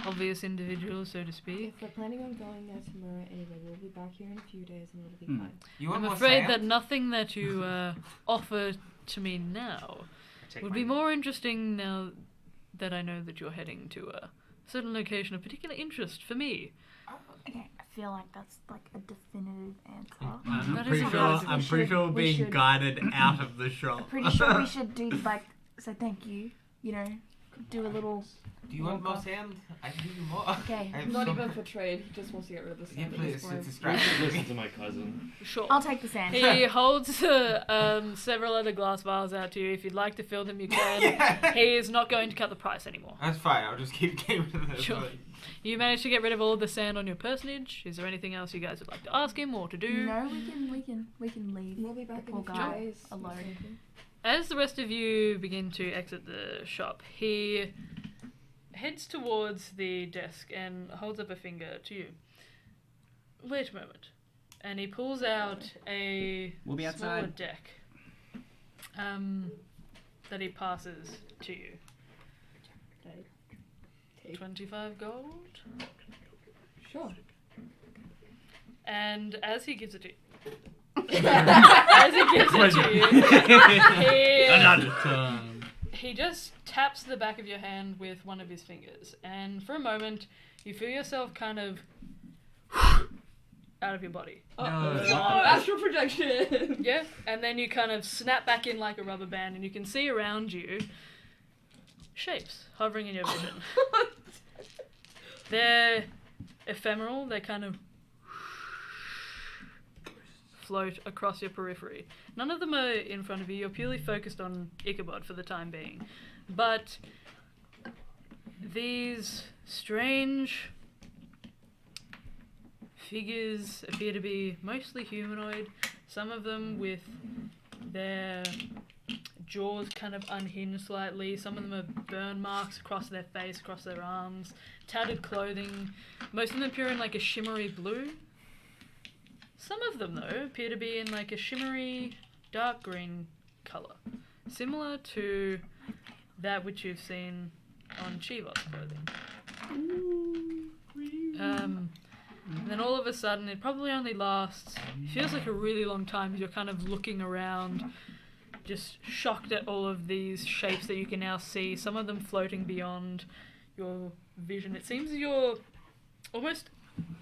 obvious individual, so to speak. If we're planning on going there tomorrow anyway, we'll be back here in a few days and it'll be fine. You want I'm more afraid sand? that nothing that you offer to me now would be more interesting now that I know that you're heading to a certain location of particular interest for me. Okay, I feel like that's like a definitive answer. I'm pretty sure we're being guided out of the shop. Pretty sure we should do like so. Thank you. You know, do a little. Do you want more sand? I can give you more. Okay. Not even for trade, he just wants to get rid of the sand. Yeah, please, it's You distracting. should listen to my cousin. Sure. I'll take the sand. He holds several other glass vials out to you. If you'd like to fill them, you can. He is not going to cut the price anymore. That's fine, I'll just keep getting rid of this. Sure. You managed to get rid of all of the sand on your personage. Is there anything else you guys would like to ask him or to do? No, we can leave. We'll be back the in poor a few guy days. alone. As the rest of you begin to exit the shop, he heads towards the desk and holds up a finger to you. Wait a moment. And he pulls out a We'll be smaller outside. deck that he passes to you. 25 gold? Sure. And as he gives it to you, as he gives it to you, he just taps the back of your hand with one of his fingers, and for a moment, you feel yourself kind of out of your body. Astral projection! Yeah, and then you kind of snap back in like a rubber band, and you can see around you shapes hovering in your vision. They're ephemeral, they kind of float across your periphery. None of them are in front of you, you're purely focused on Ichabod for the time being. But these strange figures appear to be mostly humanoid, some of them with their jaws kind of unhinged slightly, some of them have burn marks across their face, across their arms, tattered clothing. Most of them appear in like a shimmery blue. Some of them, though, appear to be in like a shimmery dark green colour, similar to that which you've seen on Chivot's clothing. And then all of a sudden, it probably only lasts, feels like a really long time as you're kind of looking around, just shocked at all of these shapes that you can now see, some of them floating beyond your vision. It seems you're almost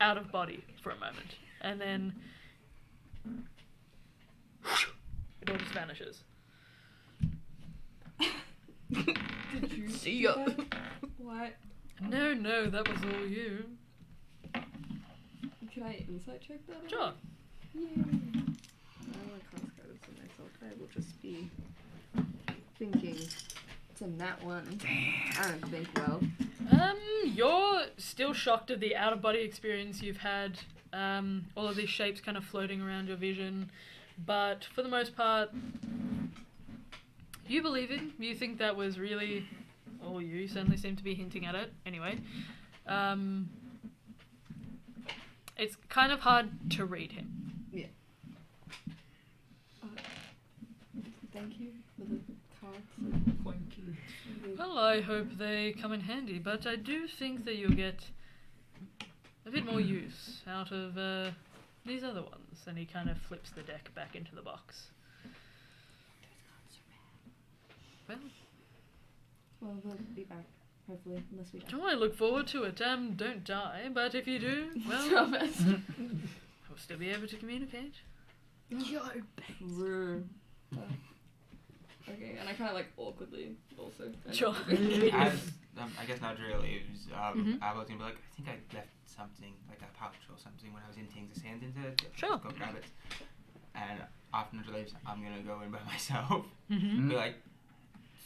out of body for a moment, and then it all just vanishes. Did you See do ya. that? What? No, that was all you. Can I insight check that? out? Sure. Yay. I want to cast guidance on myself. I will just be thinking. It's a nat one. I don't think well. You're still shocked at the out-of-body experience you've had. All of these shapes kind of floating around your vision, but for the most part, you believe it. You think that was really, or you certainly seem to be hinting at it. Anyway, it's kind of hard to read him. Yeah. Thank you for the cards. Thank you. Well, I hope they come in handy, but I do think that you'll get a bit more use out of these other ones. And he kind of flips the deck back into the box. Well, Well, we'll be back hopefully, unless we die. Oh, I look forward to it. Don't die, but if you do, well, Your best. I'll still be able to communicate. True. Okay, and I kind of like awkwardly also. Sure. As I guess Nadriel leaves, I was gonna be like, I think I left something like a pouch or something when I was emptying the sand into it. Sure. Just go grab it. And after Nadriel leaves, I'm gonna go in by myself. Mm-hmm. Be like,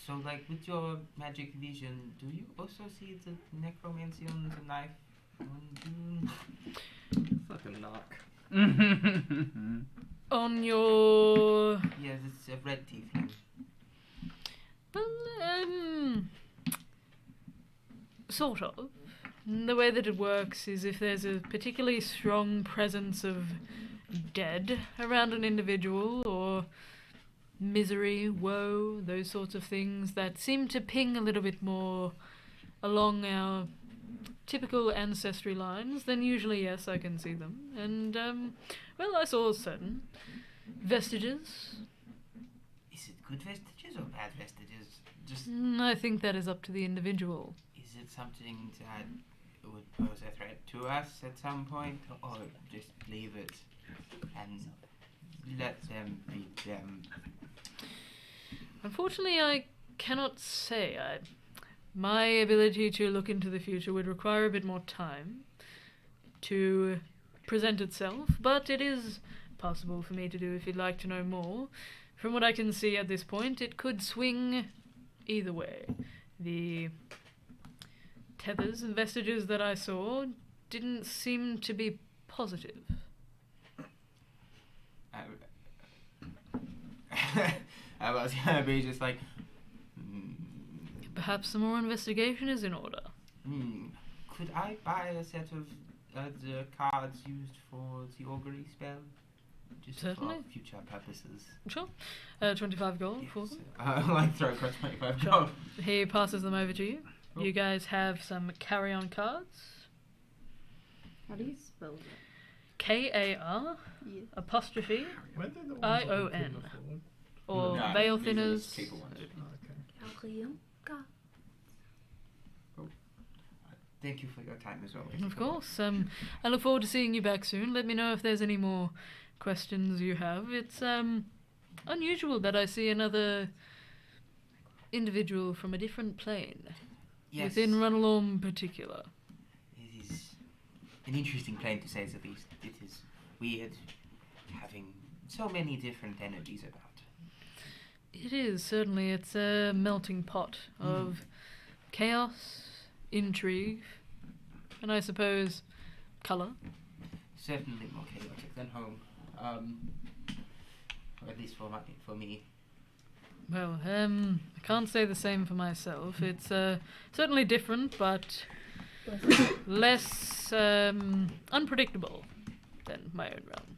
so like with your magic vision, do you also see the necromancy on the knife? Fucking knock. On your... Yes, it's a red tiefling. Well, sort of. The way that it works is if there's a particularly strong presence of dead around an individual, or misery, woe, those sorts of things that seem to ping a little bit more along our typical ancestry lines, then usually, yes, I can see them. And, well, I saw certain vestiges. Is it good vestiges or bad vestiges? Just I think that is up to the individual. is it something that would pose a threat to us at some point, or just leave it and let them be them? Unfortunately, I cannot say. My ability to look into the future would require a bit more time to present itself, but it is possible for me to do if you'd like to know more. From what I can see at this point, it could swing either way. The tethers and vestiges that I saw didn't seem to be positive. I was gonna be just like, Perhaps some more investigation is in order. could I buy a set of the cards used for the augury spell? Just Certainly. for future purposes. Sure. 25 gold for them. Like throw across 25 Sure. gold. He passes them over to you. Cool. You guys have some carry-on cards. How do you spell that? K-A-R Yeah. apostrophe Weren't they the ones I-O-N. on the before? or No, veil these are thinners. just cheaper ones. Thank you for your time as well. Of course. I look forward to seeing you back soon. Let me know if there's any more questions you have. It's unusual that I see another individual from a different plane. Yes, Within Runalorm in particular. it is an interesting plane to say the least. It is weird having so many different energies about. It is, certainly. It's a melting pot of chaos, intrigue, and I suppose colour. Certainly more chaotic than home. Or at least for me. Well, I can't say the same for myself. It's certainly different, but less unpredictable than my own realm.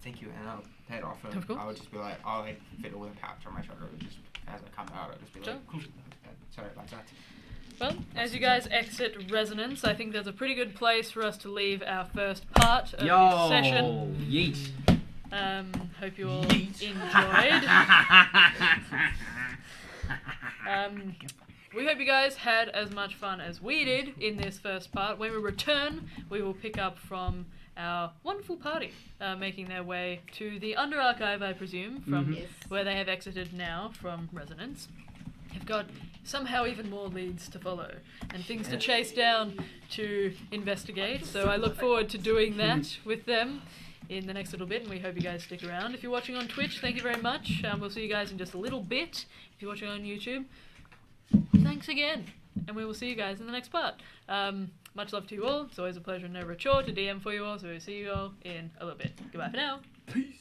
Thank you, and I'll head off. And Of course. I'll just be like, I'll like fit all the pouch on my shoulder. Just as I come out, I'll just be Sure. like, cool. Sorry about that. Well, as you guys exit Resonance, I think there's a pretty good place for us to leave our first part of the session. Yeet. Hope you all Yeet. enjoyed. We hope you guys had as much fun as we did in this first part. When we return, we will pick up from our wonderful party, making their way to the Under Archive, I presume, from Yes. where they have exited now from Resonance. They've got somehow even more leads to follow and things to chase down to investigate. So I look forward to doing that with them in the next little bit, and we hope you guys stick around. If you're watching on Twitch, thank you very much. We'll see you guys in just a little bit. If you're watching on YouTube, thanks again, and we will see you guys in the next part. Much love to you all. It's always a pleasure and never a chore to DM for you all, so we'll see you all in a little bit. Goodbye for now. Peace.